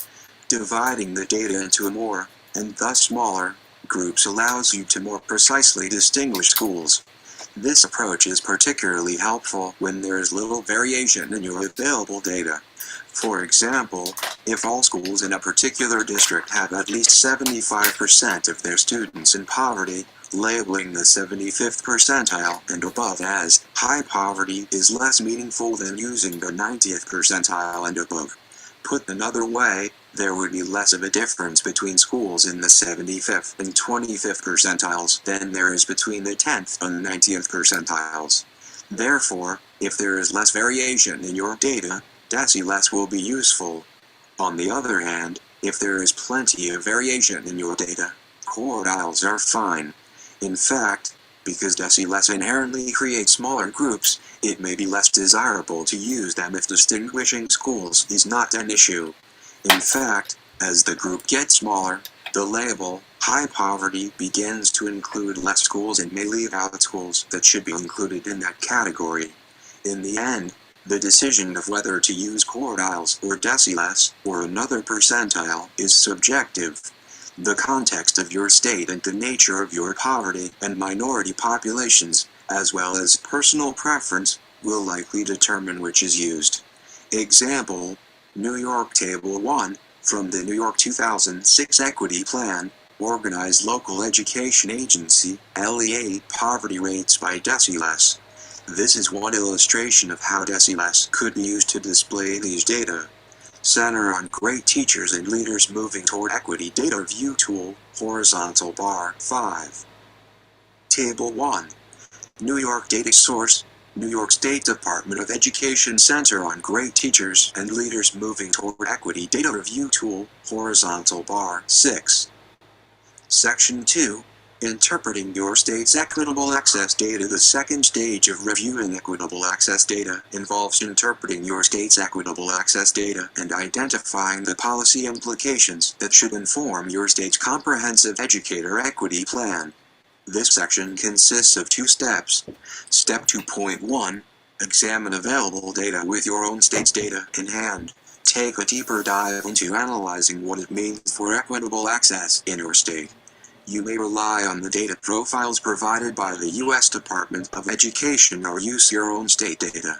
Dividing the data into more, and thus smaller, groups allows you to more precisely distinguish schools. This approach is particularly helpful when there is little variation in your available data. For example, if all schools in a particular district have at least 75% of their students in poverty, labeling the 75th percentile and above as high poverty is less meaningful than using the 90th percentile and above. Put another way, there would be less of a difference between schools in the 75th and 25th percentiles than there is between the 10th and 90th percentiles. Therefore, if there is less variation in your data, deciless will be useful. On the other hand, if there is plenty of variation in your data, quartiles are fine. In fact, because deciless inherently creates smaller groups, it may be less desirable to use them if distinguishing schools is not an issue. In fact, as the group gets smaller, the label high poverty begins to include less schools and may leave out schools that should be included in that category. In the end, the decision of whether to use quartiles or deciless or another percentile is subjective. The context of your state and the nature of your poverty and minority populations, as well as personal preference, will likely determine which is used. Example, New York Table 1, from the New York 2006 Equity Plan, organized local education agency, LEA, poverty rates by deciless. This is one illustration of how deciless could be used to display these data. Center on great teachers and leaders moving toward equity data view tool, horizontal bar 5. Table 1. New York data source, New York State Department of Education Center on Great Teachers and Leaders Moving Toward Equity Data Review Tool, horizontal bar 6. Section 2. Interpreting your state's equitable access data. The second stage of reviewing equitable access data involves interpreting your state's equitable access data and identifying the policy implications that should inform your state's comprehensive educator equity plan. This section consists of 2 steps. Step 2.1. Examine available data with your own state's data in hand. Take a deeper dive into analyzing what it means for equitable access in your state. You may rely on the data profiles provided by the U.S. Department of Education or use your own state data.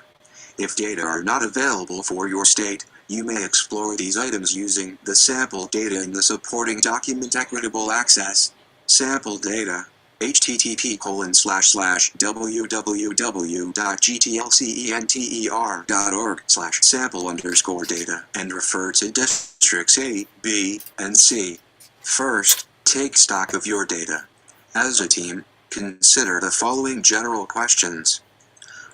If data are not available for your state, you may explore these items using the sample data in the supporting document. Equitable access. Sample data. http://www.gtlcenter.org/sample_data and refer to districts A, B, and C. First, take stock of your data. As a team, consider the following general questions.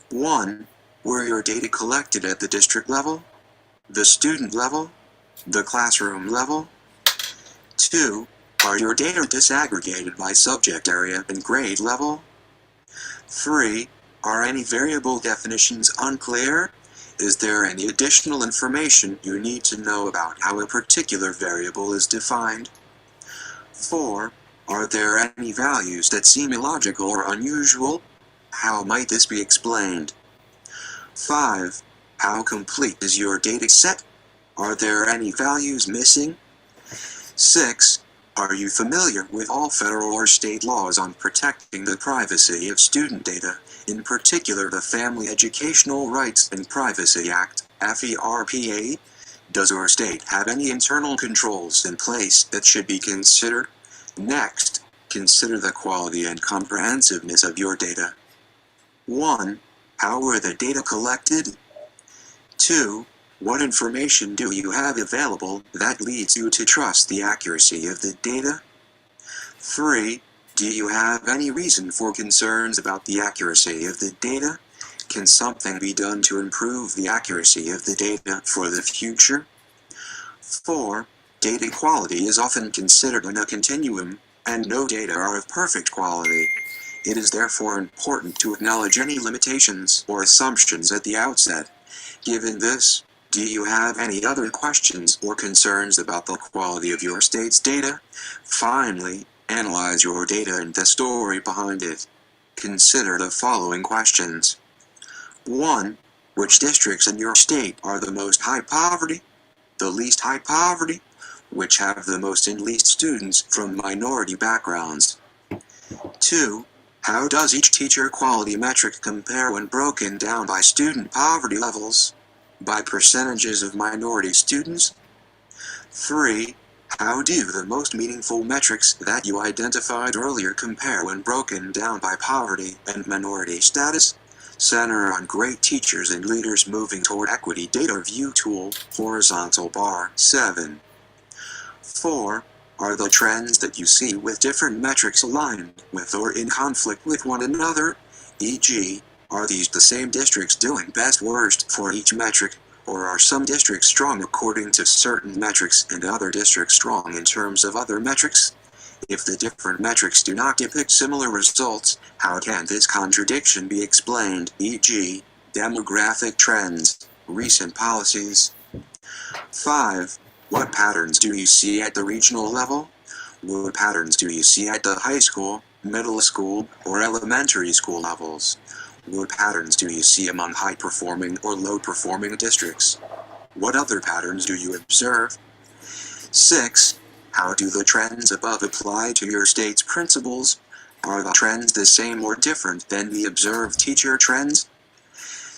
1. Were your data collected at the district level, the student level, the classroom level? 2. Are your data disaggregated by subject area and grade level? 3. Are any variable definitions unclear? Is there any additional information you need to know about how a particular variable is defined? 4. Are there any values that seem illogical or unusual? How might this be explained? 5. How complete is your data set? Are there any values missing? 6. Are you familiar with all federal or state laws on protecting the privacy of student data, in particular the Family Educational Rights and Privacy Act, FERPA? Does your state have any internal controls in place that should be considered? Next, consider the quality and comprehensiveness of your data. 1. How were the data collected? 2. What information do you have available that leads you to trust the accuracy of the data? 3. Do you have any reason for concerns about the accuracy of the data? Can something be done to improve the accuracy of the data for the future? 4. Data quality is often considered on a continuum, and no data are of perfect quality. It is therefore important to acknowledge any limitations or assumptions at the outset. Given this, do you have any other questions or concerns about the quality of your state's data? Finally, analyze your data and the story behind it. Consider the following questions. 1. Which districts in your state are the most high poverty, the least high poverty, which have the most and least students from minority backgrounds? 2. How does each teacher quality metric compare when broken down by student poverty levels, by percentages of minority students? 3. How do the most meaningful metrics that you identified earlier compare when broken down by poverty and minority status? Center on great teachers and leaders moving toward equity data review tool, horizontal bar 7. 4. Are the trends that you see with different metrics aligned with or in conflict with one another? E.g., are these the same districts doing best worst for each metric, or are some districts strong according to certain metrics and other districts strong in terms of other metrics? If the different metrics do not depict similar results, how can this contradiction be explained? E.g., demographic trends, recent policies. 5. What patterns do you see at the regional level? What patterns do you see at the high school, middle school, or elementary school levels? What patterns do you see among high-performing or low-performing districts? What other patterns do you observe? 6. How do the trends above apply to your state's principals? Are the trends the same or different than the observed teacher trends?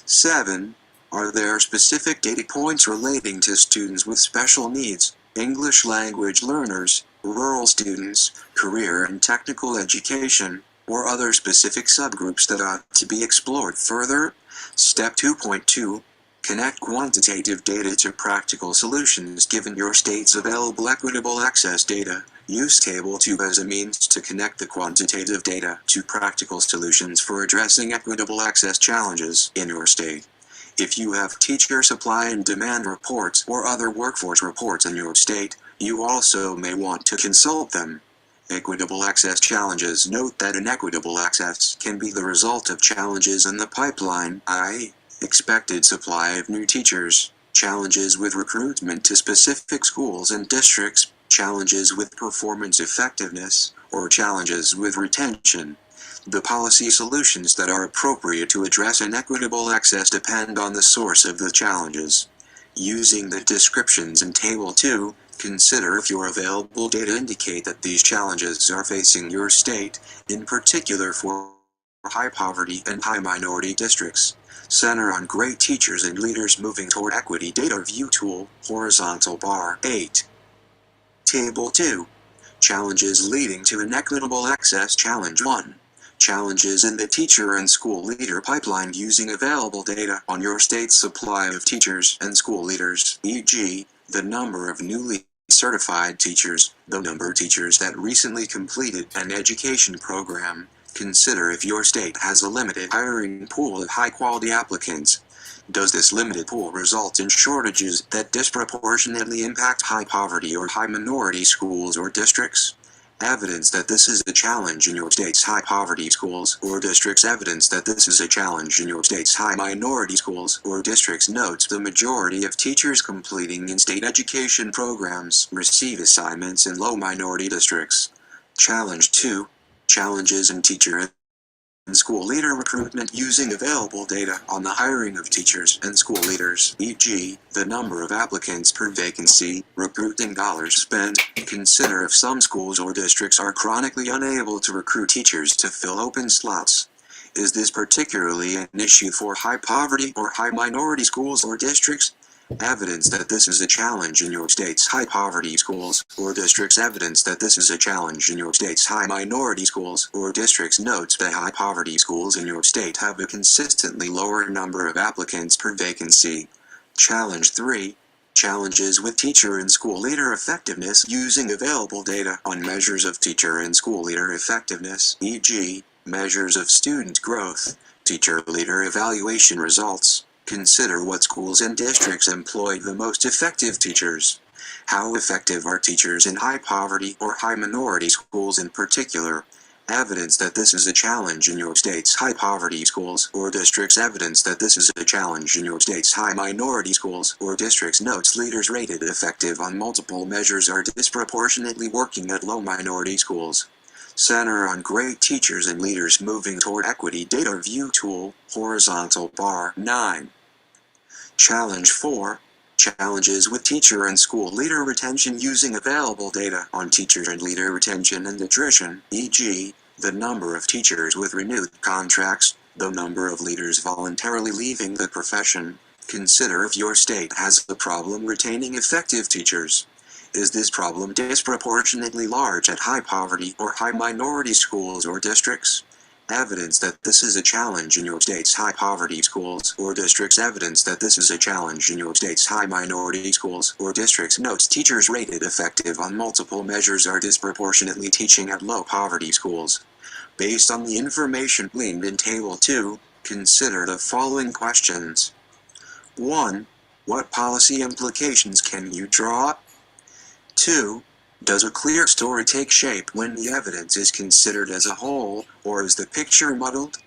7. Are there specific data points relating to students with special needs, English language learners, rural students, career and technical education, or other specific subgroups that ought to be explored further? Step 2.2. Connect quantitative data to practical solutions given your state's available equitable access data. Use Table 2 as a means to connect the quantitative data to practical solutions for addressing equitable access challenges in your state. If you have teacher supply and demand reports or other workforce reports in your state, you also may want to consult them. Equitable access challenges. Note that inequitable access can be the result of challenges in the pipeline, i.e., expected supply of new teachers, challenges with recruitment to specific schools and districts, challenges with performance effectiveness, or challenges with retention. The policy solutions that are appropriate to address inequitable access depend on the source of the challenges. Using the descriptions in Table 2, consider if your available data indicate that these challenges are facing your state, in particular for high poverty and high minority districts. Center on great teachers and leaders moving toward equity data review tool, horizontal bar 8. Table 2. Challenges leading to inequitable access. Challenge 1. Challenges in the teacher and school leader pipeline using available data on your state's supply of teachers and school leaders, e.g., the number of newly certified teachers, the number of teachers that recently completed an education program. Consider if your state has a limited hiring pool of high-quality applicants. Does this limited pool result in shortages that disproportionately impact high poverty or high minority schools or districts? Evidence that this is a challenge in your state's high poverty schools or districts. Evidence that this is a challenge in your state's high minority schools or districts. Notes the majority of teachers completing in-state education programs receive assignments in low minority districts. Challenge 2. Challenges in teacher and school leader recruitment using available data on the hiring of teachers and school leaders, e.g., the number of applicants per vacancy, recruiting dollars spent. Consider if some schools or districts are chronically unable to recruit teachers to fill open slots. Is this particularly an issue for high poverty or high minority schools or districts? Evidence that this is a challenge in your state's high poverty schools or districts. Evidence that this is a challenge in your state's high minority schools or districts. Notes that high poverty schools in your state have a consistently lower number of applicants per vacancy. Challenge 3. Challenges with teacher and school leader effectiveness using available data on measures of teacher and school leader effectiveness, e.g., measures of student growth, teacher-leader evaluation results. Consider what schools and districts employ the most effective teachers. How effective are teachers in high poverty or high minority schools in particular? Evidence that this is a challenge in your state's high poverty schools or districts. Evidence that this is a challenge in your state's high minority schools or districts. Notes: leaders rated effective on multiple measures are disproportionately working at low minority schools. Center on great teachers and leaders moving toward equity. Data view tool, horizontal bar 9. Challenge 4. Challenges with teacher and school leader retention using available data on teacher and leader retention and attrition, e.g., the number of teachers with renewed contracts, the number of leaders voluntarily leaving the profession. Consider if your state has a problem retaining effective teachers. Is this problem disproportionately large at high poverty or high minority schools or districts? Evidence that this is a challenge in your state's high poverty schools or districts. Evidence that this is a challenge in your state's high minority schools or districts. Notes: teachers rated effective on multiple measures are disproportionately teaching at low poverty schools. Based on the information gleaned in Table 2, consider the following questions. 1. What policy implications can you draw? 2. Does a clear story take shape when the evidence is considered as a whole, or is the picture muddled?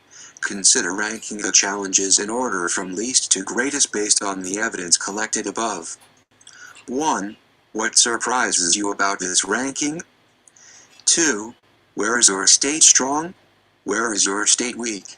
Consider ranking the challenges in order from least to greatest based on the evidence collected above. 1. What surprises you about this ranking? 2. Where is your state strong? Where is your state weak?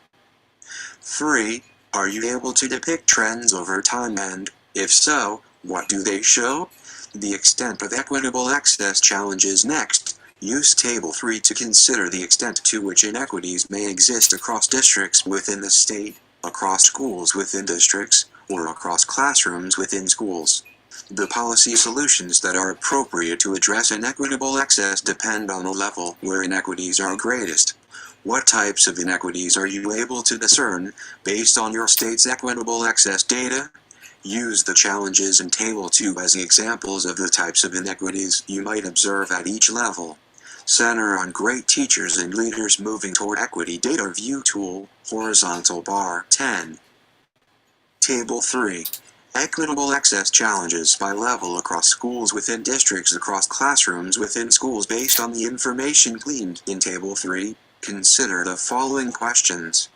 3. Are you able to depict trends over time and, if so, what do they show? The extent of equitable access challenges. Next, use Table 3 to consider the extent to which inequities may exist across districts within the state, across schools within districts, or across classrooms within schools. The policy solutions that are appropriate to address inequitable access depend on the level where inequities are greatest. What types of inequities are you able to discern based on your state's equitable access data? Use the challenges in Table 2 as examples of the types of inequities you might observe at each level. Center on great teachers and leaders moving toward equity. Data view tool, horizontal bar 10. Table 3. Equitable access challenges by level across schools within districts, across classrooms within schools. Based on the information gleaned in Table 3, consider the following questions.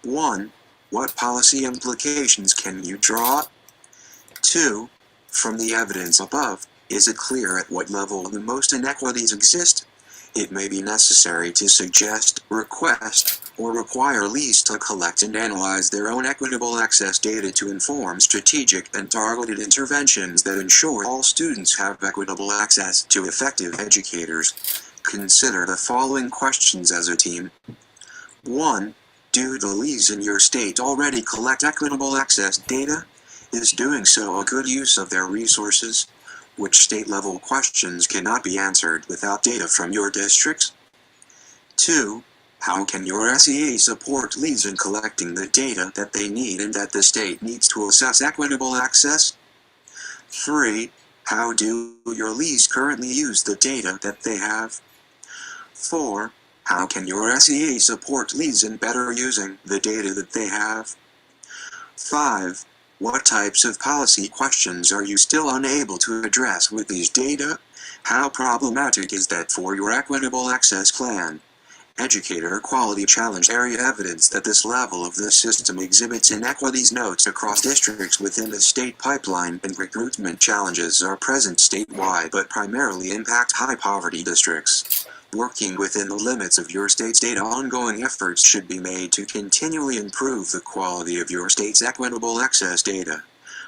1. What policy implications can you draw? 2. From the evidence above, is it clear at what level the most inequities exist? It may be necessary to suggest, request, or require leads to collect and analyze their own equitable access data to inform strategic and targeted interventions that ensure all students have equitable access to effective educators. Consider the following questions as a team. 1. Do the leads in your state already collect equitable access data? Is doing so a good use of their resources? Which state-level questions cannot be answered without data from your districts? 2. How can your SEA support leads in collecting the data that they need and that the state needs to assess equitable access? 3. How do your leads currently use the data that they have? 4. How can your SEA support leads in better using the data that they have? 5. What types of policy questions are you still unable to address with these data? How problematic is that for your equitable access plan? Educator quality challenge area. Evidence that this level of the system exhibits inequities. Notes: across districts within the state pipeline and recruitment challenges are present statewide but primarily impact high poverty districts. Working within the limits of your state's data, ongoing efforts should be made to continually improve the quality of your state's equitable access data.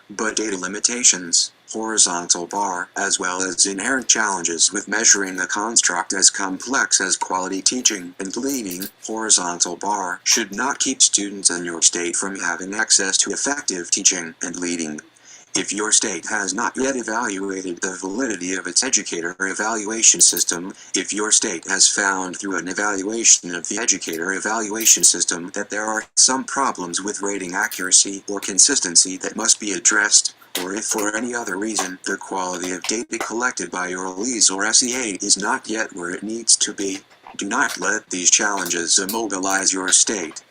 But data limitations, horizontal bar, as well as inherent challenges with measuring a construct as complex as quality teaching and leading, horizontal bar, should not keep students in your state from having access to effective teaching and leading. If your state has not yet evaluated the validity of its educator evaluation system, if your state has found through an evaluation of the educator evaluation system that there are some problems with rating accuracy or consistency that must be addressed, or if for any other reason the quality of data collected by your LEAs or SEA is not yet where it needs to be, do not let these challenges immobilize your state.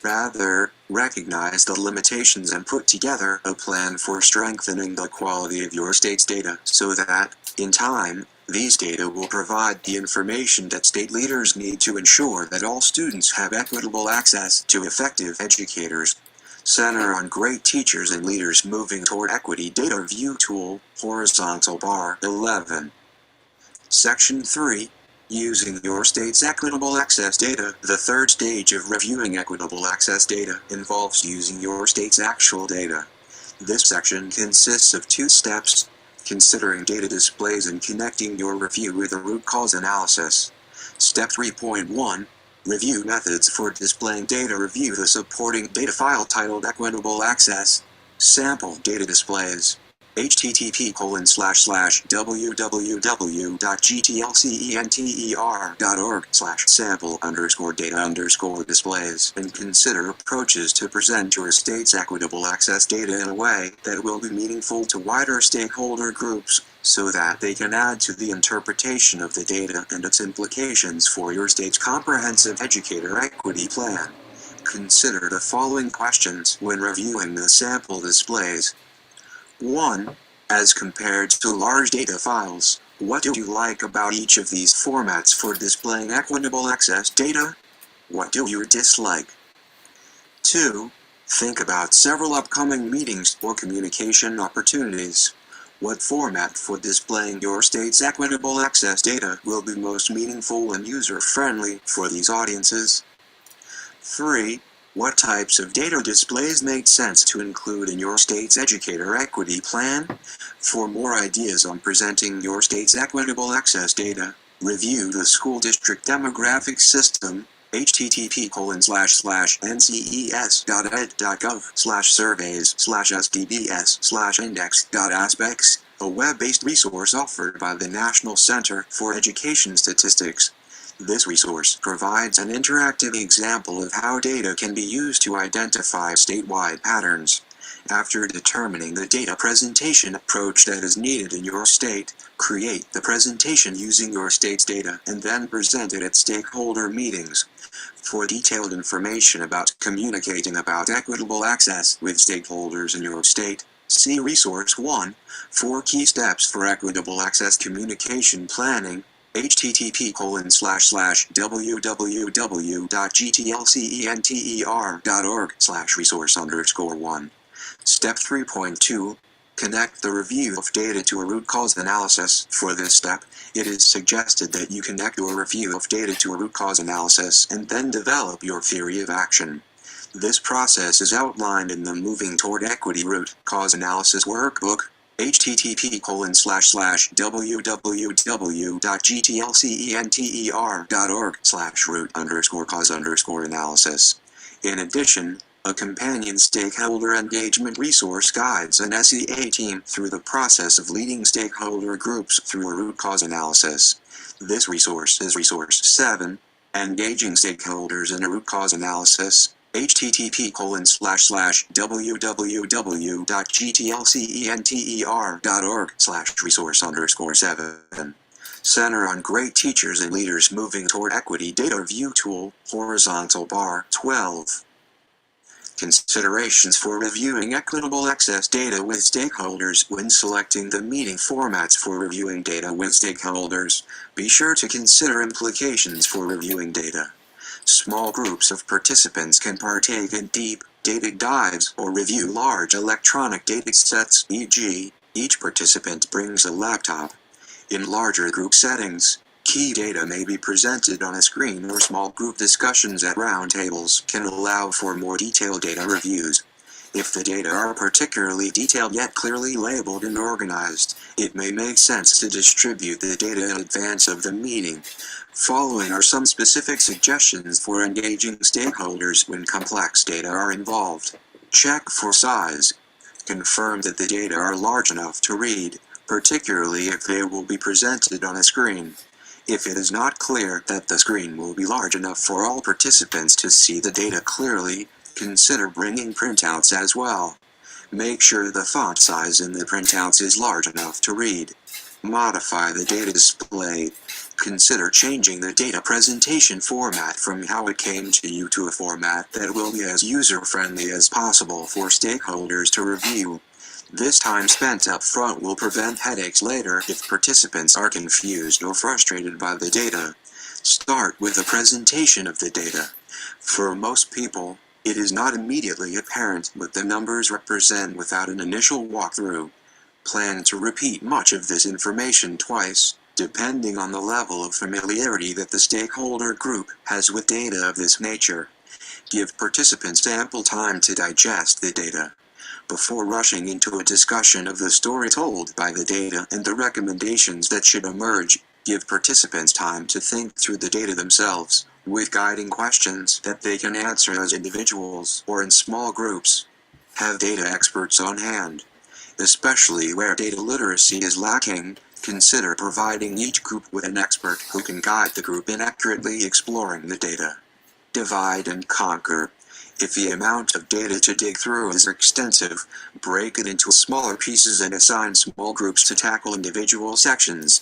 Rather, recognize the limitations and put together a plan for strengthening the quality of your state's data so that, in time, these data will provide the information that state leaders need to ensure that all students have equitable access to effective educators. Center on great teachers and leaders moving toward equity data review tool, horizontal bar 11. Section 3. Using your state's equitable access data. The third stage of reviewing equitable access data involves using your state's actual data. This section consists of 2 steps: considering data displays and connecting your review with a root cause analysis. Step 3.1. Review methods for displaying data. Review the supporting data file titled Equitable Access. Sample data displays. http://www.gtlcenter.org/sample_data_displays and consider approaches to present your state's equitable access data in a way that will be meaningful to wider stakeholder groups, so that they can add to the interpretation of the data and its implications for your state's comprehensive educator equity plan. Consider the following questions when reviewing the sample displays. 1. As compared to large data files, what do you like about each of these formats for displaying equitable access data? What do you dislike? 2. Think about several upcoming meetings or communication opportunities. What format for displaying your state's equitable access data will be most meaningful and user-friendly for these audiences? 3. What types of data displays make sense to include in your state's educator equity plan? For more ideas on presenting your state's equitable access data, review the school district demographic system, http://nces.ed.gov/surveys/sdbs/index.aspects, a web-based resource offered by the National Center for Education Statistics. This resource provides an interactive example of how data can be used to identify statewide patterns. After determining the data presentation approach that is needed in your state, create the presentation using your state's data and then present it at stakeholder meetings. For detailed information about communicating about equitable access with stakeholders in your state, see Resource 1, 4 Key Steps for Equitable Access Communication Planning, http://www.gtlcenter.org/resource_1. Step 3.2. Connect the review of data to a root cause analysis. For this step, it is suggested that you connect your review of data to a root cause analysis and then develop your theory of action. This process is outlined in the Moving Toward Equity Root Cause Analysis Workbook, http://www.gtlcenter.org/root_cause_analysis. In addition, a companion stakeholder engagement resource guides an SEA team through the process of leading stakeholder groups through a root cause analysis. This resource is Resource 7, Engaging Stakeholders in a Root Cause Analysis, http://www.gtlcenter.org/resource_7. Center on Great Teachers and Leaders Moving Toward Equity Data Review Tool, horizontal bar 12. Considerations for reviewing equitable access data with stakeholders. When selecting the meeting formats for reviewing data with stakeholders, be sure to consider implications for reviewing data. Small groups of participants can partake in deep data dives or review large electronic data sets, e.g., each participant brings a laptop. In larger group settings, key data may be presented on a screen, or small group discussions at roundtables can allow for more detailed data reviews. If the data are particularly detailed yet clearly labeled and organized, it may make sense to distribute the data in advance of the meeting. Following are some specific suggestions for engaging stakeholders when complex data are involved. Check for size. Confirm that the data are large enough to read, particularly if they will be presented on a screen. If it is not clear that the screen will be large enough for all participants to see the data clearly, consider bringing printouts as well. Make sure the font size in the printouts is large enough to read. Modify the data displayed. Consider changing the data presentation format from how it came to you to a format that will be as user-friendly as possible for stakeholders to review. This time spent up front will prevent headaches later if participants are confused or frustrated by the data. Start with a presentation of the data. For most people, it is not immediately apparent what the numbers represent without an initial walkthrough. Plan to repeat much of this information twice, depending on the level of familiarity that the stakeholder group has with data of this nature. Give participants ample time to digest the data. Before rushing into a discussion of the story told by the data and the recommendations that should emerge, give participants time to think through the data themselves, with guiding questions that they can answer as individuals or in small groups. Have data experts on hand. Especially where data literacy is lacking, consider providing each group with an expert who can guide the group in accurately exploring the data. Divide and conquer. If the amount of data to dig through is extensive, break it into smaller pieces and assign small groups to tackle individual sections.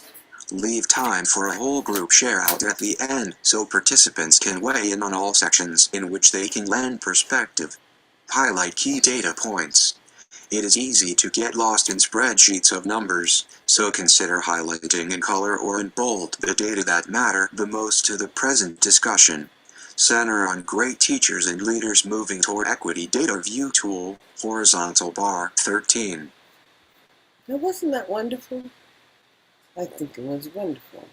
Leave time for a whole group share-out at the end so participants can weigh in on all sections in which they can lend perspective. Highlight key data points. It is easy to get lost in spreadsheets of numbers, so consider highlighting in color or in bold the data that matter the most to the present discussion. Center on great teachers and leaders moving toward equity data view tool, horizontal bar 13. Now, wasn't that wonderful? I think it was wonderful.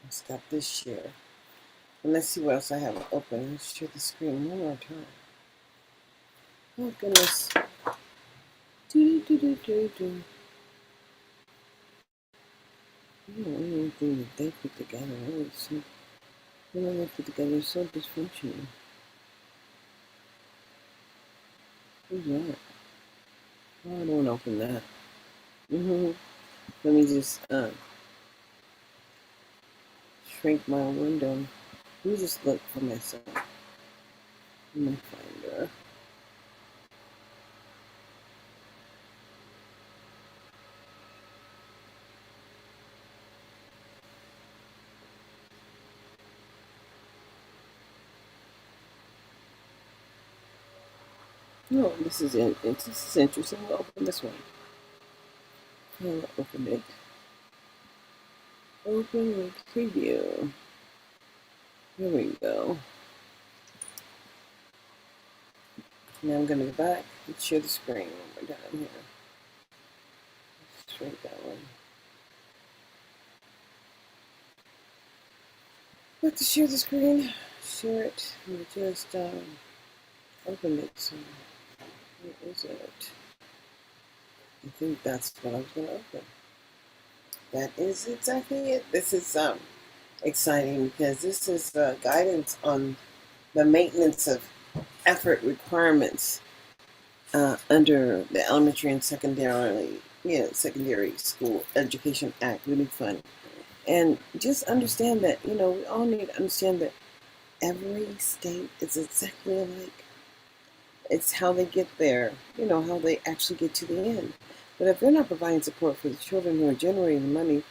Let's stop this share. And let's see what else I have open. Let's share the screen one more time. Oh, goodness. Do. I don't know anything that they put together. They put together so dysfunctional. Who's that? Oh, I don't want to open that. Let me just shrink my window. Let me just look for myself. I'm gonna find her. No, this is interesting. We'll open this one. I'll open it. Open with preview. Here we go. Now I'm going to go back and share the screen one more time here. Let's shrink that one. But to share the screen, share it, and just open it. So, where is it? I think that's what I was going to open. That is exactly it. This is exciting because this is guidance on the maintenance of effort requirements under the Elementary and Secondary School Education Act, really fun. And just understand that, we all need to understand that every state is exactly alike. It's how they get there, how they actually get to the end. But if they're not providing support for the children who are generating the money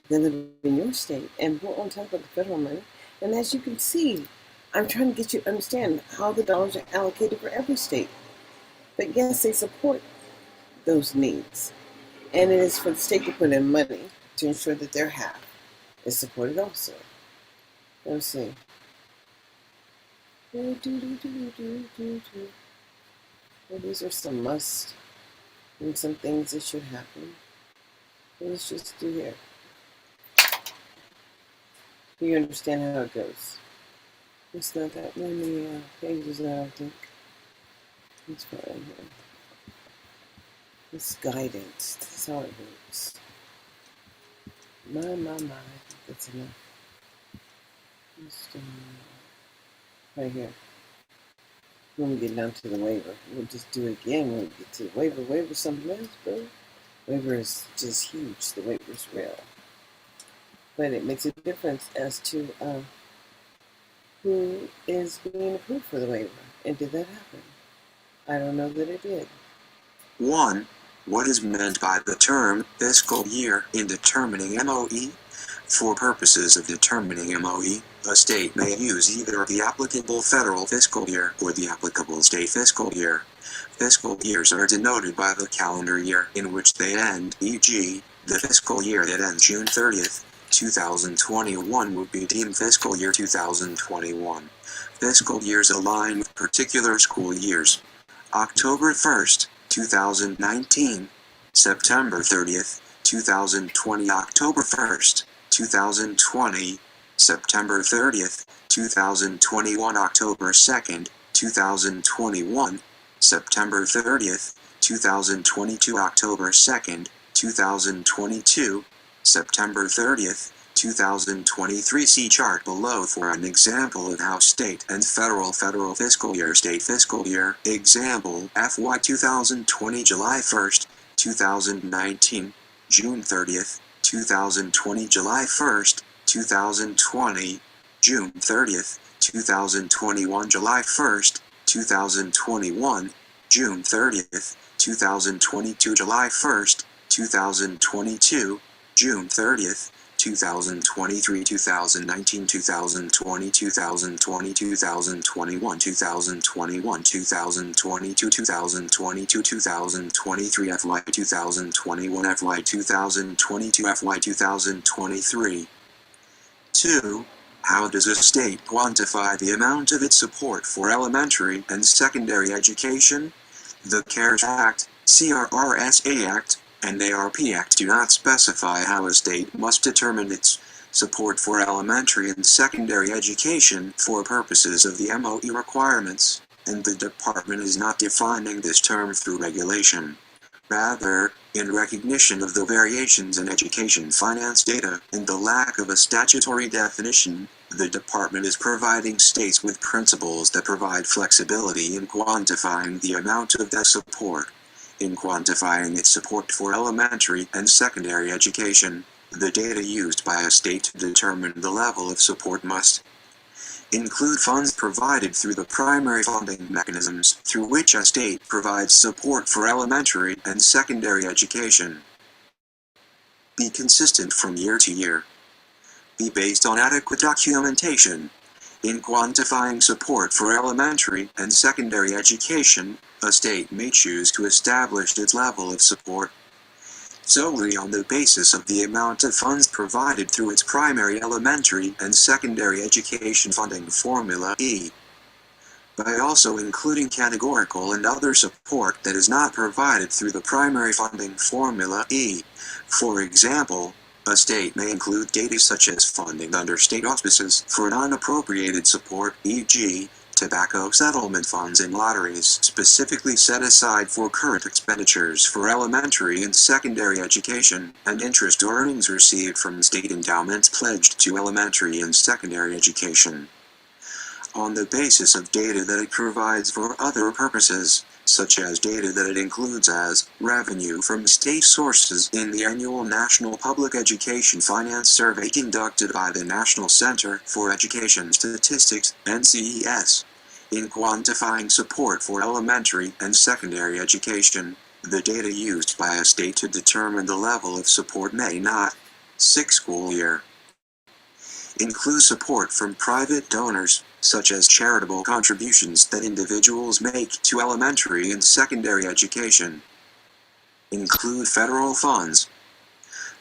that live in your state, and we're on top of the federal money, and as you can see, I'm trying to get you to understand how the dollars are allocated for every state. But yes, they support those needs. And it is for the state to put in money to ensure that their half is supported also. Let's see. Well, these are some musts and some things that should happen. Let's just do here. Do you understand how it goes? It's not that many pages now, I think. It's fine here. It's guidance. That's how it works. My. I think that's enough. Just, right here. When we get down to the waiver, we'll just do it again when we get to the waiver. Waiver's something else, bro. Waiver is just huge. The waiver's real. But it makes a difference as to who is being approved for the waiver. And did that happen? I don't know that it did. 1. What is meant by the term fiscal year in determining MOE? For purposes of determining MOE, a state may use either the applicable federal fiscal year or the applicable state fiscal year. Fiscal years are denoted by the calendar year in which they end, e.g., the fiscal year that ends June 30th, 2021 would be deemed fiscal year 2021. Fiscal years align with particular school years. October 1st, 2019, September 30th, 2020, October 1st, 2020, September 30th, 2021, October 2nd, 2021, September 30th, 2022, October 2nd, 2022, September 30th, 2023. See chart below for an example of how state and federal fiscal year, state fiscal year. Example, FY 2020 July 1st, 2019, June 30th, 2020 July 1st, 2020, June 30th, 2021 July 1st, 2021, June 30th, 2022 July 1st, 2022, June 30th, 2023, 2019, 2020, 2020, 2021, 2021, 2022, 2022, 2023, FY 2021, FY 2022, FY 2023. 2. How does a state quantify the amount of its support for elementary and secondary education? The CARES Act, CRRSA Act, and ARP Act do not specify how a state must determine its support for elementary and secondary education for purposes of the MOE requirements, and the department is not defining this term through regulation. Rather, in recognition of the variations in education finance data and the lack of a statutory definition, the department is providing states with principles that provide flexibility in quantifying the amount of that support. In quantifying its support for elementary and secondary education, the data used by a state to determine the level of support must include funds provided through the primary funding mechanisms through which a state provides support for elementary and secondary education. Be consistent from year to year. Be based on adequate documentation. In quantifying support for elementary and secondary education, a state may choose to establish its level of support solely on the basis of the amount of funds provided through its primary elementary and secondary education funding formula E, by also including categorical and other support that is not provided through the primary funding formula E. For example, a state may include data such as funding under state auspices for non-appropriated support, e.g., tobacco settlement funds and lotteries specifically set aside for current expenditures for elementary and secondary education, and interest or earnings received from state endowments pledged to elementary and secondary education. On the basis of data that it provides for other purposes, such as data that it includes as revenue from state sources in the annual National Public Education Finance Survey conducted by the National Center for Education Statistics, NCES. In quantifying support for elementary and secondary education, the data used by a state to determine the level of support may not, 6 school year, include support from private donors, such as charitable contributions that individuals make to elementary and secondary education. Include federal funds.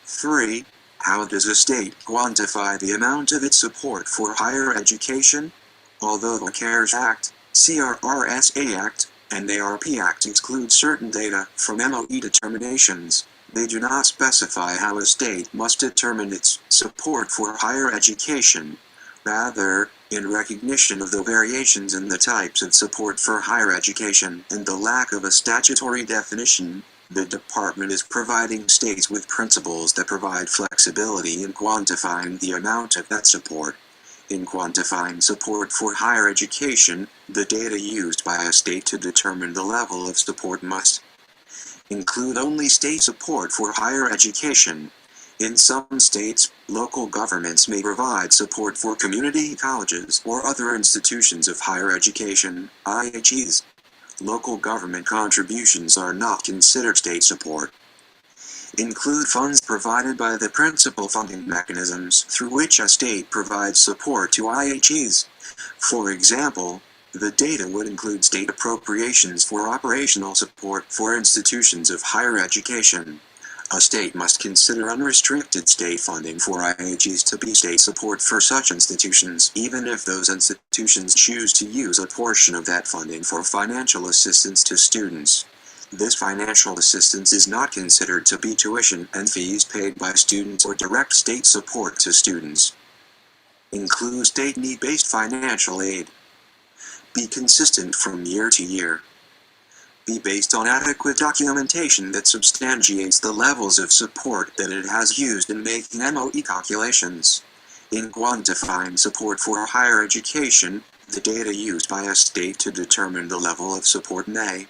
3. How does a state quantify the amount of its support for higher education? Although the CARES Act, CRRSA Act, and ARP Act exclude certain data from MOE determinations, they do not specify how a state must determine its support for higher education. Rather, in recognition of the variations in the types of support for higher education and the lack of a statutory definition, the department is providing states with principles that provide flexibility in quantifying the amount of that support. In quantifying support for higher education, the data used by a state to determine the level of support must include only state support for higher education. In some states, local governments may provide support for community colleges or other institutions of higher education, IHEs. Local government contributions are not considered state support. Include funds provided by the principal funding mechanisms through which a state provides support to IHEs. For example, the data would include state appropriations for operational support for institutions of higher education. A state must consider unrestricted state funding for IHEs to be state support for such institutions, even if those institutions choose to use a portion of that funding for financial assistance to students. This financial assistance is not considered to be tuition and fees paid by students or direct state support to students. Include state need-based financial aid. Be consistent from year to year. Be based on adequate documentation that substantiates the levels of support that it has used in making MOE calculations. In quantifying support for higher education, the data used by a state to determine the level of support may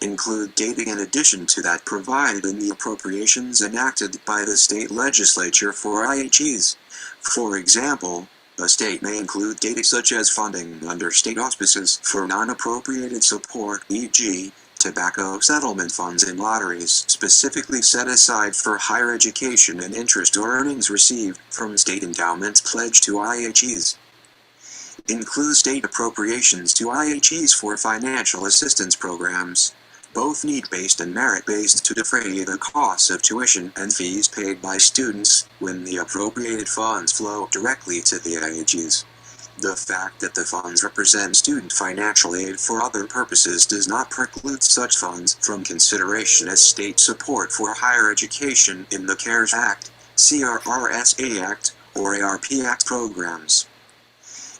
include data in addition to that provided in the appropriations enacted by the state legislature for IHEs. For example, a state may include data such as funding under state auspices for non-appropriated support, e.g., tobacco settlement funds in lotteries specifically set aside for higher education and interest or earnings received from state endowments pledged to IHEs. Include state appropriations to IHEs for financial assistance programs, both need-based and merit-based, to defray the costs of tuition and fees paid by students when the appropriated funds flow directly to the IHEs. The fact that the funds represent student financial aid for other purposes does not preclude such funds from consideration as state support for higher education in the CARES Act, CRRSA Act, or ARP Act programs.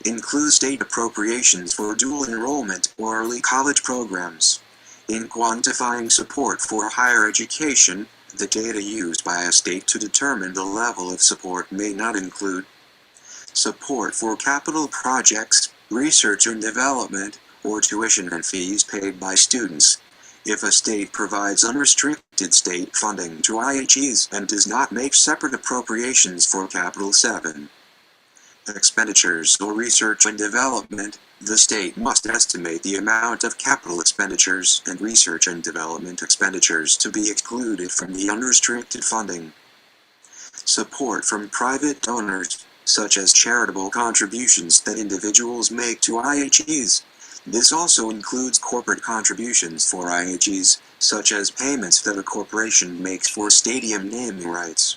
Include state appropriations for dual enrollment or early college programs. In quantifying support for higher education, the data used by a state to determine the level of support may not include support for capital projects, research and development, or tuition and fees paid by students. If a state provides unrestricted state funding to IHEs and does not make separate appropriations for Capital 7 expenditures or research and development, the state must estimate the amount of capital expenditures and research and development expenditures to be excluded from the unrestricted funding. Support from private donors, such as charitable contributions that individuals make to IHEs. This also includes corporate contributions for IHEs, such as payments that a corporation makes for stadium naming rights.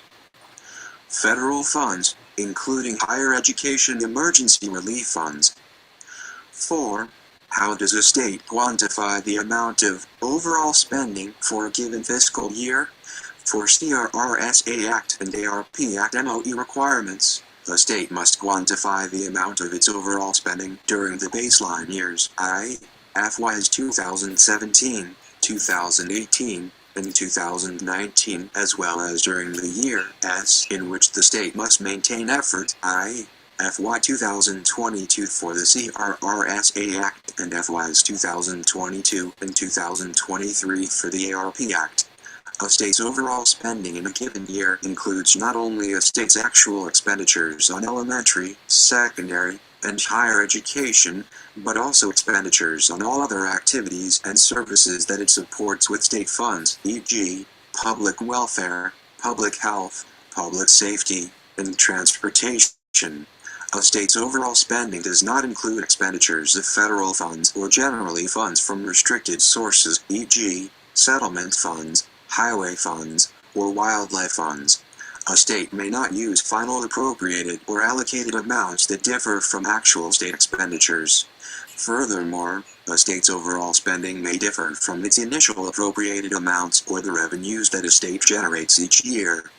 Federal funds, including higher education emergency relief funds. 4. How does a state quantify the amount of overall spending for a given fiscal year? For CRRSA Act and ARP Act MOE requirements, a state must quantify the amount of its overall spending during the baseline years, i.e., FYs 2017, 2018, and 2019, as well as during the year S in which the state must maintain effort, i.e., FY 2022 for the CRRSA Act and FYs 2022 and 2023 for the ARP Act. A state's overall spending in a given year includes not only a state's actual expenditures on elementary, secondary, and higher education, but also expenditures on all other activities and services that it supports with state funds, e.g., public welfare, public health, public safety, and transportation. A state's overall spending does not include expenditures of federal funds or generally funds from restricted sources, e.g., settlement funds, highway funds, or wildlife funds. A state may not use final appropriated or allocated amounts that differ from actual state expenditures. Furthermore, a state's overall spending may differ from its initial appropriated amounts or the revenues that a state generates each year.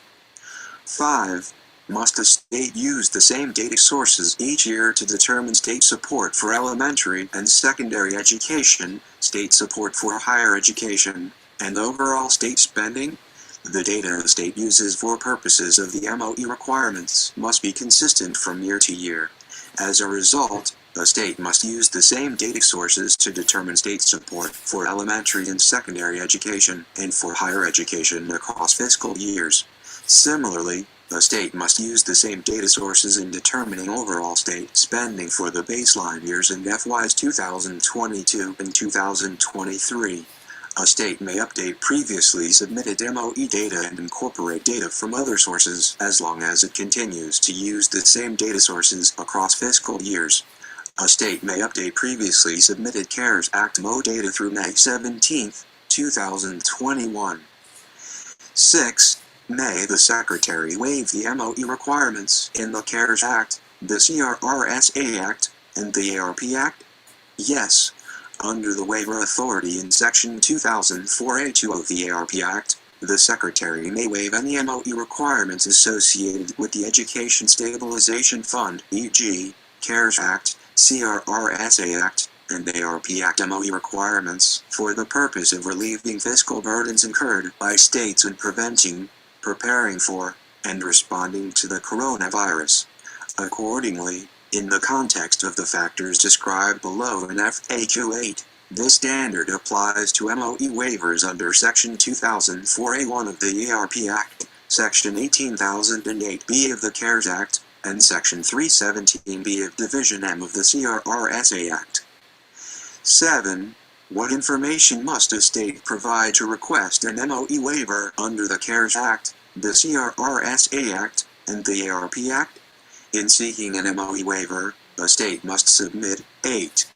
5. Must a state use the same data sources each year to determine state support for elementary and secondary education, state support for higher education, and overall state spending? The data the state uses for purposes of the MOE requirements must be consistent from year to year. As a result, a state must use the same data sources to determine state support for elementary and secondary education and for higher education across fiscal years. Similarly, a state must use the same data sources in determining overall state spending for the baseline years in FYs 2022 and 2023. A state may update previously submitted MOE data and incorporate data from other sources as long as it continues to use the same data sources across fiscal years. A state may update previously submitted CARES Act MO data through May 17, 2021. 6. May the Secretary waive the MOE requirements in the CARES Act, the CRRSA Act, and the ARP Act? Yes. Under the waiver authority in Section 2004A2 of the ARP Act, the Secretary may waive any MOE requirements associated with the Education Stabilization Fund, e.g., CARES Act, CRRSA Act, and ARP Act MOE requirements, for the purpose of relieving fiscal burdens incurred by states in preparing for, and responding to the coronavirus. Accordingly, in the context of the factors described below in FAQ 8, this standard applies to MOE waivers under Section 2004A1 of the ARP Act, Section 18008B of the CARES Act, and Section 317B of Division M of the CRRSA Act. 7. What information must a state provide to request an MOE waiver under the CARES Act, the CRRSA Act, and the ARP Act? In seeking an MOE waiver, a state must submit 8.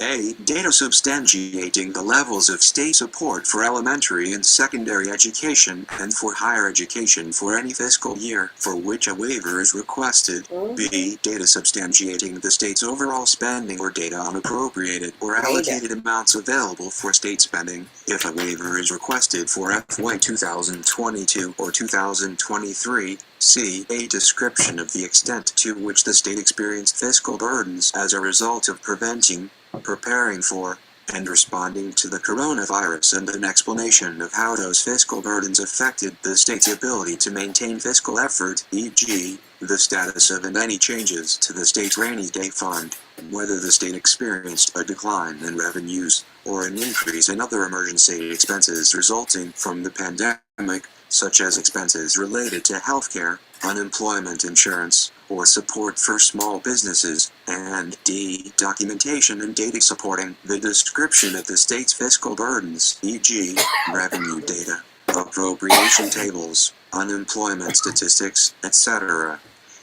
A. Data substantiating the levels of state support for elementary and secondary education and for higher education for any fiscal year for which a waiver is requested. B. Data substantiating the state's overall spending or data on appropriated or allocated amounts available for state spending if a waiver is requested for FY 2022 or 2023. C. A description of the extent to which the state experienced fiscal burdens as a result of preparing for, and responding to the coronavirus, and an explanation of how those fiscal burdens affected the state's ability to maintain fiscal effort, e.g., the status of and any changes to the state's rainy day fund, whether the state experienced a decline in revenues or an increase in other emergency expenses resulting from the pandemic, such as expenses related to healthcare, unemployment insurance, or support for small businesses, and D. Documentation and data supporting the description of the state's fiscal burdens, e.g., revenue data, appropriation tables, unemployment statistics, etc.,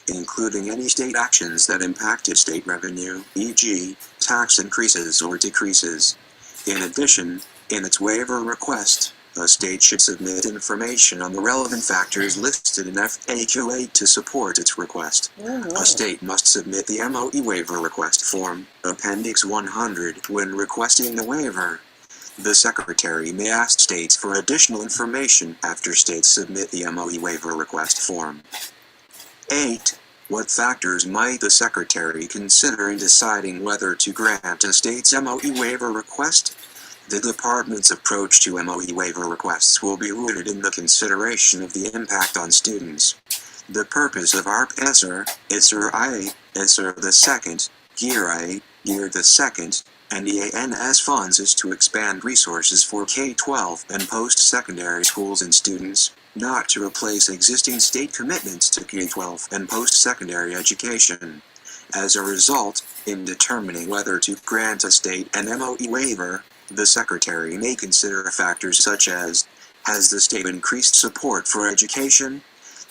including any state actions that impacted state revenue, e.g., tax increases or decreases. In addition, in its waiver request, a state should submit information on the relevant factors listed in FAQ 8 to support its request. A state must submit the MOE waiver request form, Appendix 100, when requesting the waiver. The Secretary may ask states for additional information after states submit the MOE waiver request form. 8. What factors might the Secretary consider in deciding whether to grant a state's MOE waiver request? The Department's approach to MOE waiver requests will be rooted in the consideration of the impact on students. The purpose of ARP ESSER, ESSER I, ESSER II, GEAR I, GEAR II, and EANS funds is to expand resources for K-12 and post-secondary schools and students, not to replace existing state commitments to K-12 and post-secondary education. As a result, in determining whether to grant a state an MOE waiver, the Secretary may consider factors such as, has the state increased support for education?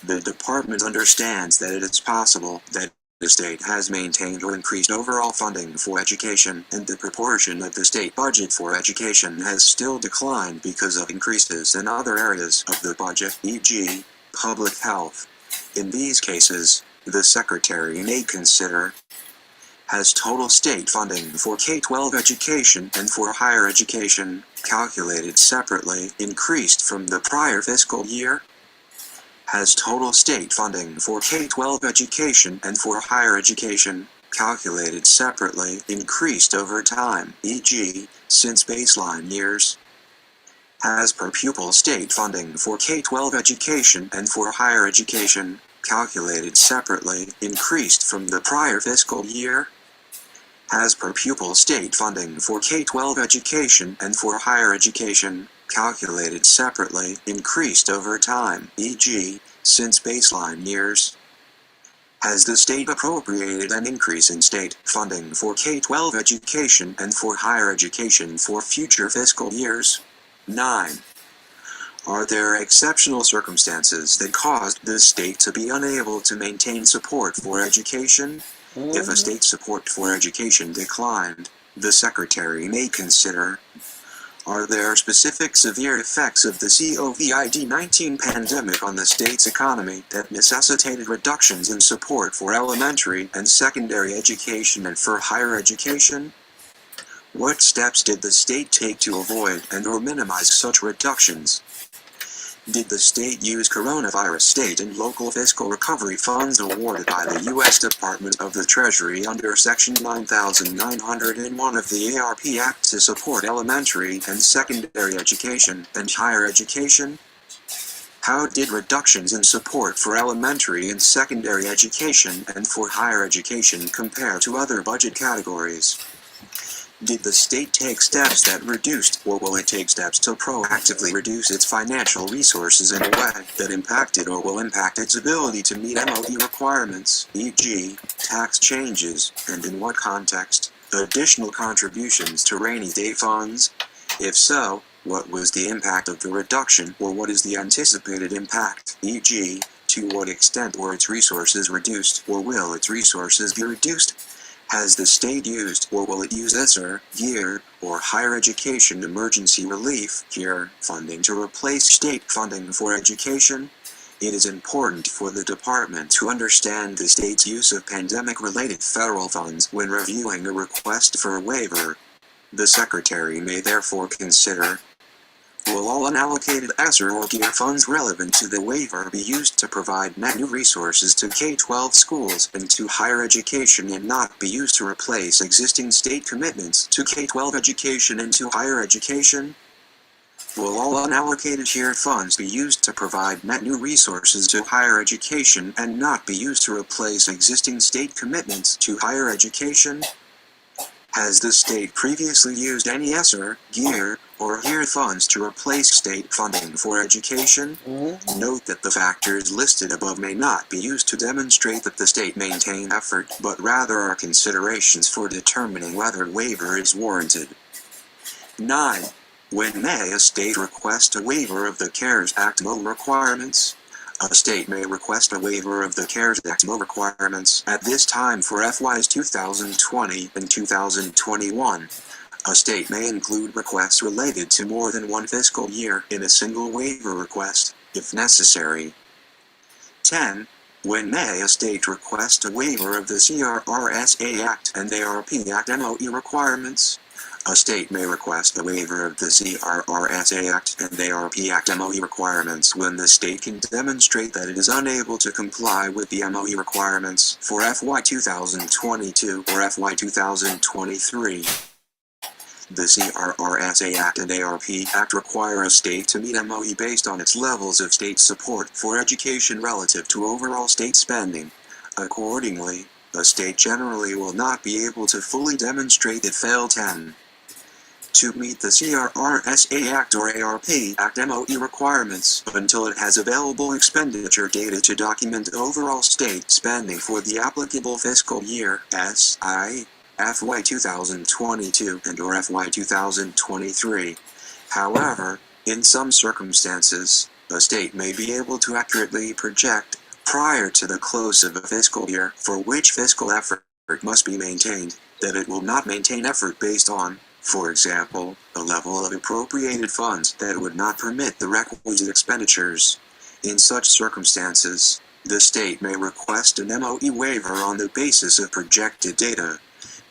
The Department understands that it is possible that the state has maintained or increased overall funding for education, and the proportion of the state budget for education has still declined because of increases in other areas of the budget, e.g., public health. In these cases, the Secretary may consider, has total state funding for K-12 education and for higher education, calculated separately, increased from the prior fiscal year? Has total state funding for K-12 education and for higher education, calculated separately, increased over time, e.g., since baseline years? Has per pupil state funding for K-12 education and for higher education, calculated separately, increased from the prior fiscal year? Has per pupil state funding for K-12 education and for higher education, calculated separately, increased over time, e.g., since baseline years. Has the state appropriated an increase in state funding for K-12 education and for higher education for future fiscal years? 9. Are there exceptional circumstances that caused the state to be unable to maintain support for education? If a state support for education declined, the Secretary may consider: are there specific severe effects of the COVID-19 pandemic on the state's economy that necessitated reductions in support for elementary and secondary education and for higher education? What steps did the state take to avoid and/or minimize such reductions? Did the state use coronavirus state and local fiscal recovery funds awarded by the U.S. Department of the Treasury under Section 9901 of the ARP Act to support elementary and secondary education and higher education? How did reductions in support for elementary and secondary education and for higher education compare to other budget categories? Did the state take steps that reduced, or will it take steps to proactively reduce its financial resources in a way that impacted or will impact its ability to meet MOE requirements, e.g., tax changes, and in what context? Additional contributions to rainy day funds? If so, what was the impact of the reduction, or what is the anticipated impact, e.g., to what extent were its resources reduced, or will its resources be reduced? Has the state used, or will it use ESSER, GEAR, or higher education emergency relief, HERE, funding to replace state funding for education? It is important for the department to understand the state's use of pandemic-related federal funds when reviewing a request for a waiver. The Secretary may therefore consider: will all unallocated ESSER or GEAR funds relevant to the waiver be used to provide net new resources to K-12 schools and to higher education and not be used to replace existing state commitments to K-12 education and to higher education? Will all unallocated HERE funds be used to provide net new resources to higher education and not be used to replace existing state commitments to higher education? Has the state previously used any ESSER, GEAR, or HERE funds to replace state funding for education? Note that the factors listed above may not be used to demonstrate that the state maintained effort, but rather are considerations for determining whether waiver is warranted. 9. When may a state request a waiver of the CARES Act MO requirements? A state may request a waiver of the CARES Act MO requirements at this time for FYs 2020 and 2021. A state may include requests related to more than one fiscal year in a single waiver request, if necessary. 10. When may a state request a waiver of the CRRSA Act and ARP Act MOE requirements? A state may request a waiver of the CRRSA Act and ARP Act MOE requirements when the state can demonstrate that it is unable to comply with the MOE requirements for FY 2022 or FY 2023. The CRRSA Act and ARP Act require a state to meet MOE based on its levels of state support for education relative to overall state spending. Accordingly, a state generally will not be able to fully demonstrate it failed 10. To meet the CRRSA Act or ARP Act MOE requirements until it has available expenditure data to document overall state spending for the applicable fiscal year, SI, FY 2022 and or FY 2023. However, in some circumstances, a state may be able to accurately project, prior to the close of a fiscal year for which fiscal effort must be maintained, that it will not maintain effort based on, for example, a level of appropriated funds that would not permit the requisite expenditures. In such circumstances, the state may request an MOE waiver on the basis of projected data.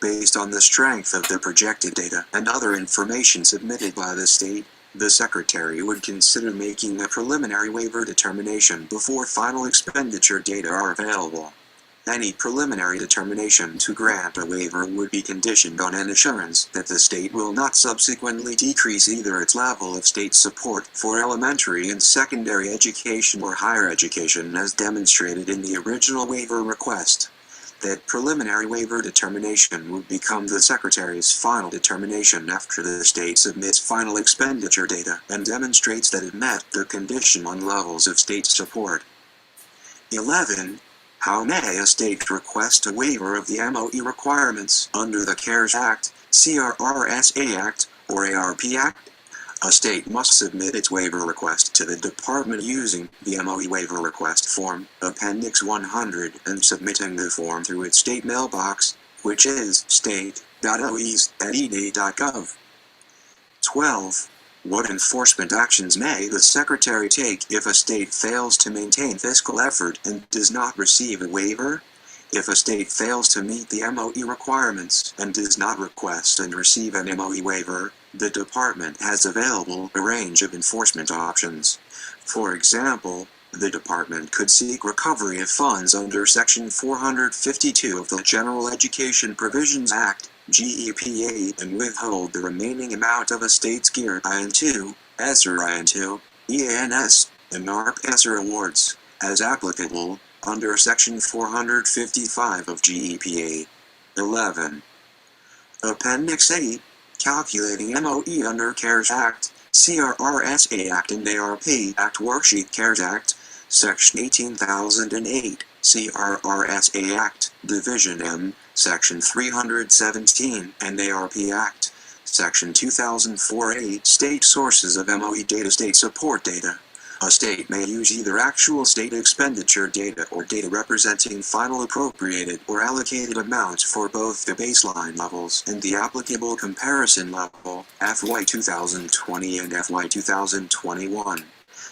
Based on the strength of the projected data and other information submitted by the state, the Secretary would consider making a preliminary waiver determination before final expenditure data are available. Any preliminary determination to grant a waiver would be conditioned on an assurance that the state will not subsequently decrease either its level of state support for elementary and secondary education or higher education as demonstrated in the original waiver request. That preliminary waiver determination would become the Secretary's final determination after the state submits final expenditure data and demonstrates that it met the condition on levels of state support. 11. How may a state request a waiver of the MOE requirements under the CARES Act, CRRSA Act, or ARP Act? A state must submit its waiver request to the department using the MOE waiver request form, Appendix 100, and submitting the form through its state mailbox, which is state.oes@ed.gov. 12. What enforcement actions may the Secretary take if a state fails to maintain fiscal effort and does not receive a waiver? If a state fails to meet the MOE requirements and does not request and receive an MOE waiver, the department has available a range of enforcement options. For example, the department could seek recovery of funds under Section 452 of the General Education Provisions Act, GEPA, and withhold the remaining amount of a state's GEAR I&2, ESSER I&2, EANS, and NARP ESSER awards, as applicable, under Section 455 of GEPA. 11. Appendix 8, Calculating MOE under CARES Act, CRRSA Act and ARP Act Worksheet CARES Act, Section 18008, CRRSA Act, Division M, Section 317, and ARP Act, Section 2004A, State Sources of MOE Data State Support Data. A state may use either actual state expenditure data or data representing final appropriated or allocated amounts for both the baseline levels and the applicable comparison level, FY 2020 and FY 2021.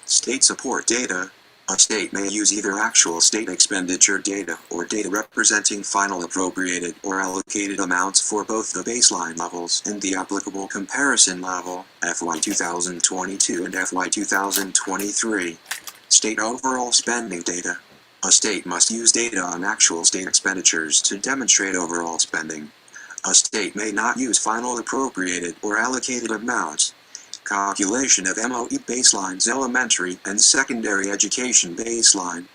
State support data. A state may use either actual state expenditure data or data representing final appropriated or allocated amounts for both the baseline levels and the applicable comparison level, FY 2022 and FY 2023. State overall spending data. A state must use data on actual state expenditures to demonstrate overall spending. A state may not use final appropriated or allocated amounts. Calculation of MOE baselines. Elementary and secondary education baseline.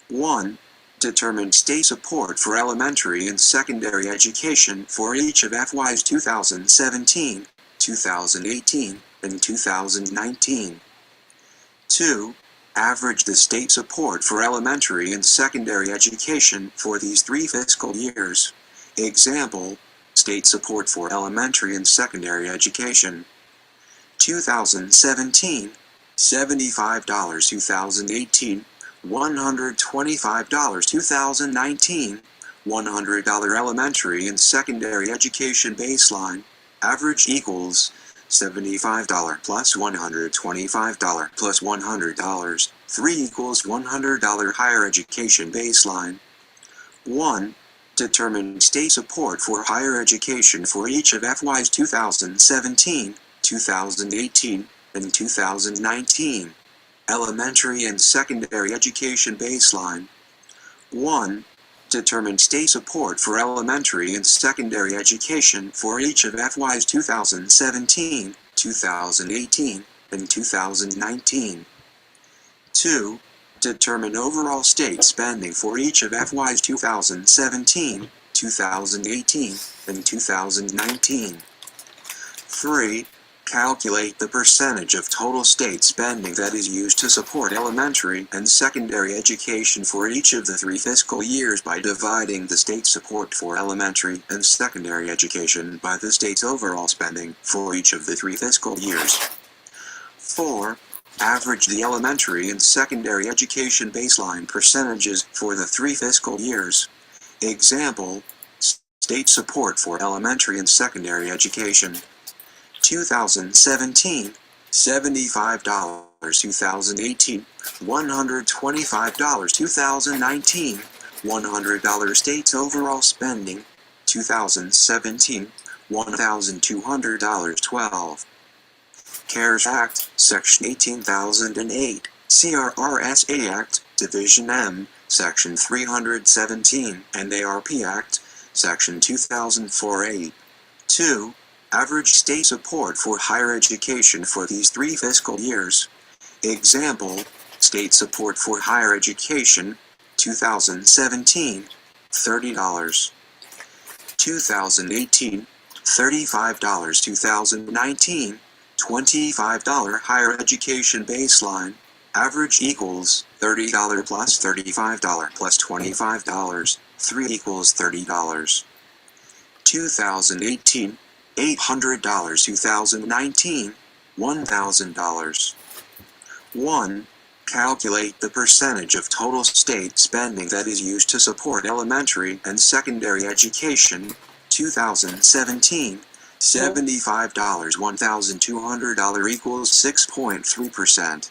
1. Determine state support for elementary and secondary education for each of FYs 2017, 2018, and 2019. 2. Average the state support for elementary and secondary education for these 3 fiscal years. Example, state support for elementary and secondary education. 2017, $75, 2018, $125, 2019, $100 elementary and secondary education baseline, average equals $75 plus $125 plus $100, 3 equals $100 higher education baseline. 1. Determine state support for higher education for each of FYs 2017, 2018, and 2019. Elementary and secondary education baseline. 1. Determine state support for elementary and secondary education for each of FYs 2017, 2018, and 2019. 2. Determine overall state spending for each of FYs 2017, 2018, and 2019. 3. Calculate the percentage of total state spending that is used to support elementary and secondary education for each of the 3 fiscal years by dividing the state support for elementary and secondary education by the state's overall spending for each of the 3 fiscal years. 4. Average the elementary and secondary education baseline percentages for the 3 fiscal years. Example, state support for elementary and secondary education. 2017, $75, 2018, $125, 2019, $100 state's overall spending, 2017, $1,200, 12. CARES Act, Section 18008, CRRSA Act, Division M, Section 317, and ARP Act, Section 2004A. 2. Average state support for higher education for these 3 fiscal years. Example, state support for higher education, 2017, $30. 2018, $35. 2019, $25 higher education baseline. Average equals $30 plus $35 plus $25. 3 equals $30. 2018, $800. 2019, $1,000. 1. Calculate the percentage of total state spending that is used to support elementary and secondary education. 2017, $75. $1,200 equals 6.3%.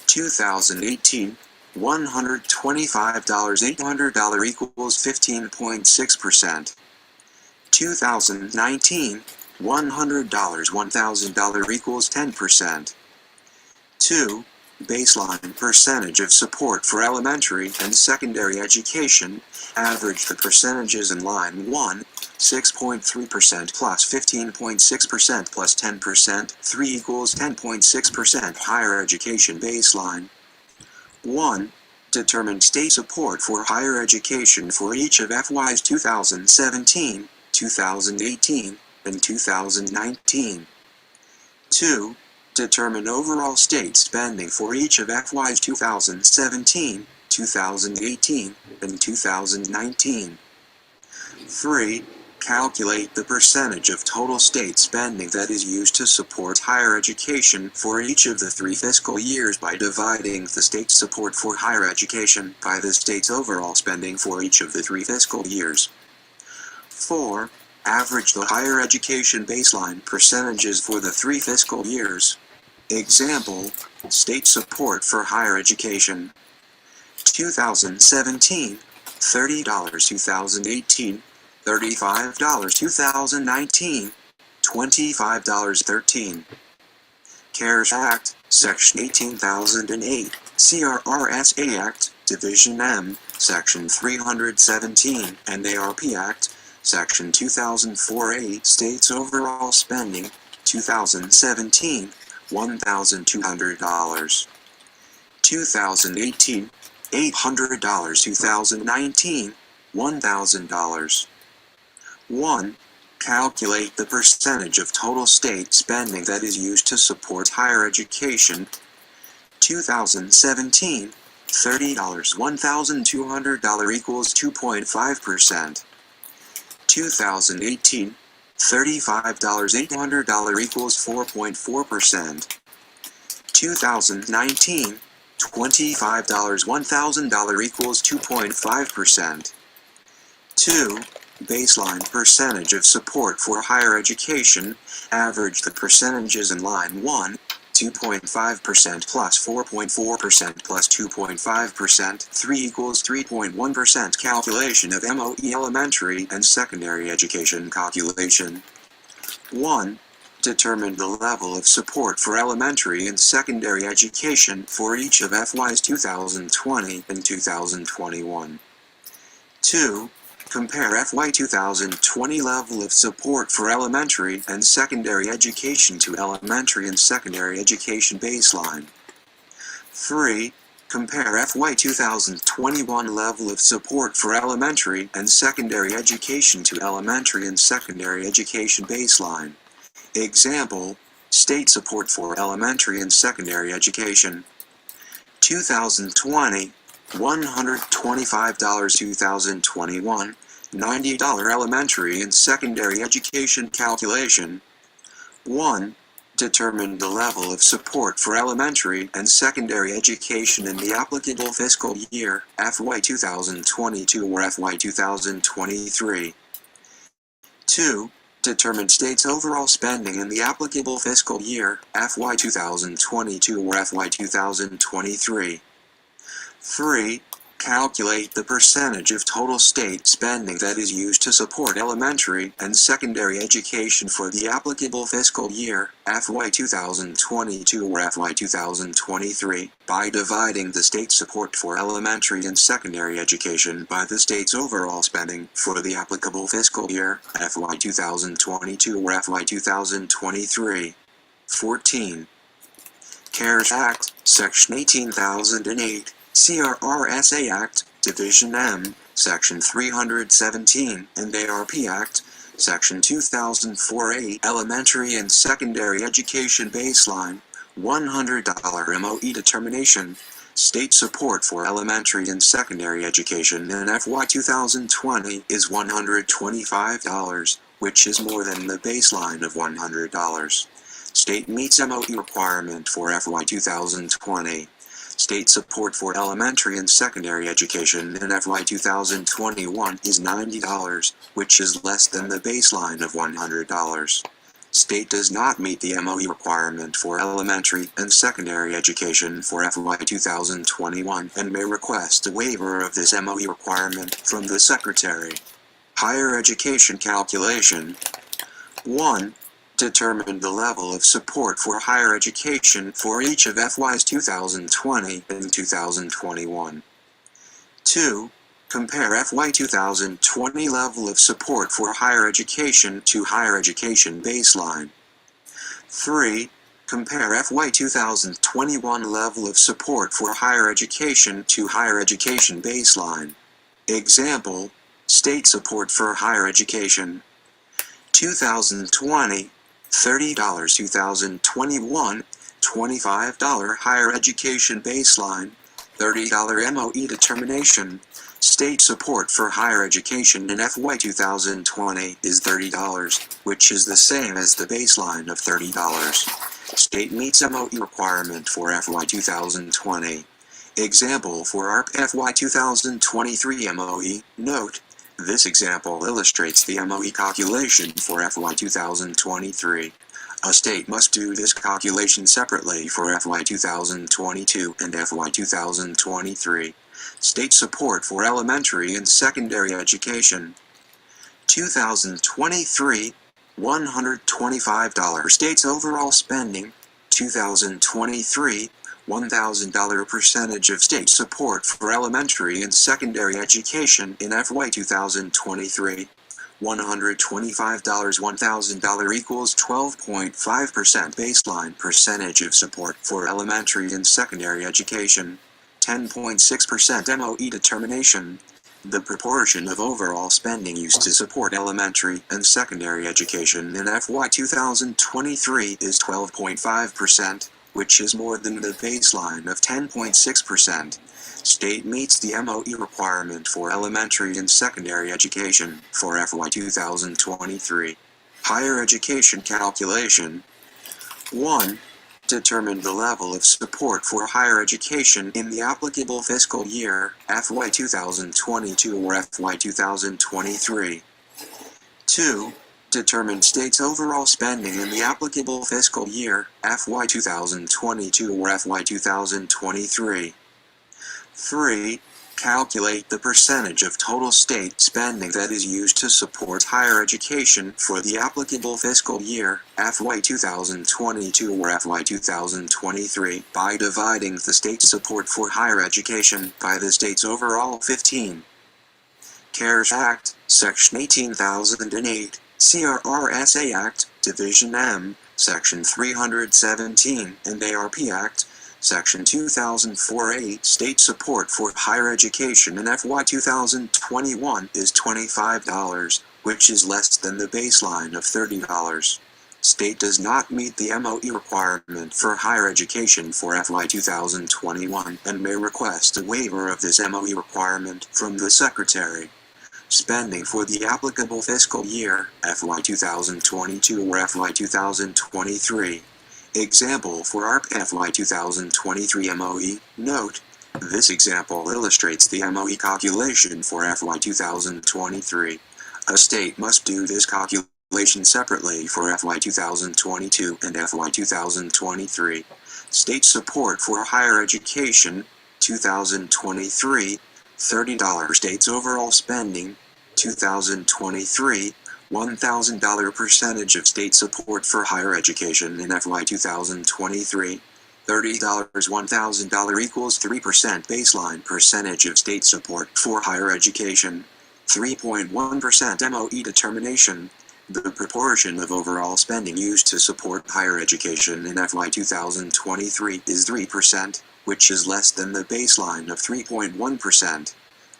2018, $125. $800 equals 15.6%. 2019, $100. $1,000 equals 10%. 2. Baseline percentage of support for elementary and secondary education. Average the percentages in line 1, 6.3% plus 15.6% plus 10%. 3 equals 10.6%. Higher education baseline. 1. Determine state support for higher education for each of FYs 2017, 2018, and 2019. 2. Determine overall state spending for each of FYs 2017, 2018, and 2019. 3. Calculate the percentage of total state spending that is used to support higher education for each of the 3 fiscal years by dividing the state's support for higher education by the state's overall spending for each of the 3 fiscal years. 4. Average the higher education baseline percentages for the 3 fiscal years. Example, state support for higher education. 2017, $30. 2018, $35. 2019, $25. 13. CARES Act, Section 18008, CRRSA Act, Division M, Section 317, and ARP Act, Section 2004A states overall spending, 2017, $1,200. 2018, $800. 2019, $1,000. 1. Calculate the percentage of total state spending that is used to support higher education. 2017, $30. $1,200 equals 2.5%. 2018, $35. $800 equals 4.4%. 2019, $25. $1,000 equals 2.5%. 2. Baseline percentage of support for higher education. Average the percentages in line 1, 2.5% plus 4.4% plus 2.5%. 3 equals 3.1%. Calculation of MOE elementary and secondary education calculation. 1. Determine the level of support for elementary and secondary education for each of FYs 2020 and 2021. 2. Compare FY 2020 level of support for elementary and secondary education to elementary and secondary education baseline. 3. Compare FY 2021 level of support for elementary and secondary education to elementary and secondary education baseline. Example, state support for elementary and secondary education. 2020, $125. 2021, $90 elementary and secondary education calculation. 1. Determine the level of support for elementary and secondary education in the applicable fiscal year, FY 2022 or FY 2023. 2. Determine state's overall spending in the applicable fiscal year, FY 2022 or FY 2023. 3. Calculate the percentage of total state spending that is used to support elementary and secondary education for the applicable fiscal year, FY 2022 or FY 2023, by dividing the state support for elementary and secondary education by the state's overall spending for the applicable fiscal year, FY 2022 or FY 2023. 14. CARES Act, Section 18008, CRRSA Act, Division M, Section 317, and ARP Act, Section 2004A, Elementary and Secondary Education Baseline. $100 MOE determination. State support for elementary and secondary education in FY 2020 is $125, which is more than the baseline of $100. State meets MOE requirement for FY 2020. State support for elementary and secondary education in FY 2021 is $90, which is less than the baseline of $100. State does not meet the MOE requirement for elementary and secondary education for FY 2021 and may request a waiver of this MOE requirement from the Secretary. Higher education calculation. 1. Determine the level of support for higher education for each of FYs 2020 and 2021. 2. Compare FY 2020 level of support for higher education to higher education baseline. 3. Compare FY 2021 level of support for higher education to higher education baseline. Example, state support for higher education. 2020, $30, 2021, $25 higher education baseline, $30 MOE determination. State support for higher education in FY 2020 is $30, which is the same as the baseline of $30. State meets MOE requirement for FY 2020. Example for ARP FY 2023 MOE. Note, this example illustrates the MOE calculation for FY 2023. A state must do this calculation separately for FY 2022 and FY 2023. State support for elementary and secondary education. 2023, $125 state's overall spending. 2023, $1,000 percentage of state support for elementary and secondary education in FY 2023. $125, $1,000 equals 12.5% baseline percentage of support for elementary and secondary education. 10.6% MOE determination. The proportion of overall spending used to support elementary and secondary education in FY 2023 is 12.5%, which is more than the baseline of 10.6%. State meets the MOE requirement for elementary and secondary education for FY 2023. Higher education calculation. 1. Determine the level of support for higher education in the applicable fiscal year, FY 2022 or FY 2023. 2. Determine state's overall spending in the applicable fiscal year, FY 2022 or FY 2023. 3. Calculate the percentage of total state spending that is used to support higher education for the applicable fiscal year, FY 2022 or FY 2023, by dividing the state support for higher education by the state's overall 15. CARES Act, Section 18008, CRRSA Act, Division M, Section 317, and ARP Act, Section 2004-8, state support for higher education in FY 2021 is $25, which is less than the baseline of $30. State does not meet the MOE requirement for higher education for FY 2021 and may request a waiver of this MOE requirement from the Secretary. Spending for the applicable fiscal year, FY 2022 or FY 2023. Example for ARP FY 2023 MOE. Note, this example illustrates the MOE calculation for FY 2023. A state must do this calculation separately for FY 2022 and FY 2023. State support for higher education, 2023, $30 state's overall spending, 2023, $1,000 percentage of state support for higher education in FY 2023. $30, $1,000 equals 3% baseline percentage of state support for higher education. 3.1% MOE determination. The proportion of overall spending used to support higher education in FY 2023 is 3%, which is less than the baseline of 3.1%.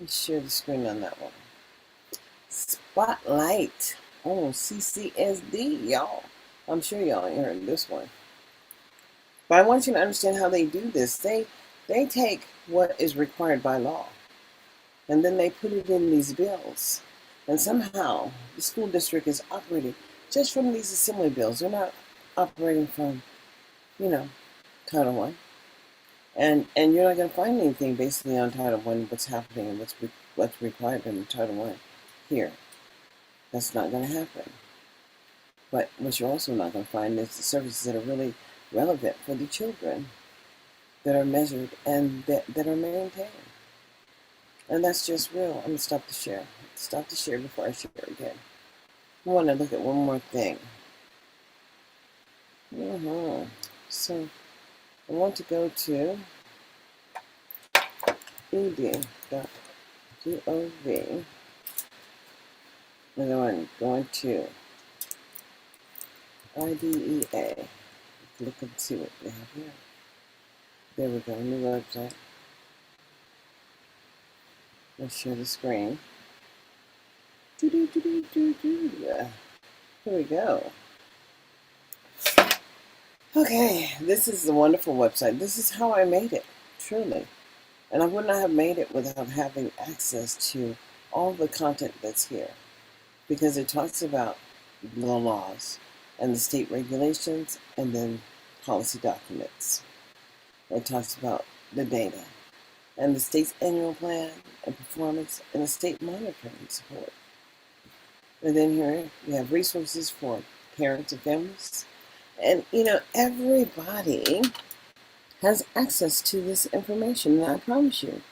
Let's share the screen on that one. Spotlight on CCSD, y'all. I'm sure y'all ain't heard this one. But I want you to understand how they do this. They take what is required by law, and then they put it in these bills. And somehow the school district is operating just from these assembly bills. They're not operating from, Title I. And you're not going to find anything basically on Title I, what's happening and what's required in Title I here. That's not going to happen. But what you're also not going to find is the services that are really relevant for the children, that are measured and that are maintained. And that's just real. I'm going to stop the share. Stop the share before I share again. I want to look at one more thing. So I want to go to ed.gov, and then I'm going to IDEA. Look and see what they have here. There we go, new website. Let's share the screen. Here we go. Okay, this is a wonderful website. This is how I made it, truly. And I would not have made it without having access to all the content that's here, because it talks about the laws and the state regulations and then policy documents. It talks about the data and the state's annual plan and performance and the state monitoring support. And then here we have resources for parents and families. And everybody has access to this information, and I promise you,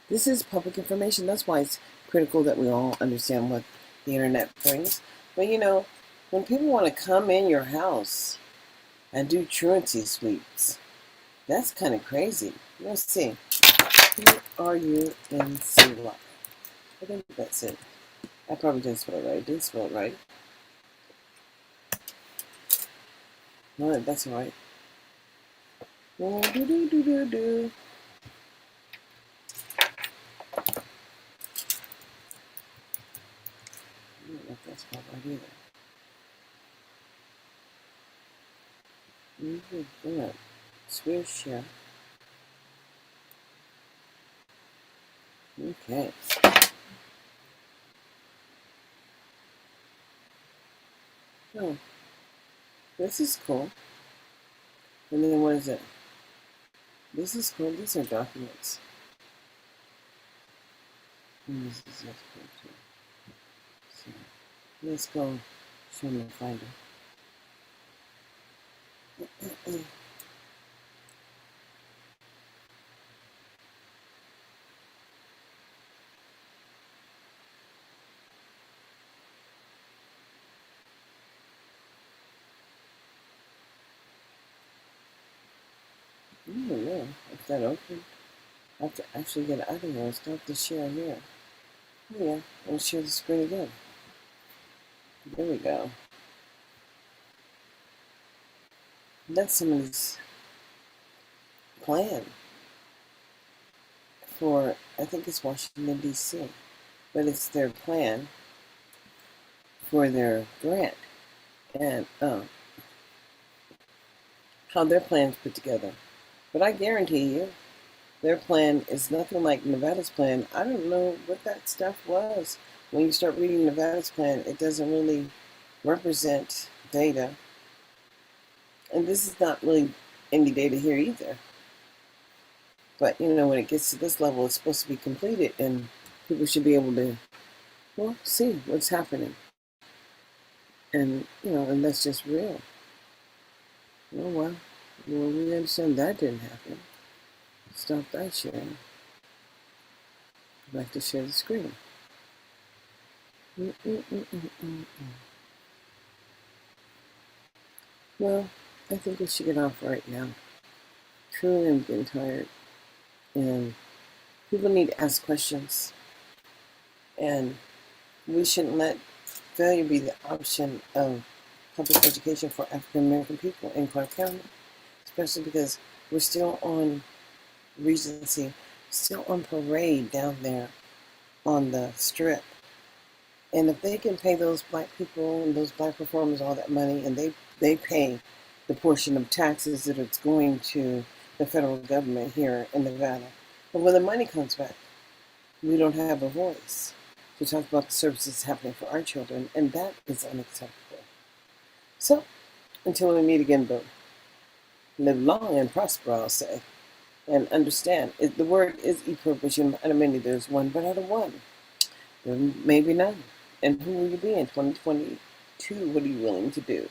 this is public information. That's why it's critical that we all understand what the internet brings. But when people want to come in your house and do truancy sweeps, that's kind of crazy. Let's see. Truancy. I think that's it. I probably didn't spell it right. I didn't spell it right. No, that's all right. I don't know if that's spelled right either. Swear share. Okay. Oh, this is cool. And then what is it? This is cool. These are documents. And this is just cool too. So let's go show me the finder. I don't know if that opened. I have to actually get out of here and start the share here. Yeah, I'll share the screen again. There we go. That's somebody's plan for, I think it's Washington, D.C., but it's their plan for their grant and how their plan's put together. But I guarantee you, their plan is nothing like Nevada's plan. I don't know what that stuff was. When you start reading Nevada's plan, it doesn't really represent data. And this is not really any data here either. But, when it gets to this level, it's supposed to be completed, and people should be able to, see what's happening. And, and that's just real. Oh, well, we understand that didn't happen. Stop that sharing. Go back to share the screen. Well, I think we should get off right now. Truly, I'm getting tired. And people need to ask questions. And we shouldn't let failure be the option of public education for African American people in Clark County. Especially because we're still on Regency, still on parade down there on the strip. And if they can pay those black people and those black performers all that money, and they pay the portion of taxes that it's going to the federal government here in Nevada, but when the money comes back, we don't have a voice to talk about the services happening for our children, and that is unacceptable. So, until we meet again, Bill, live long and prosper, I'll say, and understand. The word is equilibrium. Out of many, there's one, but out of one, there may be none. And who will you be in 2022? What are you willing to do?